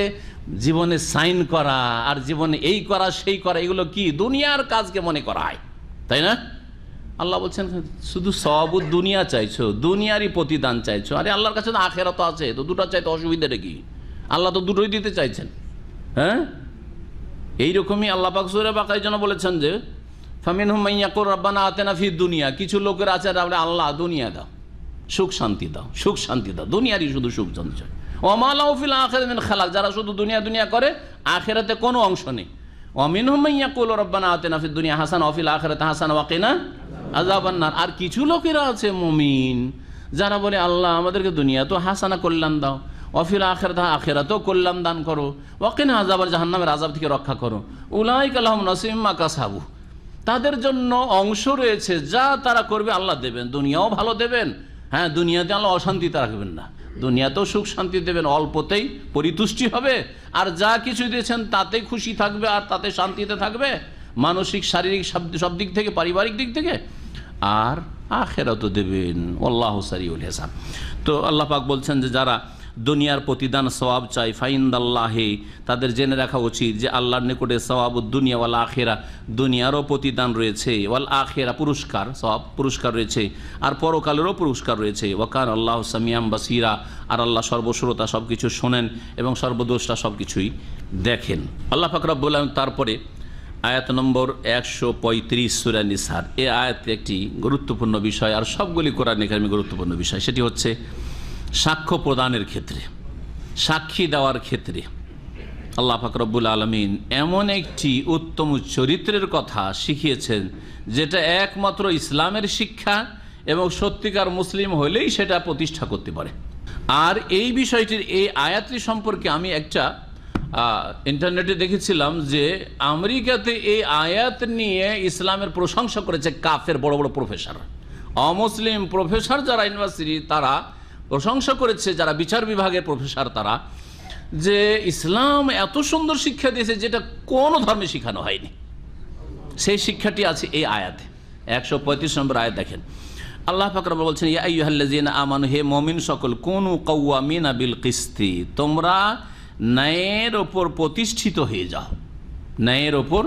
জীবনে সাইন করা আর জীবনে এই করা সেই করা, এগুলো কি দুনিয়ার কাজকে মনে করা হয়, তাই না? আল্লাহ বলছেন শুধু সবুদ দুনিয়া চাইছো, দুনিয়ারই প্রতিদান চাইছো। আরে আল্লাহর কাছে তো আখেরাত আছে, তো দুটো চাইতে অসুবিধাটা কি? আল্লাহ তো দুটোই দিতে চাইছেন। হ্যাঁ, এইরকমই আল্লাহ পাক সূরা বাকারায় যেন বলেছেন যে ফামিনহুম মান ইয়াকুল রাব্বানা আতিনা ফিদ দুনিয়া, কিছু লোকের আছে আল্লাহ দুনিয়া দাও, সুখ শান্তি দাও, সুখ শান্তি দাও, দুনিয়ারই শুধু সুখ শান্তি চায়। ওয়া মা লাহু ফিল আখিরাতি মিন খালাক, যারা শুধু দুনিয়া দুনিয়া করে আখিরাতে কোনো অংশ নেই। ওয়া মিনহুম মান ইয়াকুল রাব্বানা আতিনা ফিদ দুনিয়া হাসানা ওয়া ফিল আখিরাতি হাসানা ওয়া কিনা আযাবান নার। আর কিছু লোকেরা আছে মুমিন যারা বলে আল্লাহ আমাদেরকে দুনিয়া তো হাসানা কল্যাণ দাও, ওয়া ফিল আখিরাতি আখিরাতেও কল্যাণ দান করো, ওয়া কিনা আযাবাল জাহান্নামের আযাব থেকে রক্ষা করো। উলাইকা লাহুম নাসিবুম মা কাসাবু, তাদের জন্য অংশ রয়েছে, যা তারা করবে আল্লাহ দেবেন, দুনিয়াও ভালো দেবেন। হ্যাঁ, দুনিয়াতে আল্লাহ অশান্তিতে রাখবেন না, দুনিয়াতেও সুখ শান্তি দেবেন, অল্পতেই পরিতুষ্টি হবে, আর যা কিছু দিয়েছেন তাতেই খুশি থাকবে আর তাতে শান্তিতে থাকবে, মানসিক শারীরিক সব দিক থেকে, পারিবারিক দিক থেকে। আর আখিরাতও দেবেন, আল্লাহু সারিউল হিসাব। তো আল্লাহ পাক বলছেন যে যারা দুনিয়ার প্রতিদান সওয়াব চাই ফাইন্দাল্লাহি, তাদের জেনে রাখা উচিত যে আল্লাহর নিকটে সওয়াবুদ দুনিয়া ওয়াল আখিরা, দুনিয়ারও প্রতিদান রয়েছে, ওয়াল আখিরা পুরস্কার, সওয়াব পুরস্কার রয়েছে, আর পরকালেরও পুরস্কার রয়েছে। ওয়া কানা আল্লাহু সামিয়াম বাসীরা, আর আল্লাহ সর্বশ্রোতা, সব কিছু শোনেন এবং সর্বদ্রষ্টা, সব কিছুই দেখেন। আল্লাহ পাক রব্বুল আলামিন তারপরে আয়াত নম্বর 135 সূরা নিসার, এই আয়াতে একটি গুরুত্বপূর্ণ বিষয়, আর সবগুলি কোরআনে কারিমে গুরুত্বপূর্ণ বিষয়, সেটি হচ্ছে সাক্ষ্য প্রদানের ক্ষেত্রে, সাক্ষী দেওয়ার ক্ষেত্রে আল্লাহ পাক রব্বুল আলামিন এমন একটি উত্তম চরিত্রের কথা শিখিয়েছেন যেটা একমাত্র ইসলামের শিক্ষা এবং সত্যিকার মুসলিম হলেই সেটা প্রতিষ্ঠা করতে পারে। আর এই বিষয়টির, এই আয়াতটি সম্পর্কে আমি একটা ইন্টারনেটে দেখেছিলাম যে আমেরিকাতে এই আয়াত নিয়ে ইসলামের প্রশংসা করেছে কাফের বড় বড় প্রফেসর, অমুসলিম প্রফেসর যারা ইউনিভার্সিটি, তারা প্রশংসা করেছে, যারা বিচার বিভাগের প্রফেসর, তারা যে ইসলাম এত সুন্দর শিক্ষা দিয়েছে যেটা কোনো ধর্মে শেখানো হয়নি। সেই শিক্ষাটি আছে এই আয়াতে, 135 নম্বর আয়াত দেখেন। আল্লাহ পাক রব্বুল বলছেন ইয়া আইয়ুহাল্লাযীনা আমানু, হে মুমিন সকল, কুনু কাওয়ামিনা বিল কিসতি, তোমরা ন্যায়ের ওপর প্রতিষ্ঠিত হয়ে যাও, ন্যায়ের ওপর,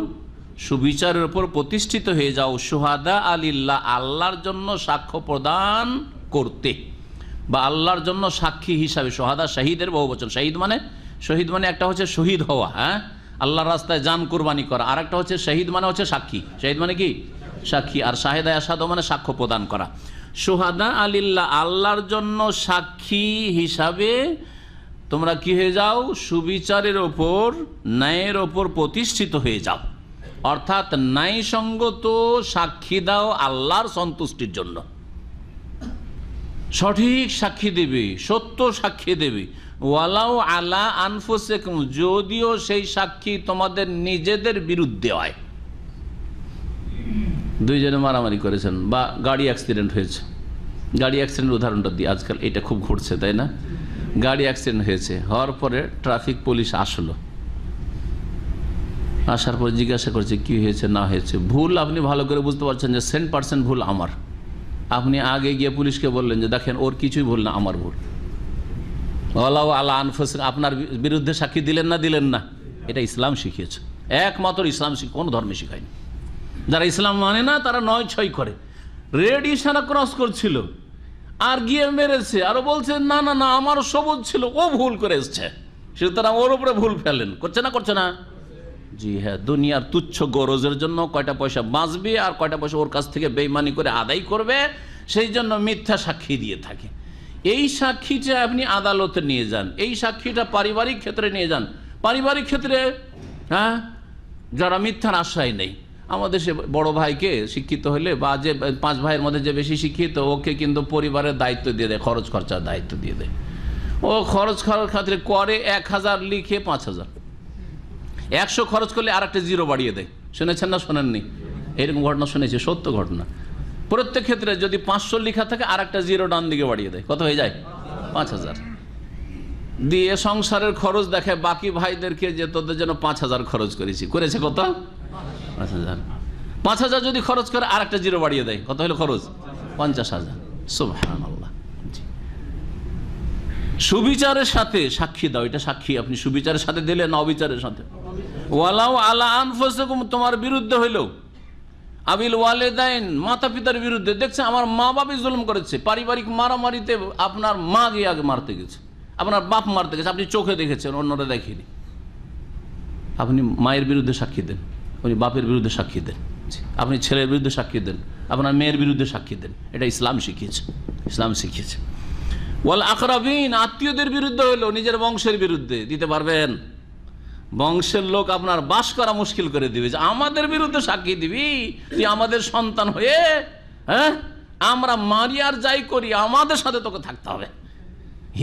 সুবিচারের ওপর প্রতিষ্ঠিত হয়ে যাও, শুহাদা আলিল্লাহ, আল্লাহর জন্য সাক্ষ্য প্রদান করতে, বা আল্লাহর জন্য সাক্ষী হিসাবে। শহাদা শহীদের বহু বচন, শহীদ মানে একটা হচ্ছে শহীদ হওয়া, হ্যাঁ, আল্লাহর রাস্তায় জান কুরবানি করা, আর একটা হচ্ছে শহীদ মানে হচ্ছে সাক্ষী, শহীদ মানে কি সাক্ষী, আর শাহেদা আসাদ মানে সাক্ষ্য প্রদান করা। শুহাদা আলিল্লাহ, আল্লাহর জন্য সাক্ষী হিসাবে তোমরা কি হয়ে যাও, সুবিচারের ওপর, ন্যায়ের ওপর প্রতিষ্ঠিত হয়ে যাও, অর্থাৎ ন্যায়সঙ্গত সাক্ষী দাও আল্লাহর সন্তুষ্টির জন্য, সঠিক সাক্ষী দেবে, সত্য সাক্ষী দেবে। ওয়ালাউ আলা আনফুসিকুম, যদিও সেই সাক্ষী তোমাদের নিজেদের বিরুদ্ধে হয়। দুইজনে মারামারি করেছেন বা গাড়ি অ্যাক্সিডেন্ট হয়েছে, গাড়ি অ্যাক্সিডেন্ট উদাহরণটা দিই, আজকাল এটা খুব ঘটছে, তাই না? গাড়ি অ্যাক্সিডেন্ট হয়েছে, হওয়ার পরে ট্রাফিক পুলিশ আসলো, আসার পর জিজ্ঞাসা করছে কি হয়েছে না হয়েছে। ভুল আপনি ভালো করে বুঝতে পারছেন যে 100% ভুল আমার, আপনি আগে গিয়ে পুলিশকে বললেন যে দেখেন ওর কিছুই ভুল না, আমার ভুল। ওয়ালাউ আলা আনফুসিকুম, আপনার বিরুদ্ধে সাক্ষী দিলেন না, এটা ইসলাম শিখিয়েছে, একমাত্র ইসলাম কোনো ধর্মে শিখায়নি। যারা ইসলাম মানে না তারা 9-6 করে, রেড ইশারা ক্রস করছিল আর গিয়ে মেরেছে, আরো বলছে না না না আমার সবুজ ছিল, ও ভুল করে এসছে, সুতরাং ওর উপরে ভুল ফেলেন, করছে না? জি হ্যাঁ, দুনিয়ার তুচ্ছ গরজের জন্য কয়টা পয়সা বাঁচবে আর কয়টা পয়সা ওর কাছ থেকে বেইমানি করে আদায় করবে, সেই জন্য মিথ্যা সাক্ষী দিয়ে থাকে। এই সাক্ষীটা আপনি আদালতে নিয়ে যান, এই সাক্ষীটা পারিবারিক ক্ষেত্রে নিয়ে যান। পারিবারিক ক্ষেত্রে হ্যাঁ, যারা মিথ্যার আশ্রয় নেই, আমাদের সে বড় ভাইকে শিক্ষিত হলে বা যে 5 ভাইয়ের মধ্যে যে বেশি শিক্ষিত, ওকে কিন্তু পরিবারের দায়িত্ব দিয়ে দেয়, খরচ খরচার দায়িত্ব দিয়ে দেয়। ও খরচ খাতিরে করে 1000 লিখে 5000, 100 খরচ করলে আর একটা 0 বাড়িয়ে দেয়। শুনেছেন না শোনেননি? এরকম ঘটনা শুনেছি, সত্য ঘটনা। প্রত্যেক ক্ষেত্রে যদি 500 লেখা থাকে আর একটা 0 ডান দিকে বাড়িয়ে দেয়, কত হয়ে যায়? 5000 দিয়ে সংসারের খরচ দেখে বাকি ভাইদেরকে যে তোদের জন্য 5000 খরচ করেছে কত? 5000। 5000 যদি খরচ করে আর একটা 0 বাড়িয়ে দেয়, কত হলো খরচ? 50000। সুবহানাল্লাহ। সুবিচারের সাথে সাক্ষী দাও, এটা সাক্ষী আপনি সুবিচারের সাথে দিলে না অবিচারের সাথে? ওয়ালাউ আলা আনফুসিকুম, তোমার বিরুদ্ধে হইল, আবিল ওয়ালিদাইন, মাতা পিতার বিরুদ্ধে, দেখছে আমার মা বাবা জুলুম করেছে, পারিবারিক মারামারিতে আপনার মা গিয়ে আগে মারতে গেছে, আপনার বাপ মারতে গেছে, আপনি চোখে দেখেছেন, অন্যরা দেখেনি, আপনি মায়ের বিরুদ্ধে সাক্ষী দেন, উনি বাপের বিরুদ্ধে সাক্ষী দেন, আপনি ছেলের বিরুদ্ধে সাক্ষী দেন, আপনার মেয়ের বিরুদ্ধে সাক্ষী দেন। এটা ইসলাম শিখিয়েছে, ইসলাম শিখিয়েছে। ওয়াল আকরাবিন, আত্মীয়দের বিরুদ্ধে হলো, নিজের বংশের বিরুদ্ধে দিতে পারবেন? বংশের লোক আপনার বাস করা মুশকিল করে দিবে, যে আমাদের বিরুদ্ধে সাক্ষী দিবি তুই আমাদের সন্তান হয়ে, হ্যাঁ আমরা মারি আর যাই করি আমাদের সাথে তোকে থাকতে হবে।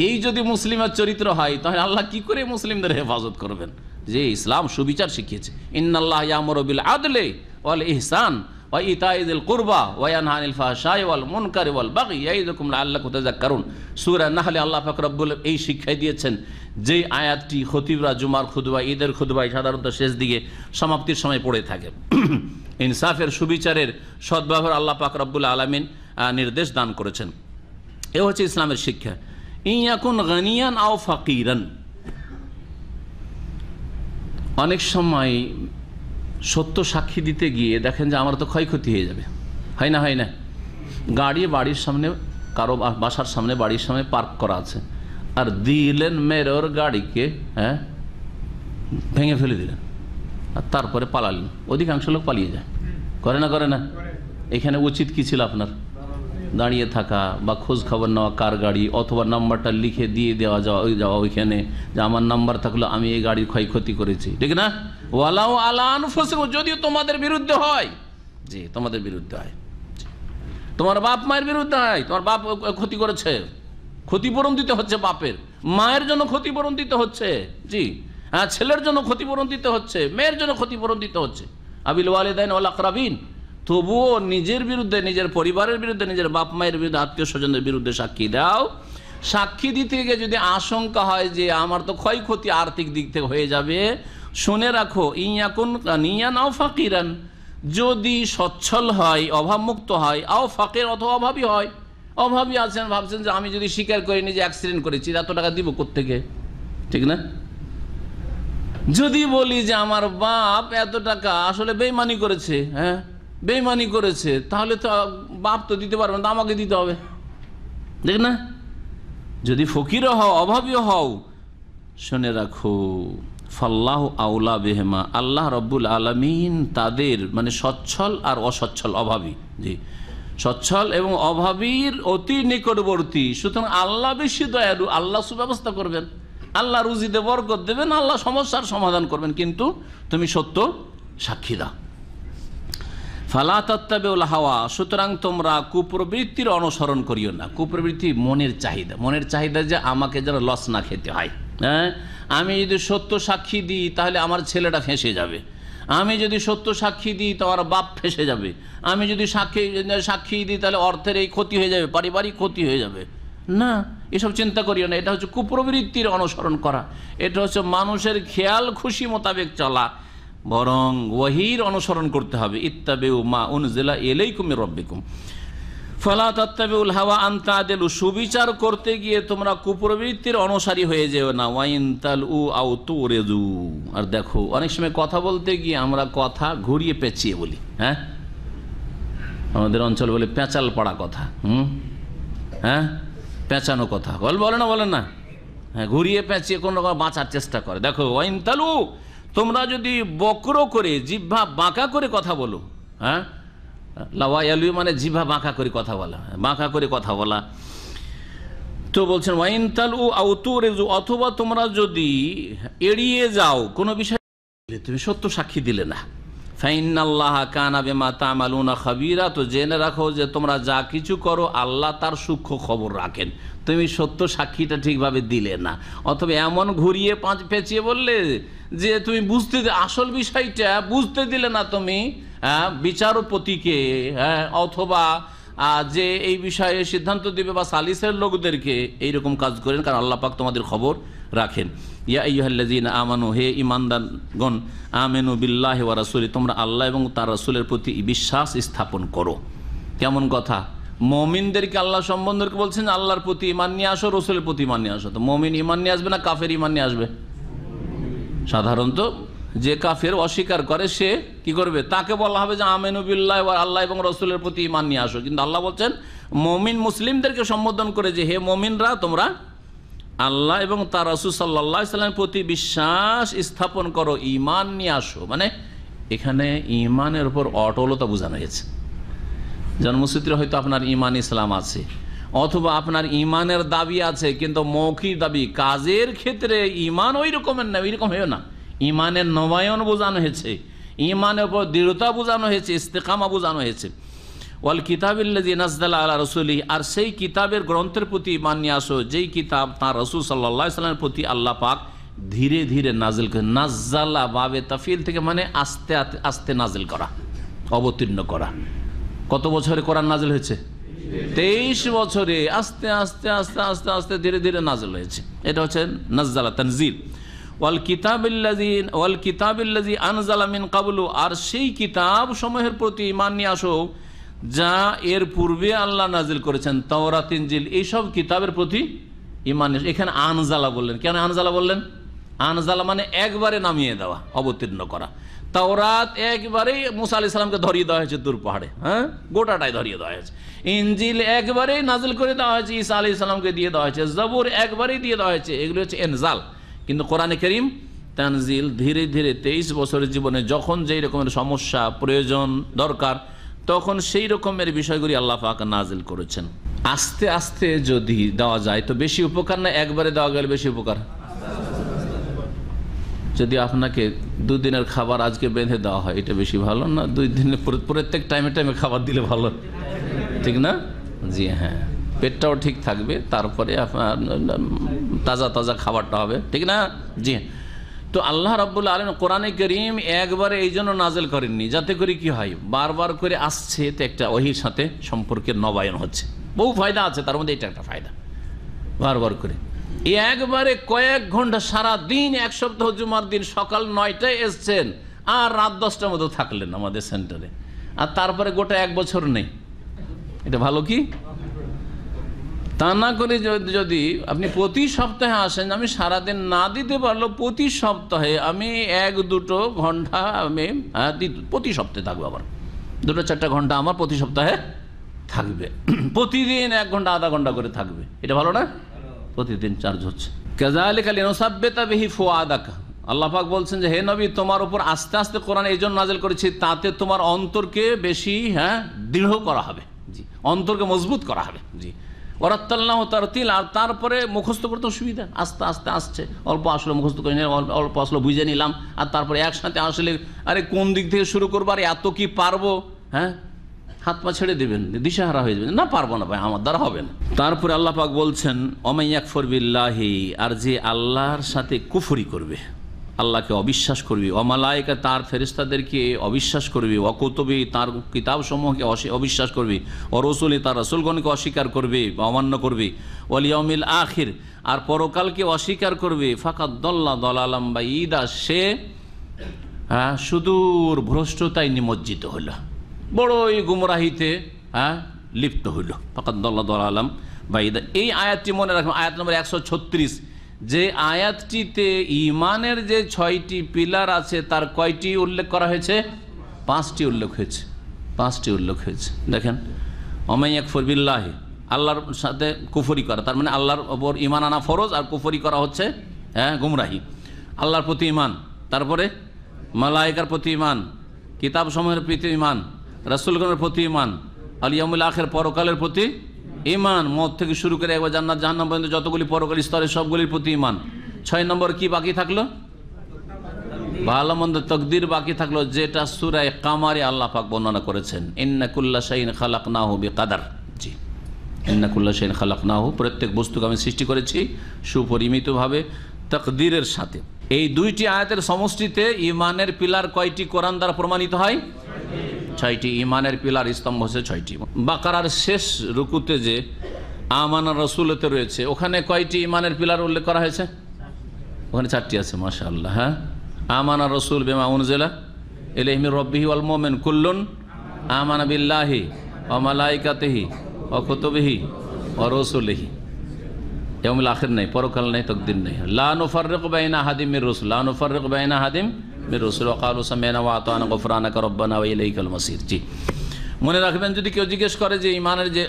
এই যদি মুসলিমের চরিত্র হয় তাহলে আল্লাহ কি করে মুসলিমদের হেফাজত করবেন? যে ইসলাম সুবিচার শিখিয়েছে, ইন্নাল্লাহ ইয়ামুরু বিল আদলি ওয়াল ইহসান ওয়া ইতাই যিল কুরবা ওয়া ইয়ানহা আনিল ফাহশাই ওয়াল মুনকারি ওয়াল বাগই ইয়াইযুকুম লাআল্লাকুম তাযাক্কারুন। সূরা নাহলে আল্লাহ পাক রব্বুল এই শিক্ষাই দিয়েছেন, যেই আয়াতটি খতিবরা জুমার খুতবা, ঈদের খুতবায় সাধারণত শেষ দিকে সমাপ্তির সময় পড়ে থাকে। ইনসাফের, সুবিচারের, সদ্ব্যবহার আল্লাহ পাক রব্বুল আলামিন নির্দেশ দান করেছেন। এ হচ্ছে ইসলামের শিক্ষা। ইয়াকুন গানিয়ান আও ফাকিরান, অনেক সময় সত্য সাক্ষী দিতে গিয়ে দেখেন যে আমার তো ক্ষয়ক্ষতি হয়ে যাবে, হয় না? হয় না? গাড়ি বাড়ির সামনে, কারো বাসার সামনে, বাড়ির সামনে পার্ক করা আছে, আর দিলেন মেরে ওর গাড়িকে, হ্যাঁ ভেঙে ফেলে দিলেন, আর তারপরে পালালেন। অধিকাংশ লোক পালিয়ে যায়, করে না? করে না? এখানে উচিত কি ছিল আপনার? দাঁড়িয়ে থাকা বা খোঁজ খবর নেওয়া কার গাড়ি, অথবা নাম্বারটা লিখে দিয়ে দেওয়া, যাওয়া ওইখানে যে আমার নাম্বার থাকলো, আমি এই গাড়ির ক্ষয়ক্ষতি করেছি, ঠিক না? ওয়ালাউ আলা আনফুসিকুম, যদিও তোমাদের বিরুদ্ধে হয়, জি তোমাদের বিরুদ্ধে হয়, তোমার বাপ মায়ের বিরুদ্ধে হয়, তোমার বাপ ক্ষতি করেছে, ক্ষতিপূরণ দিতে হচ্ছে বাপের, মায়ের জন্য ক্ষতিপূরণ দিতে হচ্ছে, জি হ্যাঁ, ছেলের জন্য ক্ষতিপূরণ দিতে হচ্ছে, মেয়ের জন্য ক্ষতিপূরণ দিতে হচ্ছে, আবিল ওয়ালিদাইন ওয়াল আকরাবিন। তবুও নিজের বিরুদ্ধে, নিজের পরিবারের বিরুদ্ধে, নিজের বাপ মায়ের বিরুদ্ধে, আত্মীয় স্বজনের বিরুদ্ধে সাক্ষী দাও। সাক্ষী দিতে গিয়ে যদি আশঙ্কা হয় যে আমার তো ক্ষয়ক্ষতি আর্থিক দিক থেকে হয়ে যাবে, শুনে রাখো, ইয়াকুন গানিয়ান আও ফাকিরান, যদি সচ্ছল হয়, অভাবমুক্ত হয়, আও ফাকির অথবা অভাবী হয়। অভাবী আছেন, ভাবছেন যে আমি যদি স্বীকার করি নিজে অ্যাক্সিডেন্ট করেছি, এত টাকা দিব কোত্থেকে, ঠিক না? যদি বলি যে আমার বাপ এত টাকা আসলে বেইমানি করেছে, হ্যাঁ বেইমানি করেছে, তাহলে তো বাপ তো দিতে পারবে না, আমাকে দিতে হবে, দেখ না? যদি ফকিরও হও, অভাবীও হও, শুনে রাখো, ফাল্লাহ আউলা বেহেমা, আল্লাহ রব্বুল আলামিন তাদের, মানে সচ্ছল আর অসচ্ছল, অভাবী, জি সচ্ছল এবং অভাবীর অতি নিকটবর্তী। সুতরাং আল্লাহ বেশি দয়ালু, আল্লাহ সুব্যবস্থা করবেন, আল্লাহ রুজিতে বরকত দেবেন, আল্লাহ সমস্যার সমাধান করবেন, কিন্তু তুমি সত্য সাক্ষী দাও। ফালা তাত্তাবিউল হাওয়া, সুতরাং তোমরা কুপ্রবৃত্তির অনুসরণ করিও না। কুপ্রবৃত্তি মনের চাহিদা, মনের চাহিদা যে আমাকে যেন লস না খেতে হয়, হ্যাঁ আমি যদি সত্য সাক্ষী দিই তাহলে আমার ছেলেটা ফেঁসে যাবে, আমি যদি সত্য সাক্ষী দিই তো আমার বাপ ফেঁসে যাবে, আমি যদি সাক্ষী দিই তাহলে অর্থের এই ক্ষতি হয়ে যাবে, পারিবারিক ক্ষতি হয়ে যাবে। না, এসব চিন্তা করিও না। এটা হচ্ছে কুপ্রবৃত্তির অনুসরণ করা, এটা হচ্ছে মানুষের খেয়াল খুশি মোতাবেক চলা, বরং ওয়াহির অনুসরণ করতে হবে। ইত্তাবিউ মা উনজিলা ইলাইকুম মির রাব্বিকুম ফালা তাত্তাবিউল হাওয়া আন তা'দিলু, সুবিচার করতে গিয়ে তোমরা কুপ্রবৃত্তির অনুসারী হয়ে যেও না। ওয়াইন তালউ আও তুরিদু, আর দেখো অনেক সময় কথা বলতে গিয়ে আমরা কথা ঘুরিয়ে পেঁচিয়ে বলি, হ্যাঁ আমাদের অঞ্চল বলে পেঁচাল পাড়া কথা, হ্যাঁ পেঁচানো কথা বলে না, বলেন না, হ্যাঁ ঘুরিয়ে পেঁচিয়ে কোনো রকম বাঁচার চেষ্টা করে। দেখো ওয়াইন তালু, তোমরা যদি বক্র করে, জিহ্বা বাঁকা করে কথা বলো, হ্যাঁ লাওয়ায়ালু মানে জিহ্বা বাঁকা করে কথা বলা, বাঁকা করে কথা বলা। তো বলছেন ওয়াইন তালু আও তুরিদু, অথবা তোমরা যদি এড়িয়ে যাও কোনো বিষয়, তুমি সত্য সাক্ষী দিলে না। ফাইনাল্লাহা কানা বিমা তা'মালুনা খাবীরা, তো জেনে রাখো যে তোমরা যা কিছু করো আল্লাহ তার সূক্ষ্ম খবর রাখেন। তুমি সত্য সাক্ষীটা ঠিকভাবে দিলে না, অথবা এমন ঘুরিয়ে পেঁচিয়ে বললে যে তুমি বুঝতে, আসল বিষয়টা বুঝতে দিলে না তুমি বিচারপতিকে, হ্যাঁ অথবা যে এই বিষয়ে সিদ্ধান্ত দিবে বা সালিসের লোকদেরকে, এইরকম কাজ করেন, কারণ আল্লাহ পাক তোমাদের খবর রাখেন। ইয়া আইয়ুহাল্লাযীনা আমানু, হে ঈমানদারগণ, আমিনু বিল্লাহি ওয়া রাসূলি, তোমরা আল্লাহ এবং তার রাসূলের প্রতি বিশ্বাস স্থাপন করো। কেমন কথা? মুমিনদেরকে আল্লাহ সম্বন্ধে বলছেন আল্লাহর প্রতি ঈমান নিয়ে আসো, রাসূলের প্রতি ঈমান নিয়ে আসো। তো মুমিন ঈমান নিয়ে আসবে না কাফের ঈমান নিয়ে আসবে? সাধারণত যে কাফের অস্বীকার করে সে কি করবে? তাকে বলা হবে যে আমিনু বিল্লাহি ওয়া, আল্লাহ এবং রাসূলের প্রতি ঈমান নিয়ে আসো। কিন্তু আল্লাহ বলছেন মুমিন মুসলিমদেরকে সম্বোধন করে যে হে মুমিনরা, তোমরা আল্লাহ এবং তার রাসূল সাল্লাল্লাহু আলাইহি ওয়াসাল্লামের প্রতি বিশ্বাস স্থাপন করো, ঈমান নিয়ে আসো। মানে এখানে ঈমানের উপর অটলতা বোঝানো হয়েছে। জন্মসূত্রে হয়তো আপনার ঈমান ইসলাম আছে, অথবা আপনার ঈমানের দাবি আছে কিন্তু মৌখিক দাবি, কাজের ক্ষেত্রে ঈমান ওই রকমের না, ওই রকম হয়েও না। ঈমানের নবায়ন বোঝানো হয়েছে, ঈমানের উপর দৃঢ়তা বোঝানো হয়েছে, ইস্তেকামা বোঝানো হয়েছে। ওয়াল কিতাবিল্লাযী নাযালা আলা রাসূলিহি, আর সেই কিতাবের গ্রন্থের প্রতি ঈমান নিয়ে আসো যেই কিতাব তার রাসূল সাল্লাল্লাহু আলাইহি ওয়াসাল্লামের প্রতি আল্লাহ পাক ধীরে ধীরে নাজিল করেন। নাজ্জালা বাবে তাফিল থেকে মানে আস্তে আস্তে নাজিল করা, অবতীর্ণ করা। কত বছরে কোরআন নাজিল হয়েছে? 23 বছরে আস্তে আস্তে আস্তে আস্তে আস্তে ধীরে ধীরে নাজিল হয়েছে। এটা হচ্ছে নাজ্জালা তানজিল। ওয়াল কিতাবিল্লাযী আনজালা মিন ক্বাবলু, আর সেই কিতাব সমূহের প্রতি ঈমান নিয়ে আসো যা এর পূর্বে আল্লাহ নাজিল করেছেন, তাওরাত, ইনজিল, এইসব কিতাবের প্রতি ঈমান। এখানে আনজালা বললেন, কেন আনজালা বললেন? আনজালা মানে একবারে নামিয়ে দেওয়া, অবতীর্ণ করা। তাওরাত একবারেই মুসা আলাইহিস সালামকে ধরিয়ে দেওয়া হয়েছে তুর পাহাড়ে, হ্যাঁ, গোটাটাই ধরিয়ে দেওয়া হয়েছে। ইনজিল একবারেই নাজিল করে দেওয়া হয়েছে, ঈসা আলাইহিস সালামকে দিয়ে দেওয়া হয়েছে। জবুর একবারেই দিয়ে দেওয়া হয়েছে। এগুলো হচ্ছে ইনজাল। কিন্তু কোরআনে কারীম তানজিল, ধীরে ধীরে 23 বছরের জীবনে যখন যেই রকমের সমস্যা, প্রয়োজন, দরকার, তখন সেই রকমের বিষয়গুলি আল্লাহ পাক নাজিল করেছেন। আস্তে আস্তে যদি দেওয়া যায় তো বেশি উপকার না একবারে দেওয়া গেলে বেশি উপকার? যদি আপনাকে 2 দিনের খাবার আজকে বেঁধে দেওয়া হয়, এটা বেশি ভালো না 2 দিনের প্রত্যেক টাইমে টাইমে খাবার দিলে ভালো, ঠিক না? জি হ্যাঁ, পেটটাও ঠিক থাকবে, তারপরে আপনার তাজা তাজা খাবারটা হবে, ঠিক না? জি। তো আল্লাহ রাব্বুল আলামিন কোরআনে কারীম একবারে এই জন্য নাজিল করেননি যাতে করে কি হয়, বারবার করে আসছে, তো একটা ওহীর সাথে সম্পর্কের নবায়ন হচ্ছে। বহু ফায়দা আছে, তার মধ্যে এটা একটা ফায়দা। বারবার করে একবারে কয়েক ঘন্টা, সারা দিন, 1 সপ্তাহ, জুমার দিন সকাল 9টায় এসছেন আর রাত 10টার মতো থাকলেন আমাদের সেন্টারে, আর তারপরে গোটা 1 বছর নেই। এটা ভালো কি? তা না করে যদি আপনি প্রতি সপ্তাহে আসেন, আমি সারাদিন না দিতে পারলো, প্রতি সপ্তাহে আমি 1-2 ঘন্টা আমি প্রতি সপ্তাহে থাকবো, আবার 2-4 ঘন্টা আমার প্রতি সপ্তাহে থাকবে, প্রতিদিন 1 ঘন্টা আধা ঘন্টা করে থাকবে। এটা ভালো না? প্রতিদিন চার্জ হচ্ছে। কাযালিকা লিনুসাব্বিতা বিহি ফুআদাকা, আল্লাহ পাক বলছেন যে হে নবী, তোমার উপর আস্তে আস্তে কোরআন এই জন্য নাজিল করেছি তাতে তোমার অন্তরকে বেশি দৃঢ় করা হবে, জি, অন্তরকে মজবুত করা হবে। জি, ওয়ারাত্তালনাহু তারতিলা, আর তারপরে মুখস্থ করতে সুবিধা, আস্তে আস্তে আসছে, অল্প আসলে মুখস্থ করে নিলাম, অল্প আসলে বুঝে নিলাম, আর তারপরে একসাথে আসলে আরে কোন দিক থেকে শুরু করবো, আর এত কি পারবো, হ্যাঁ, হাত পা ছেড়ে দেবেন, দিশাহারা হয়ে যাবেন, না পারবো না ভাই, আমার দ্বারা হবে না। তারপরে আল্লাহ পাক বলছেন ওমাই ইয়াকফুর বিল্লাহি, আর যে আল্লাহর সাথে কুফরি করবে, আল্লাহকে অবিশ্বাস করবি, অমালাইকা তার ফেরেশতাদেরকে অবিশ্বাস করবি, অকুতুবি তার কিতাবসমূহকে অবিশ্বাস করবি, অরসুলি তার রসুলগণকে অস্বীকার করবি বা অমান্য করবি, ওয়াল ইয়াউমিল আখির আর পরকালকে অস্বীকার করবি, ফাকাদ দাল্লা দালালাম বাইদা, সে সুদূর ভ্রষ্টতায় নিমজ্জিত হলো, বড়ই গুমরাহিতে লিপ্ত হইল। ফাকাদ দাল্লা দালালাম বাইদা। এই আয়াতটি মনে রাখবেন, আয়াত নম্বর 136, যে আয়াতটিতে ঈমানের যে 6টি পিলার আছে তার কয়টি উল্লেখ করা হয়েছে? 5টি উল্লেখ হয়েছে, 5টি উল্লেখ হয়েছে। দেখেন, ওমাই ইয়াকফুর বিল্লাহি, আল্লাহর সাথে কুফরি করা, তার মানে আল্লাহর ওপর ঈমান আনা ফরজ, আর কুফরি করা হচ্ছে গুমরাহি। আল্লাহর প্রতি ঈমান, তারপরে মালায়েকার প্রতি ঈমান, কিতাব সমূহের প্রতি ঈমান, রাসূলগণের প্রতি ঈমান, আল ইয়াউমুল আখির পরকালের প্রতি ঈমান, মত থেকে শুরু করে একবার জান্নাত জাহান্নাম পর্যন্ত যতগুলি পরকাল স্তরে সবগুলির প্রতি ঈমান। 6 নম্বর কি বাকি থাকলো? ভালো মন্দ তকদির বাকি থাকলো, যেটা সূরা কামারে আল্লাহ পাক বর্ণনা করেছেন, ইন্না কুল্লা শাইইন খালাকনাহু বিকাদার। জি, ইন্না কুল্লা শাইইন খালাকনাহু, প্রত্যেক বস্তুকে আমি সৃষ্টি করেছি সুপরিমিতভাবে তকদিরের সাথে। এই 2টি আয়াতের সমষ্টিতে ঈমানের পিলার কয়টি কোরআন দ্বারা প্রমাণিত হয়? 6টি। ঈমানের পিলার স্তম্ভ হচ্ছে 6টি। বাকারার শেষ রুকুতে যে আমানা রাসূলতে রয়েছে, ওখানে কয়টি ঈমানের পিলার উল্লেখ করা হয়েছে? ওখানে 4টি আছে, মাশাআল্লাহ। হ্যাঁ, আমানা রাসূল বিমা উনজিলা ইলাইহি মির রাব্বিহি ওয়াল মুমিন কুল্লুন আমানা বিল্লাহি ওয়া মালাইকাতিহি ওয়া কুতুবিহি ওয়া রাসূলিহি। ইয়াউমুল আখির নেই, পরকাল নেই, তকদির নেই। লা নুফাররিকু বাইনা আহাদিম মির রাসূল, লা নুফাররিকু বাইনা আহাদিম মির রাসূল ওয়া ক্বালু সামি'না ওয়া আতা'না গুফরানাকা রাব্বানা ওয়া ইলাইকাল মাসির। জি, মনে রাখবেন, যদি কেউ জিজ্ঞেস করে যে ঈমানের যে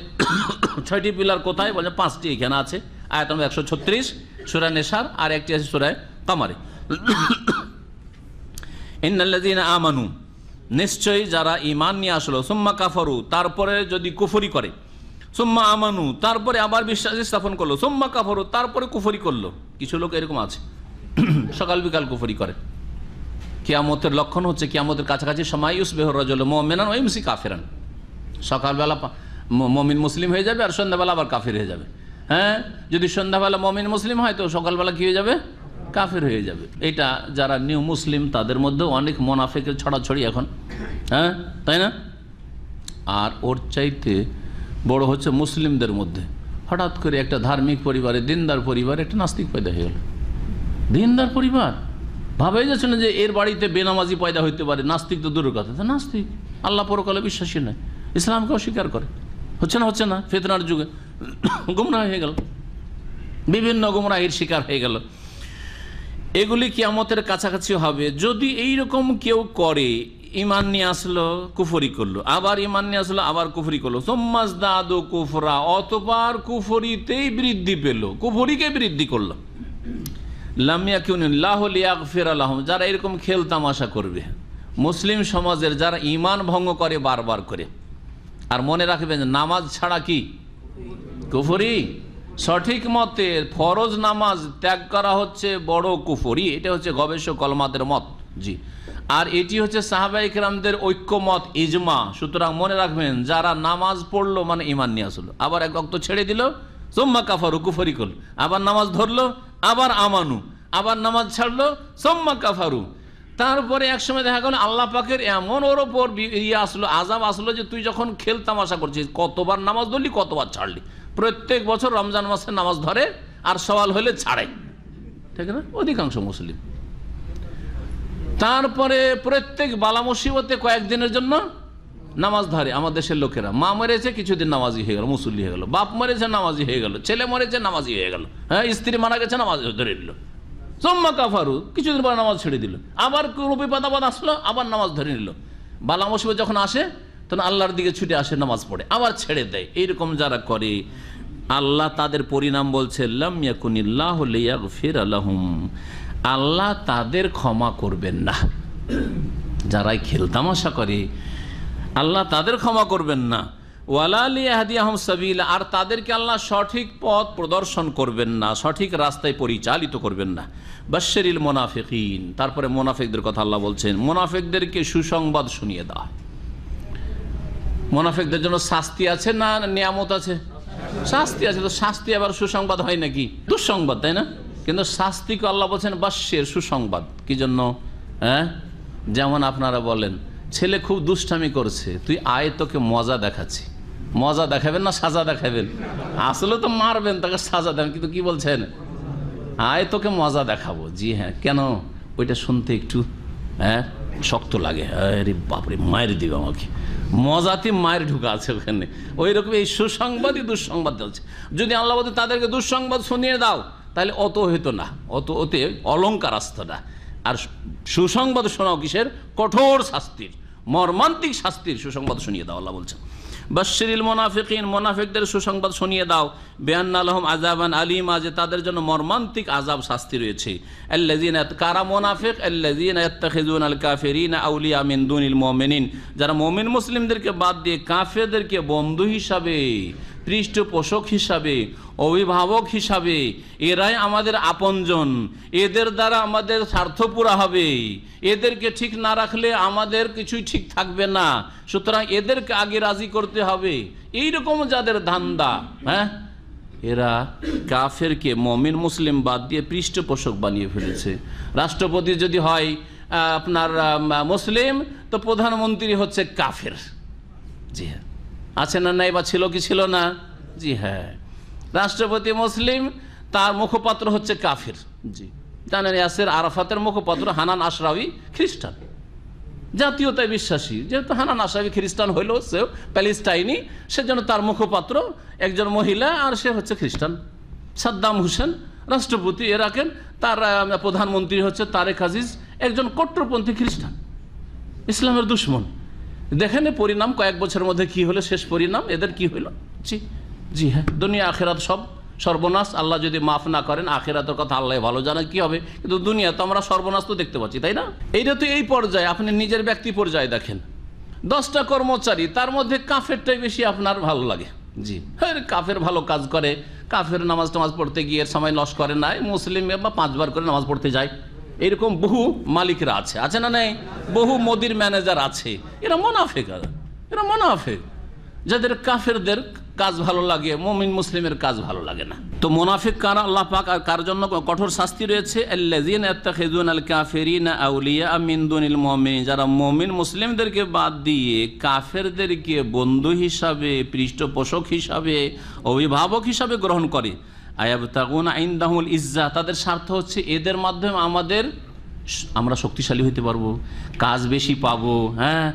6টি পিলার কোথায়, বলে 5টি এখানে আছে, আয়াত নম্বর 136 সূরা নিসার, আর একটি আছে সূরা কামারে। ইন্নাল্লাযীনা আমানু, নিশ্চয়ই যারা ঈমান নিয়ে আসলো, সুম্মা কাফারু, তারপরে যদি কুফরি করে, সুম্মা আমানু, তারপরে আবার বিশ্বাস স্থাপন করলো, সুম্মা কাফারু, তারপরে কুফরি করলো। কিছু লোক এরকম আছে সকাল বিকাল কুফরি করে। কিয়ামতের লক্ষণ হচ্ছে কিয়ামতের কাছাকাছি সময় ইউসবিহু রাজুলু মুমিনান ওয়া ইউমসি কাফিরান, সকালবেলা মুমিন মুসলিম হয়ে যাবে আর সন্ধ্যাবেলা আবার কাফির হয়ে যাবে। হ্যাঁ, যদি সন্ধ্যাবেলা মুমিন মুসলিম হয় তো সকালবেলা কি হয়ে যাবে? কাফির হয়ে যাবে। এটা যারা নিউ মুসলিম তাদের মধ্যেও অনেক মোনাফিকের ছড়াছড়ি এখন, হ্যাঁ তাই না? আর ওর চাইতে বড় হচ্ছে মুসলিমদের মধ্যে হঠাৎ করে একটা ধার্মিক পরিবারে, দিনদার পরিবারে একটা নাস্তিক পয়দা হয়ে গেল। দিনদার পরিবার, ভাবাই যাচ্ছে না যে এর বাড়িতে বেনামাজি পয়দা হইতে পারে। নাস্তিক তো দূরের কথা, নাস্তিক, আল্লাহ পরকালে বিশ্বাসী নয়, ইসলামকে অস্বীকার করে। হচ্ছে না ফিতনার যুগে গুমরাহ হয়ে গেল, বিভিন্ন গুমরাহির শিকার হয়ে গেল। এগুলি কিয়ামতের কাছাকাছি হবে। যদি এইরকম কেউ করে, ইমান নিয়ে আসলো কুফরি করলো, আবার ইমান নিয়ে আসলো আবার কুফরি করলো, সোম্মাজদাদু কুফরা, অতবার কুফরিতেই বৃদ্ধি পেল, কুফরিকে বৃদ্ধি করলো। লাম ইয়াকুনিল্লাহু লিয়াগফিরা লাহুম, যারা এরকম খেল তামাশা করবে মুসলিম সমাজের, যারা ইমান ভঙ্গ করে বারবার করে। আর মনে রাখবেন, নামাজ ছাড়া কি কুফরি? সঠিক মতে ফরজ নামাজ ত্যাগ করা হচ্ছে বড় কুফরি। এটা হচ্ছে গবেষক কলমাদের মত। জি, আর এটি হচ্ছে সাহাবায়ে কেরামদের ঐক্যমত, ইজমা। সুতরাং মনে রাখবেন, যারা নামাজ পড়লো মানে ইমান নিয়ে আসলো, আবার এক ওয়াক্ত ছেড়ে দিল, সুম্মা কাফারু, কুফরি করলো, আবার নামাজ ধরলো, আবার আমানু, আবার নামাজ ছাড়লো, সুম্মা কাফারু। তারপরে একসময় দেখা গেল আল্লাহ পাকের এমন ওর ওপর আসলো, আযাব আসলো, যে তুই যখন খেল তামাশা করছিস, কতবার নামাজ ধরলি, কতবার ছাড়লি। প্রত্যেক বছর রমজান মাসে নামাজ ধরে আর সওয়াল হলে ছাড়ে, ঠিক না? অধিকাংশ মুসলিম। তারপরে প্রত্যেক বালা মুসিবতে কয়েকদিনের জন্য নামাজ ধরে। আমার দেশের লোকেরা, মা মরেছে কিছুদিন নামাজি হয়ে গেল, মুসল্লি হয়ে গেল, বাপ মরেছে নামাজি হয়ে গেল, ছেলে মরেছে নামাজি হয়ে গেল, হ্যাঁ, স্ত্রী মারা গেছে নামাজ ধরে নিল, সুম্মা কাফারু, কিছুদিন পর নামাজ ছেড়ে দিল, আবার কোনো বিপদ আসলো, আবার নামাজ ধরে নিল। বালা মুসিবত যখন আসে তখন আল্লাহর দিকে ছুটে আসে, নামাজ পড়ে, আবার ছেড়ে দেয়। এইরকম যারা করে, আল্লাহ তাদের পরিণাম বলছে, লাম ইয়াকুনিল্লাহু লিয়াগফিরা লাহুম, আল্লাহ তাদের ক্ষমা করবেন না। যারাই খেল তামাশা করে আল্লাহ তাদের ক্ষমা করবেন না। ওয়ালা লিয়াহদিয়াহুম সাবিলা, আর তাদেরকে আল্লাহ সঠিক পথ প্রদর্শন করবেন না, সঠিক রাস্তায় পরিচালিত করবেন না। বাশশিরিল মুনাফিকিন, তারপরে মুনাফিকদের কথা আল্লাহ বলছেন, মুনাফিকদেরকে সুসংবাদ শুনিয়ে দাও। মুনাফিকদের জন্য শাস্তি আছে না নিয়ামত আছে? শাস্তি আছে। তো শাস্তি আবার সুসংবাদ হয় নাকি? দুঃসংবাদ, তাই না? কিন্তু শাস্তিকে আল্লাহ বলছেন বাশশির, সুসংবাদ। কি জন্য? হ্যাঁ, যেমন আপনারা বলেন, ছেলে খুব দুষ্টামি করছে, তুই আয় তোকে মজা দেখাচ্ছি। মজা দেখাবেন না সাজা দেখাবেন? আসলে তো মারবেন, তাকে সাজা দেবেন, কিন্তু কি বলছেন? আয় তোকে মজা দেখাবো। জি হ্যাঁ, কেন? ওইটা শুনতে একটু শক্ত লাগে। আরে বাপরে, মায়ের দিবে আমাকে, মজাতে মায়ের ঢুকা আছে ওখানে। ওই রকম এই সুসংবাদই দুঃসংবাদ চলছে। যদি আল্লাহ বলতে তাদেরকে দুঃসংবাদ শুনিয়ে দাও, তাহলে অত হইতো না, ওতে অলঙ্কার আসতো না। আর সুসংবাদ শোনাও কিসের? কঠোর শাস্তির, মর্মান্তিক শাস্তির সুসংবাদ শুনিয়ে দাও। আল্লাহ বলছেন বাশশিরিল মুনাফিকিন, মুনাফিকদের সুসংবাদ শুনিয়ে দাও। বিআন্না লাহুম আযাবান আলীমা, যে তাদের জন্য মর্মান্তিক আযাব, শাস্তি রয়েছে। আল্লাযীনা, কারা মুনাফিক? আল্লাযীনা ইয়াত্তাখিযুনাল কাফিরিনা আউলিয়া মিন দুনিল মুমিনিন, যারা মুমিন মুসলিমদেরকে বাদ দিয়ে কাফেরদেরকে বন্ধু হিসাবে, পৃষ্ঠপোষক হিসাবে, অভিভাবক হিসাবে, এরাই আমাদের আপনজন, এদের দ্বারা আমাদের স্বার্থ পুরা হবে, এদেরকে ঠিক না রাখলে আমাদের কিছুই ঠিক থাকবে না, সুতরাং এদেরকে আগে রাজি করতে হবে। এইরকম যাদের ধান্দা, হ্যাঁ, এরা কাফেরকে মুমিন মুসলিম বাদ দিয়ে পৃষ্ঠপোষক বানিয়ে ফেলেছে। রাষ্ট্রপতি যদি হয় আপনার মুসলিম, তো প্রধানমন্ত্রী হচ্ছে কাফের। জি হ্যাঁ, আছে না নাই? বা ছিল কি ছিল না? জি হ্যাঁ, রাষ্ট্রপতি মুসলিম, তার মুখপাত্র হচ্ছে কাফের। জি জানেন, ইয়াসের আরাফাতের মুখপাত্র হানান আশরাফি খ্রিস্টান, জাতীয়তায় বিশ্বাসী। যেহেতু হানান আশরাফি খ্রিস্টান হইল, সেও প্যালেস্টাইনি, সেজন্য তার মুখপাত্র একজন মহিলা, আর সে হচ্ছে খ্রিস্টান। সাদ্দাম হোসেন রাষ্ট্রপতি ইরাকের, তার প্রধানমন্ত্রী হচ্ছে তারেক আজিজ, একজন কট্টরপন্থী খ্রিস্টান, ইসলামের দুশ্মন। দেখেন পরিণাম কয়েক বছরের মধ্যে কি হলো, শেষ পরিণাম এদের কি হইল। জি জি হ্যাঁ, দুনিয়া আখেরাত সব সর্বনাশ আল্লাহ যদি মাফ না করেন, আখিরাতের কথা আল্লাহ ভালো জানে কি হবে, কিন্তু দুনিয়া তো আমরা সর্বনাশ তো দেখতে পাচ্ছি, তাই না? এইটা তো এই পর্যায়ে, আপনি নিজের ব্যক্তি পর্যায়ে দেখেন, 10টা কর্মচারী, তার মধ্যে কাফেরটাই বেশি আপনার ভালো লাগে। জি হ্যাঁ, কাফের ভালো কাজ করে, কাফের নামাজ টামাজ পড়তে গিয়ে সময় লস করে না, মুসলিম বা 5 বার করে নামাজ পড়তে যায়, এরকম বহু মালিকরা আছে না নেই? বহু মোদির ম্যানেজার আছে, এরা মুনাফিক, এরা মুনাফিক, যাদের কাফেরদের কাজ ভালো লাগে, মুমিন মুসলিমের কাজ ভালো লাগে না। তো মুনাফিক কারা, আল্লাহ পাক কার জন্য কঠোর শাস্তি রয়েছে, আল্লাযীনা ইয়াত্তাখিযুনাল কাফিরিনা আউলিয়া মিন দুনিল মুমিনিন, যারা মুমিন মুসলিমদেরকে বাদ দিয়ে কাফেরদেরকে বন্ধু হিসাবে, পৃষ্ঠপোষক হিসাবে, অভিভাবক হিসাবে গ্রহণ করে। আয়াবতাগুনা ইনদাহুল ইজ্জা, তাদের স্বার্থ হচ্ছে এদের মাধ্যমে আমরা শক্তিশালী হতে পারবো, কাজ বেশি পাবো, হ্যাঁ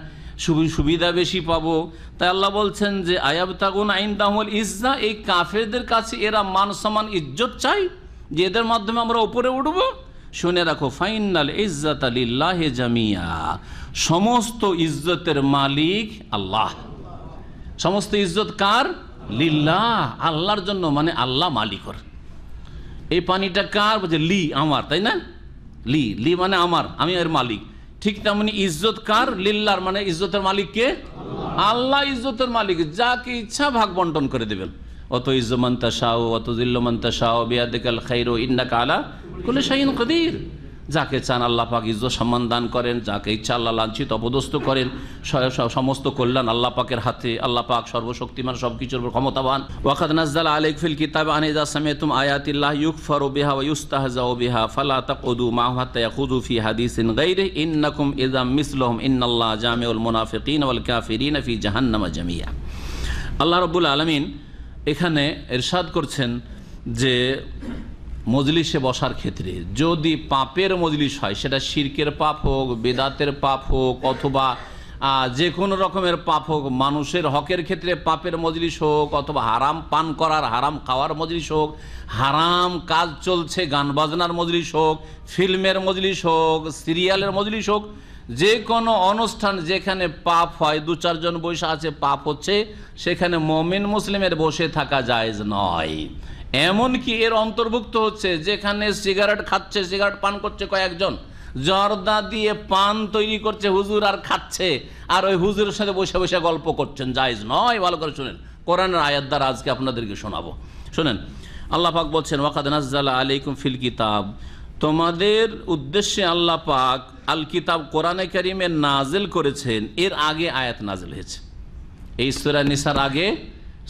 সুবিধা বেশি পাবো। তাই আল্লাহ বলছেন যে আয়াবতাগুনা ইনদাহুল ইজ্জা, এই কাফেরদের কাছে এরা মান সম্মান ইজ্জত চাই, যে এদের মাধ্যমে আমরা উপরে উঠবো। শুনে রাখো, ফাইনাল ইজ্জাতা লিল্লাহি জামিয়া, সমস্ত ইজ্জতের মালিক আল্লাহ। সমস্ত ইজ্জত কার? লিল্লাহ, আল্লাহর জন্য, মানে আল্লাহ মালিকর। এই পানিটা কার? বলছে লি, আমার, তাই না? লি মানে আমার, আমি এর মালিক। ঠিক তেমনি ইজ্জত কার? লিল্লাহর, মানে ইজ্জতের মালিক কে? আল্লাহ ইজ্জতের মালিক, যাকে ইচ্ছা ভাগ বন্টন করে দেবেন। অত ইজ্জু মান তাশাউ অত যিল্লু মান তাশাউ বিয়াদিকাল খায়রু ইন্নাকা আলা কুল্লি শাইইন কাদির। যাকে চান আল্লাহ পাক ইজ্জত সম্মান দান করেন, যাকে ইচ্ছা আল্লাহ লাঞ্ছিত অপদস্থ করেন। সমস্ত কল্যাণ আল্লাহ পাকের হাতে, আল্লাহ পাক সর্বশক্তিমান, সবকিছুর উপর ক্ষমতাবান। ওয়াকাদ নাযালা আলাইকা ফিল কিতাব আন ইযা সামি'তুম আয়াতিল্লাহি ইউকফারু বিহা ওয়া ইউস্তাহজাউ বিহা ফালা তাকুদু মা'হুম হাত্তা ইয়াখুযু ফি হাদিসিন গায়রিহি ইন্নাকুম ইযা মিসলুহুম ইন্নাল্লাহা জামিউল মুনাফিকিনা ওয়াল কাফিরিনা ফি জাহান্নামা জামিয়া। আল্লাহ রাব্বুল আলামিন এখানে ইরশাদ করছেন যে মজলিসে বসার ক্ষেত্রে যদি পাপের মজলিস হয়, সেটা শিরকের পাপ হোক, বেদাতের পাপ হোক, অথবা যে কোনো রকমের পাপ হোক, মানুষের হকের ক্ষেত্রে পাপের মজলিস হোক, অথবা হারাম পান করার, হারাম খাওয়ার মজলিস হোক, হারাম কাজ চলছে, গান বাজনার মজলিস হোক, ফিল্মের মজলিস হোক, সিরিয়ালের মজলিস হোক, যে কোনো অনুষ্ঠান যেখানে পাপ হয়, 2-4 জন বসে আছে, পাপ হচ্ছে, সেখানে মুমিন মুসলিমের বসে থাকা জায়েজ নয়। এমনকি এর অন্তর্ভুক্ত হচ্ছে যেখানে সিগারেট খাচ্ছে, সিগারেট পান করছে কয়েকজন, জর্দা দিয়ে পান তৈরি করছে হুজুর আর খাচ্ছে, আর ওই হুজুরের সাথে বসে বসে গল্প করছেন, জায়েজ নয়। ভালো করে শুনেন, কোরআনের আয়াত দ্বারা আজকে আপনাদেরকে শোনাবো। শুনেন, আল্লাহ পাক বলছেন ওয়াকাদ নাযালা আলাইকুম ফিল কিতাব, তোমাদের উদ্দেশ্যে আল্লাহ পাক আল কিতাব কোরআনে কারিমে নাজিল করেছেন। এর আগে আয়াত নাজিল হয়েছে, এই সূরা নিসার আগে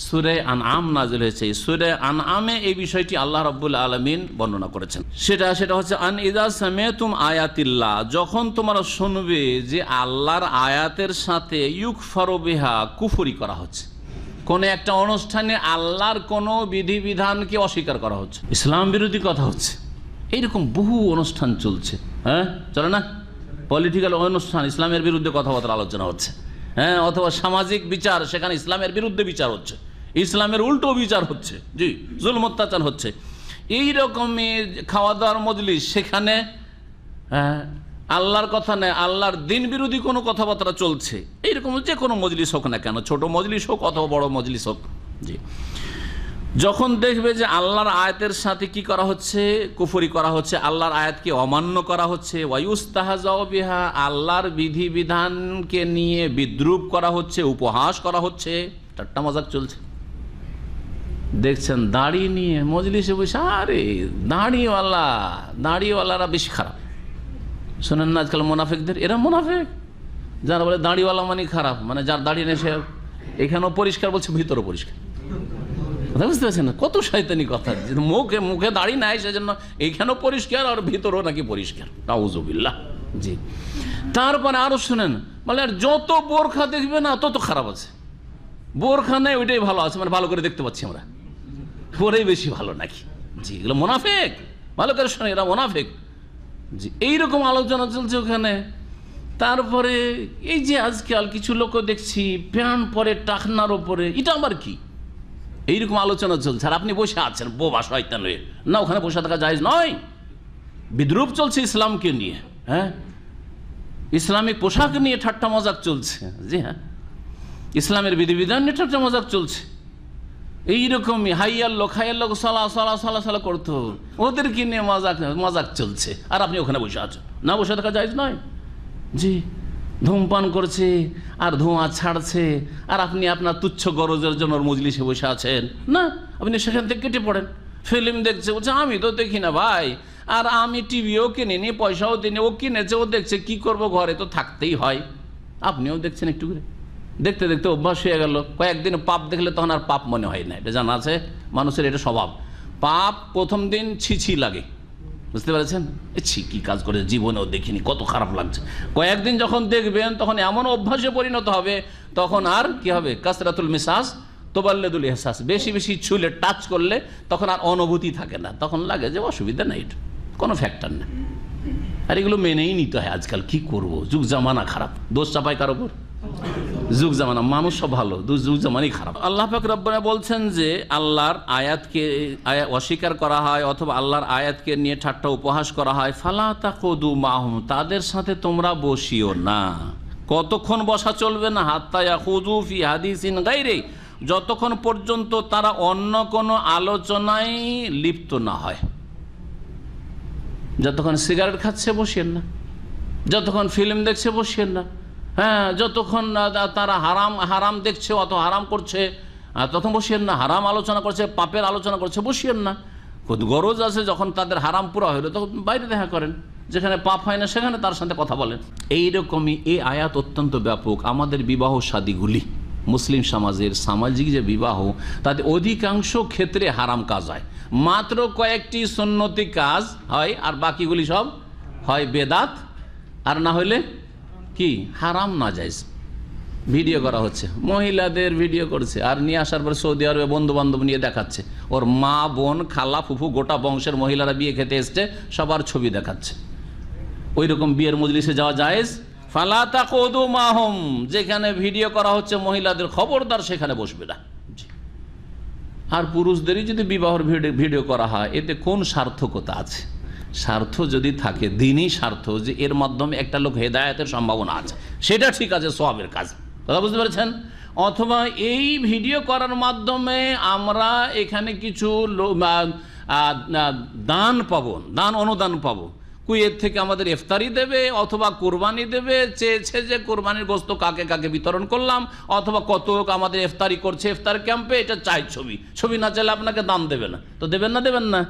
সূরা আনআম নাজিল হয়েছে। সূরা আনআমে এই বিষয়টি আল্লাহ রাব্বুল আলামিন বর্ণনা করেছেন। সেটা হচ্ছে আন ইযা সামি'তুম আয়াতিল্লাহ, যখন তোমরা শুনবে যে আল্লাহর আয়াতের সাথে ইউকফারু বিহা, কুফরি করা হচ্ছে, কোন একটা অনুষ্ঠানে আল্লাহর কোনো বিধিবিধানকে অস্বীকার করা হচ্ছে, ইসলাম বিরোধী কথা হচ্ছে, এইরকম বহু অনুষ্ঠান চলছে। হ্যাঁ, চলে না? পলিটিক্যাল অনুষ্ঠান, ইসলামের বিরুদ্ধে কথাবার্তা আলোচনা হচ্ছে, হ্যাঁ, অথবা সামাজিক বিচার, সেখানে ইসলামের বিরুদ্ধে বিচার হচ্ছে, ইসলামের উল্টো বিচার হচ্ছে, জি, জুলম অত্যাচার হচ্ছে। এই রকমের খাওয়া দাওয়ার মজলিস, সেখানে আল্লাহর কথা নেই, আল্লাহর দিন বিরোধী কোনো কথাবার্তা চলছে, এইরকম যে কোনো মজলিস হোক না কেন, ছোট মজলিস হোক অথবা বড় মজলিস হোক, জি, যখন দেখবে যে আল্লাহর আয়াতের সাথে কি করা হচ্ছে, কুফরি করা হচ্ছে, আল্লাহর আয়াতকে অমান্য করা হচ্ছে, ওয়ায়ুস্তাহজাউ বিহা, আল্লাহর বিধিবিধানকে নিয়ে বিদ্রূপ করা হচ্ছে, উপহাস করা হচ্ছে, ঠাট্টা মজাক চলছে। দেখছেন দাড়ি নিয়ে মজলিসে বসে, আরে দাড়িওয়ালারা বেশি খারাপ। শোনেন না আজকাল মুনাফিকদের, এরা মুনাফিক, যারা বলে দাড়িওয়ালা মানে খারাপ, মানে যার দাড়ি নেই সে এখানেও পরিষ্কার বলছে, ভিতরও পরিষ্কার। কথা বুঝতে পারছেন না? কত শয়তানি কথা, মুখে দাড়ি নাই সেজন্য এইখানেও পরিষ্কার আর ভিতরও নাকি পরিষ্কার, নাউযুবিল্লাহ। জি, তারপরে আরো শুনেন, বলে আর যত বোরখা দেখবে না তত খারাপ আছে, বোরখা নেই ওইটাই ভালো আছে, মানে ভালো করে দেখতে পাচ্ছি আমরা, পরেই বেশি ভালো নাকি। জি, এগুলো মুনাফিক, ভালো করে শোনে, এরা মুনাফিক। জি, এইরকম আলোচনা চলছে ওখানে। তারপরে এই যে আজকাল কিছু লোক দেখছি প্যান্ট পরে টাকনার ওপরে, এটা আবার কি, এইরকম আলোচনা চলছে, আর আপনি বসে আছেন বোবা শয়তান হয়ে। না, ওখানে বসে থাকা জায়েজ নয়, বিদ্রূপ চলছে ইসলামকে নিয়ে, হ্যাঁ, ইসলামিক পোশাক নিয়ে ঠাট্টা মজাক চলছে, জি হ্যাঁ, ইসলামের বিধিবিধান নিয়ে ঠাট্টা মজাক চলছে। এইরকমই হাইয়ার লোক সালা সালা সালা সালা করতো, ওদেরকে নিয়ে মজাক চলছে, আর আপনি ওখানে বসে আছেন। না বসে থাকা যায় নয় জি। ধূমপান করছে আর ধোঁয়া ছাড়ছে, আর আপনি আপনার তুচ্ছ গরজের জন্য মজলিসে বসে আছেন না, আপনি সেখান থেকে কেটে পড়েন। ফিল্ম দেখছে, বলছে আমি তো দেখি না ভাই, আর আমি টিভিও কিনিনি, পয়সাও দিনি, ও কিনেছে, ও দেখছে, কি করব, ঘরে তো থাকতেই হয়। আপনিও দেখছেন, একটু করে দেখতে দেখতে অভ্যাস হয়ে গেল। কয়েকদিন পাপ দেখলে তখন আর পাপ মনে হয় না, এটা জানা আছে মানুষের, এটা স্বভাব। পাপ প্রথম দিন ছি লাগে, বুঝতে পেরেছেন, ছি কি কাজ করে, জীবনেও দেখিনি, কত খারাপ লাগছে। কয়েকদিন যখন দেখবেন তখন এমন অভ্যাসে পরিণত হবে, তখন আর কি হবে, কাসরাতুল মিসাস তোবাল্লেদুল ইহসাস, বেশি বেশি ছুলে টাচ করলে তখন আর অনুভূতি থাকে না, তখন লাগে যে অসুবিধা নেই, এটা কোনো ফ্যাক্টর না। আর এগুলো মেনেই নিতে হয় আজকাল, কি করব, যুগ জামানা খারাপ, দোষ চাপায় কার ওপর, যুগ জামানা, মানুষ সব ভালো, যুগ জামানাই খারাপ। আল্লাহ পাক রব্বানা বলছেন যে আল্লাহর আয়াতকে অস্বীকার করা হয় অথবা আল্লাহর আয়াতকে নিয়ে ঠাট্টা উপহাস করা হয়, ফালা তাকুদু মাহুম, তাদের সাথে তোমরা বসিও না। কতক্ষণ বসা চলবে না, হাত্তা ইয়াখুযু ফি হাদিসিন গায়রি, যতক্ষণ পর্যন্ত তারা অন্য কোনো আলোচনায় লিপ্ত না হয়। যতক্ষণ সিগারেট খাচ্ছে বসেন না, যতক্ষণ ফিল্ম দেখছে বসেন না, হ্যাঁ, যতক্ষণ তারা হারাম দেখছে, অত হারাম করছে তখন বসিয়েন না, হারাম আলোচনা করছে, পাপের আলোচনা করছে বসিয়েন না। গরজ আছে যখন তাদের হারাম পুরা হইলো তখন বাইরে দেখা করেন, যেখানে পাপ হয় না সেখানে তার সাথে কথা বলেন। এইরকমই এই আয়াত অত্যন্ত ব্যাপক। আমাদের বিবাহ শাদীগুলি, মুসলিম সমাজের সামাজিক যে বিবাহ, তাতে অধিকাংশ ক্ষেত্রে হারাম কাজ হয়, মাত্র কয়েকটি সুন্নতি কাজ হয়, আর বাকিগুলি সব হয় বেদাত, আর না হইলে কি হারাম নাজায়েজ। ভিডিও করা হচ্ছে, মহিলাদের ভিডিও করছে, আর নিয়ে আসার পর সৌদি আরবে বন্ধু বান্ধব নিয়ে দেখাচ্ছে, ওর মা বোন খালা ফুফু গোটা বংশের মহিলারা বিয়ে খেতে এসছে, সবার ছবি দেখাচ্ছে। ওই রকম বিয়ের মজলিসে যাওয়া জায়েজ? ফালা তাকুদু মাহুম, যেখানে ভিডিও করা হচ্ছে মহিলাদের, খবরদার সেখানে বসবে না। আর পুরুষদেরই যদি বিবাহের ভিডিও করা হয়, এতে কোন সার্থকতা আছে? স্বার্থ যদি থাকে, দিনই স্বার্থ, যে এর মাধ্যমে একটা লোক হেদায়েতের সম্ভাবনা আছে, সেটা ঠিক আছে, সওয়াবের কাজ, কথা বুঝতে পেরেছেন। অথবা এই ভিডিও করার মাধ্যমে আমরা এখানে কিছু দান পাবো, অনুদান পাবো, কুয়েত থেকে আমাদের ইফতারি দেবে অথবা কোরবানি দেবে, চেয়েছে যে কোরবানির গোস্ত কাকে কাকে বিতরণ করলাম, অথবা কত লোক আমাদের ইফতারি করছে ইফতার ক্যাম্পে, এটা চাই ছবি না চাইলে আপনাকে দান দেবে না, তো দেবেন না,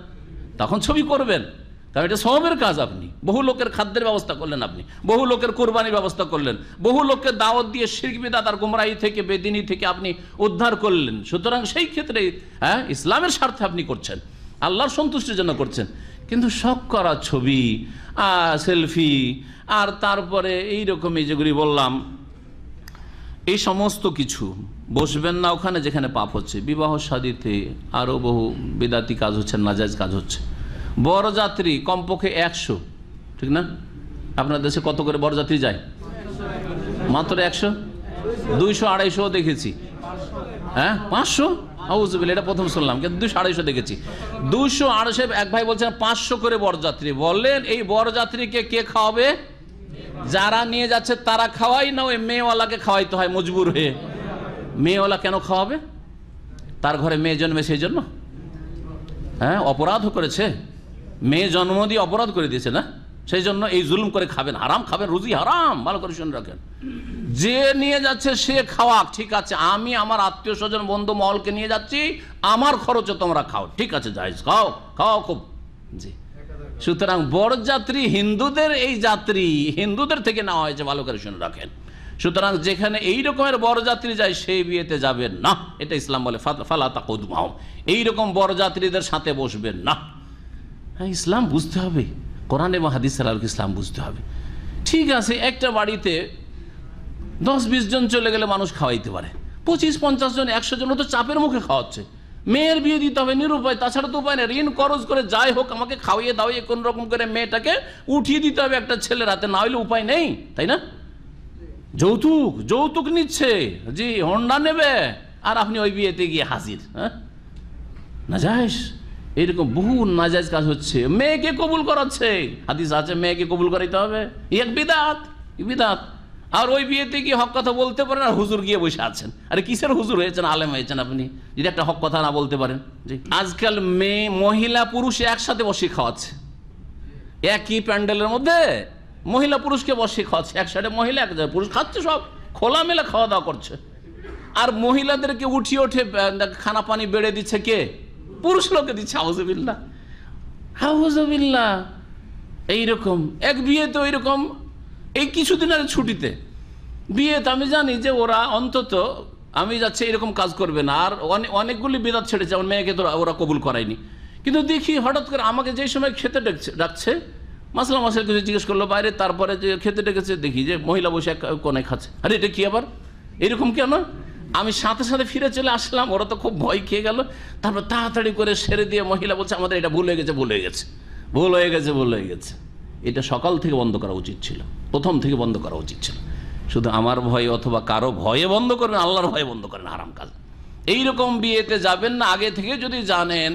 তখন ছবি করবেন, কারণ এটা সওয়াবের কাজ। আপনি বহু লোকের খাদ্যের ব্যবস্থা করলেন, আপনি বহু লোকের কোরবানির ব্যবস্থা করলেন, বহু লোককে দাওয়াত দিয়ে শিরক বিদআত আর গোমরাহি থেকে, বেদিনী থেকে আপনি উদ্ধার করলেন। সুতরাং সেই ক্ষেত্রে ইসলামের স্বার্থে আপনি করছেন, আল্লাহর সন্তুষ্টির জন্য করছেন। কিন্তু শখ করা ছবি, সেলফি, আর তারপরে এইরকমই যেগুলি বললাম, এই সমস্ত কিছু বসবেন না ওখানে যেখানে পাপ হচ্ছে। বিবাহ শাদীতে আরও বহু বিদাতি কাজ হচ্ছে, নাজায়েজ কাজ হচ্ছে। বরযাত্রী কমপক্ষে 100, ঠিক না? আপনার দেশে কত করে বরযাত্রী যায়? মাত্র 100, 200, 250 দেখেছি। হ্যাঁ, 500, আউযুবিল্লাহ, এটা প্রথম শুনলাম, কিন্তু 200, 250 দেখেছি। 200, 250, এক ভাই বলছেন 500 করে বরযাত্রী। বললেন এই বরযাত্রীকে কে খাওয়াবে? যারা নিয়ে যাচ্ছে তারা খাওয়াই না, ওই মেয়েওয়ালাকে খাওয়াইতে হয় মজবুর হয়ে। মেয়েওয়ালা কেন খাওয়াবে? তার ঘরে মেয়ে জন্মে সেই জন্য? হ্যাঁ, অপরাধ করেছে, মেয়ে জন্ম দিয়ে অপরাধ করে দিয়েছে না, সেই জন্য এই জুলুম করে খাবেন, হারাম খাবেন, রুজি হারাম, ভালো করে শুনে রাখেন। যে নিয়ে যাচ্ছে সে খাওয়াক, ঠিক আছে, আমি আমার আত্মীয় স্বজন বন্ধু মহলকে নিয়ে যাচ্ছি, আমার খরচে তোমরা খাও, ঠিক আছে, জায়েজ, খাও খুব। জি, সুতরাং বরযাত্রী হিন্দুদের, এই যাত্রী হিন্দুদের থেকে নেওয়া হয়েছে, ভালো করে শুনে রাখেন। সুতরাং যেখানে এই রকমের বরযাত্রী যায় সেই বিয়েতে যাবেন না, এটা ইসলাম বলে ফালা তাকুদু মাহুম, এইরকম বরযাত্রীদের সাথে বসবেন না। হ্যাঁ, ইসলাম বুঝতে হবে, কোরআন এবং হাদিসের আলোকে ইসলাম বুঝতে হবে। ঠিক আছে, একটা বাড়িতে 10-20 জন চলে গেলে মানুষ খাওয়াইতে পারে, 25-50 জন, 100 জন, তো চাপের মুখে খাওয়াচ্ছে। মেয়ের বিয়ে দিতে হবে নিরুপায়, তাছাড়া তো উপায় নেই, ঋণ খরচ করে যাই হোক আমাকে খাওয়িয়ে দাওয়িয়ে কোন রকম করে মেয়েটাকে উঠিয়ে দিতে হবে একটা ছেলের হাতে, না হইলে উপায় নেই, তাই না? যৌতুক নিচ্ছে, জি, হোন্ডা নেবে, আর আপনি ওই বিয়েতে গিয়ে হাজির। হ্যাঁ, নাজায়েজ, এরকম বহু নাজায়েজ কাজ হচ্ছে। মেয়েকে কবুল করাচ্ছে, হাদিস আছে মেয়েকে কবুল করাইতে হবে, এক বিদআত। আর ওই বিয়েতে গিয়ে হক কথা বলতে পারেন, আর হুজুর গিয়ে বসে আছেন। আরে কিসের হুজুর হয়েছেন, আলেম হয়েছেন আপনি, যদি একটা হক কথা না বলতে পারেন? জি, আজকাল মহিলা পুরুষ একসাথে বসে খাওয়াচ্ছে, একই প্যান্ডেলের মধ্যে মহিলা পুরুষকে বসে খাওয়াচ্ছে, এক সাইডে মহিলা এক জায়গায় পুরুষ খাচ্ছে, সব খোলামেলা খাওয়া দাওয়া করছে। আর মহিলাদেরকে উঠিয়ে উঠে খানা পানি বেড়ে দিচ্ছে কে? পুরুষ লোকে দিচ্ছে। আউযুবিল্লাহ, আউযুবিল্লাহ। এইরকম এক বিয়ে তো এইরকম, এই কিছুদিন আগে ছুটিতে বিয়েতে আমি জানি যে ওরা অন্তত আমি যাচ্ছে এরকম কাজ করবে না, আর অনেকগুলি বিদাত ছেড়েছে, আমার মেয়েকে তো ওরা কবুল করায়নি। কিন্তু দেখি হঠাৎ করে আমাকে যেই সময় খেতে ডাকছে, মাসলা মাসের কিছু জিজ্ঞেস করলো বাইরে, তারপরে যে খেতে ডেকেছে দেখি যে মহিলা বসে এক কোণে খাচ্ছে। আরে এটা কি আবার এরকম কেন? আমি সাথে সাথে ফিরে চলে আসলাম, ওরা তো খুব ভয় খেয়ে গেল। তারপর তাড়াতাড়ি করে সেরে দিয়ে মহিলা বলছে আমাদের এটা ভুল হয়ে গেছে, ভুল হয়ে গেছে, ভুল হয়ে গেছে, ভুল হয়ে গেছে। এটা সকাল থেকে বন্ধ করা উচিত ছিল, প্রথম থেকে বন্ধ করা উচিত ছিল। শুধু আমার ভয় অথবা কারো ভয়ে বন্ধ করেন, আল্লাহর ভয়ে বন্ধ করেন হারাম কাজ। এইরকম বিয়েতে যাবেন না, আগে থেকে যদি জানেন,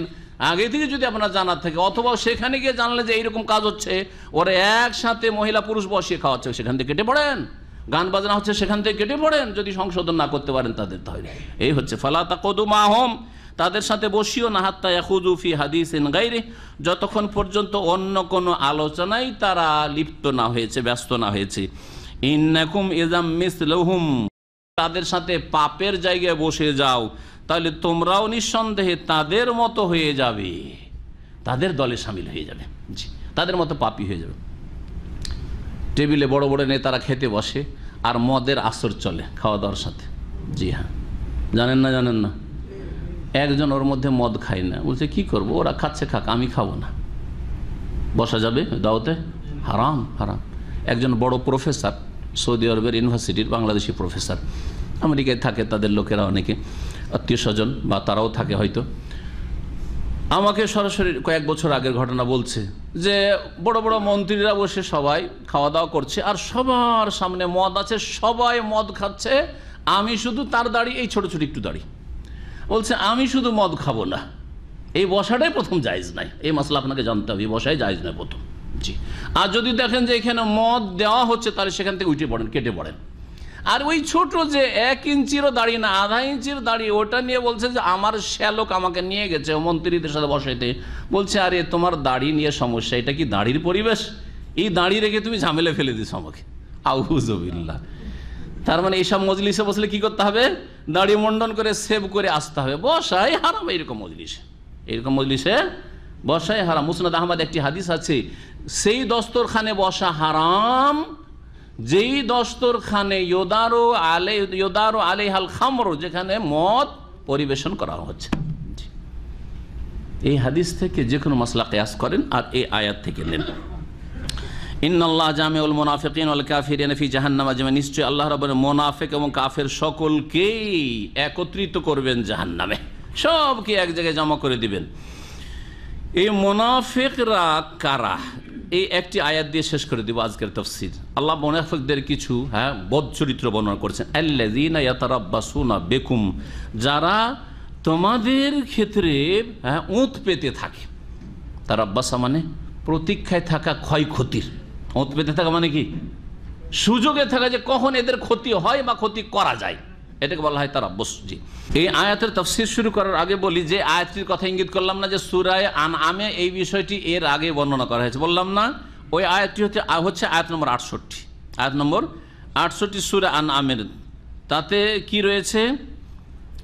আগে থেকে যদি আপনার জানার থাকে, অথবা সেখানে গিয়ে জানলে যে এইরকম কাজ হচ্ছে, ওরা একসাথে মহিলা পুরুষ বসিয়ে খাওয়াচ্ছে, সেখান থেকে কেটে পড়েন। গান বাজনা হচ্ছে, সেখান থেকে কেটে পড়েন, যদি সংশোধন না করতে পারেন তাদের। তাহলে এই হচ্ছে ফালা তাকুদু মাহুম, তাদের সাথে বসিও না, হাত্তা ইয়াখুযু ফি হাদিসিন গায়রি, যতক্ষণ পর্যন্ত অন্য কোনো আলোচনায় তারা লিপ্ত না হয়েছে, ব্যস্ত না হয়েছে। ইন্নাকুম ইযাম মিসলুহুম, তাদের সাথে পাপের জায়গায় বসে যাও, তাহলে তোমরাও নিঃসন্দেহে তাদের মতো হয়ে যাবে, তাদের দলে সামিল হয়ে যাবে। জি, তাদের মতো পাপী হয়ে যাবে। টেবিলে বড় বড় নেতারা খেতে বসে, আর মদের আসর চলে খাওয়া দাওয়ার সাথে। জি হ্যাঁ, জানেন না, জানেন না। একজন ওর মধ্যে মদ খায় না, বলছে কি করব, ওরা খাচ্ছে খাক, আমি খাবো না। বসা যাবে দাওয়াতে? হারাম, হারাম। একজন বড় প্রফেসর, সৌদি আরবের ইউনিভার্সিটির বাংলাদেশি প্রফেসর, আমেরিকায় থাকে তাদের লোকেরা, অনেকে আত্মীয় স্বজন বা তারাও থাকে হয়তো, আমাকে সরাসরি কয়েক বছর আগের ঘটনা বলছে যে বড় বড় মন্ত্রীরা বসে সবাই খাওয়া দাওয়া করছে, আর সবার সামনে মদ আছে, সবাই মদ খাচ্ছে, আমি শুধু, তার দাড়ি এই ছোট ছোট একটু দাড়ি, বলছে আমি শুধু মদ খাবো না। এই বসাটাই প্রথম জায়েজ নাই, এই মশলা আপনাকে জানতে হবে, এই বসাই জায়েজ নাই প্রথম। জি, আর যদি দেখেন যে এখানে মদ দেওয়া হচ্ছে, তাহলে সেখান থেকে উঠে পড়েন, কেটে পড়েন। আর ওই ছোট যে 1 ইঞ্চিরও দাড়ি না, আধা ইঞ্চির দাড়ি, ওটা নিয়ে বলছে যে আমার শ্যালক আমাকে নিয়ে গেছে মন্ত্রীদের সাথে বসাইতে, বলছে আরে তোমার দাড়ি নিয়ে সমস্যা, এটা কি দাড়ির পরিবেশ? এই দাড়ি রেখে তুমি ঝামেলা ফেলে দিছো আমাকে। আউযুবিল্লাহ। তার মানে এইসব মজলিসে বসলে কি করতে হবে? দাড়ি মুন্ডন করে সেভ করে আসতে হবে। বসাই হারাম এরকম মজলিসে, এরকম মজলিসে বসাই হারাম। মুসনাদ আহমদ একটি হাদিস আছে, সেই দস্তরখানে বসা হারাম যেই দস্তরখানে ইউদারু আলাইহাল খামর, যেখানে মদ পরিবেশন করা হচ্ছে। এই হাদিস থেকে যে কোনো মাসলা কিয়াস করেন, আর এই আয়াত থেকে নেন। ইন্নাল্লাহ জামিউল মুনাফিকিন ওয়াল কাফিরিন ফি জাহান্নাম আজমাইন, নিশ্চয় আল্লাহ রাব্বুল মুনাফিক এবং কাফের সকলকেই একত্রিত করবেন জাহান্নামে, সবকে এক জায়গায় জমা করে দিবেন। এই মুনাফিকরা কারা, এই একটি আয়াত দিয়ে শেষ করে দিব আজকের তাফসীর। আল্লাহ মুনাফিকদের কিছু বদ চরিত্র বর্ণনা করেছেন। আল্লাযীনা ইয়াতারাব্বাসুনা বিকুম, যারা তোমাদের ক্ষেত্রে ওঁত পেতে থাকে। তারাব্বাসা মানে প্রতীক্ষায় থাকা ক্ষয়ক্ষতির, ওঁত পেতে থাকা মানে কি? সুযোগে থাকা, যে কখন এদের ক্ষতি হয় বা ক্ষতি করা যায়, এটাকে বলা হয় তারাব্বুস। জি, এই আয়াতের তাফসীর শুরু করার আগে বলি যে আয়াতটির কথা ইঙ্গিত করলাম না যে সূরা আনআমে এই বিষয়টি এর আগে বর্ণনা করা হয়েছে, বললাম না? ওই আয়াতটি হচ্ছে আয়াত নম্বর 68, আয়াত নম্বর 68 সূরা আনআমের। তাতে কি রয়েছে?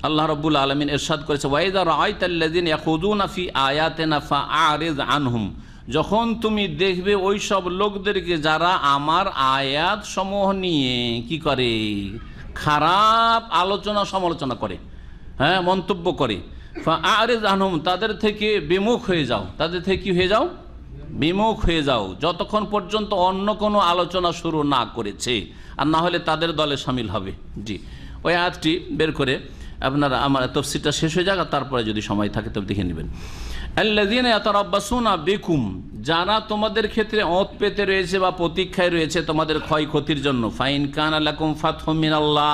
আল্লাহ রাব্বুল আলামিন ইরশাদ করেছে, ওয়াইযা রাআইতাল্লাযিনা ইয়াখুযুনা ফি আয়াতিনা ফাআরিদ আনহুম, যখন তুমি দেখবে ওই সব লোকদেরকে যারা আমার আয়াত সমূহ নিয়ে কি করে, খারাপ আলোচনা সমালোচনা করে, মন্তব্য করে, ফাআরিদ আনহুম, তাদের থেকে বিমুখ হয়ে যাও, তাদের থেকে কি হয়ে যাও? বিমুখ হয়ে যাও, যতক্ষণ পর্যন্ত অন্য কোনো আলোচনা শুরু না করেছে, আর না হলে তাদের দলে শামিল হবে। জি, ওই আয়াতটি বের করে আপনারা আমার তাফসীরটা শেষ হয়ে যাক, তারপরে যদি সময় থাকে তবে দেখে নেবেন। আল্লাযীনা ইয়াতারাব্বাসুনা বিকুম, যারা তোমাদের ক্ষেত্রে ওঁত পেতে রয়েছে বা প্রতীক্ষায় রয়েছে তোমাদের ক্ষয়ক্ষতির জন্য। ফাইন কানা লাকুম ফাতহুম মিনাল্লাহ,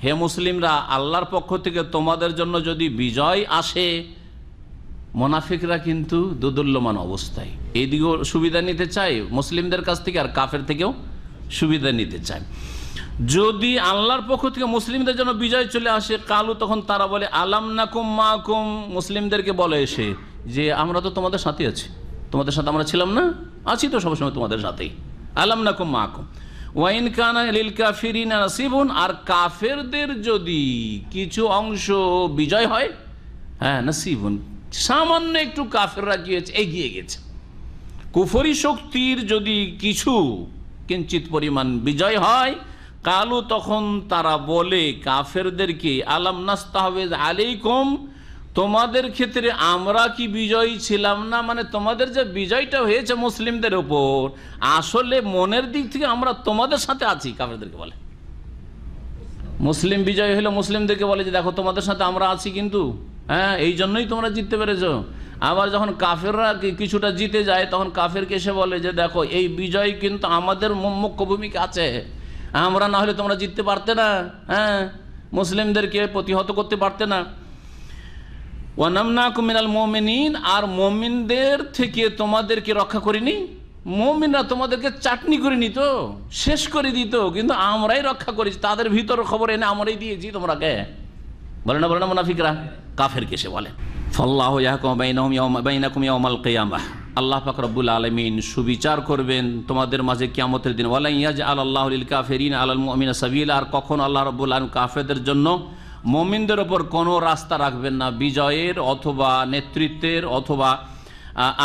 হে মুসলিমরা, আল্লাহর পক্ষ থেকে তোমাদের জন্য যদি বিজয় আসে। মুনাফিকরা কিন্তু দোদুল্যমান অবস্থায়, এইদিকেও সুবিধা নিতে চায় মুসলিমদের কাছ থেকে, আর কাফের থেকেও সুবিধা নিতে চায়। যদি আল্লাহর পক্ষ থেকে মুসলিমদের জন্য বিজয় চলে আসে, কালু তখন তারা বলে আলাম নাকুম মাকুম, মুসলিমদেরকে বলে এসে যে আমরা তো তোমাদের সাথে আছি, তোমাদের সাথে আমরা ছিলাম না, আছি তো সবসময় তোমাদের সাথেই, আলাম নাকুম মাকুম। ওয়াইন কানা লিল কাফিরিনা নাসিবুন, আর কাফেরদের যদি কিছু অংশ বিজয় হয়, হ্যাঁ নাসিবুন, সামান্য একটু কাফেররা গিয়েছে, এগিয়ে গেছে, কুফরি শক্তির যদি কিছু কিঞ্চিত পরিমাণ বিজয় হয়, কালু তখন তারা বলে কাফেরদেরকে আলাম নাস্তাহবিজ আলাইকুম, তোমাদের ক্ষেত্রে আমরা কি বিজয়ী ছিলাম না? মানে তোমাদের যে বিজয়টা হয়েছে মুসলিমদের উপর, আসলে মনের দিক থেকে আমরা তোমাদের সাথে আছি, কাফেরদেরকে বলে। মুসলিম বিজয় হলো মুসলিমদেরকে বলে যে দেখো তোমাদের সাথে আমরা আছি, কিন্তু হ্যাঁ এই জন্যই তোমরা জিততে পেরেছো। আবার যখন কাফেররা কিছুটা জিতে যায়, তখন কাফেরকে এসে বলে যে দেখো এই বিজয় কিন্তু আমাদের মুখ্য ভূমিকা আছে, আমরা না হলে তোমরা জিততে পারতে না, হ্যাঁ মুসলিমদেরকে প্রতিহত করতে পারতে না। ওয়ানামনাকুম মিনাল মুমিনিন, আর মুমিনদের থেকে তোমাদেরকে রক্ষা করিনি, মুমিনরা তোমাদেরকে চাটনি করে নিত, শেষ করে দিত, কিন্তু আমরাই রক্ষা করেছি, তাদের ভিতর খবর এনে আমরাই দিয়েছি তোমরাকে, বলে না মুনাফিকরা, কাফেরকে সে বলে। ফাল্লাহু ইয়াহকুমু বাইনাকুম ইয়াওমাল কিয়ামাহ, আল্লাহ পাক রব্বুল আলামিন সুবিচার করবেন তোমাদের মাঝে কিয়ামতের দিন। ওয়ালা ইয়াজআলাল্লাহু লিল কাফিরিনা আলাল মুমিনিনা সাবিলা, আর কখন আল্লাহ রব্বুল আলামিন কাফেরদের জন্য মুমিনদের ওপর কোনো রাস্তা রাখবেন না বিজয়ের অথবা নেতৃত্বের অথবা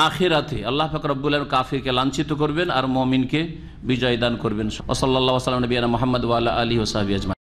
আখিরাতে। আল্লাহ পাক রব্বুল আলামিন কাফিরকে লাঞ্ছিত করবেন আর মুমিনকে বিজয় দান করবেন। ওয়া সাল্লাল্লাহু আলা নবিয়িনা মুহাম্মদ ওয়া আলা আলিহি ওয়া সাহবিহি আজমাইন।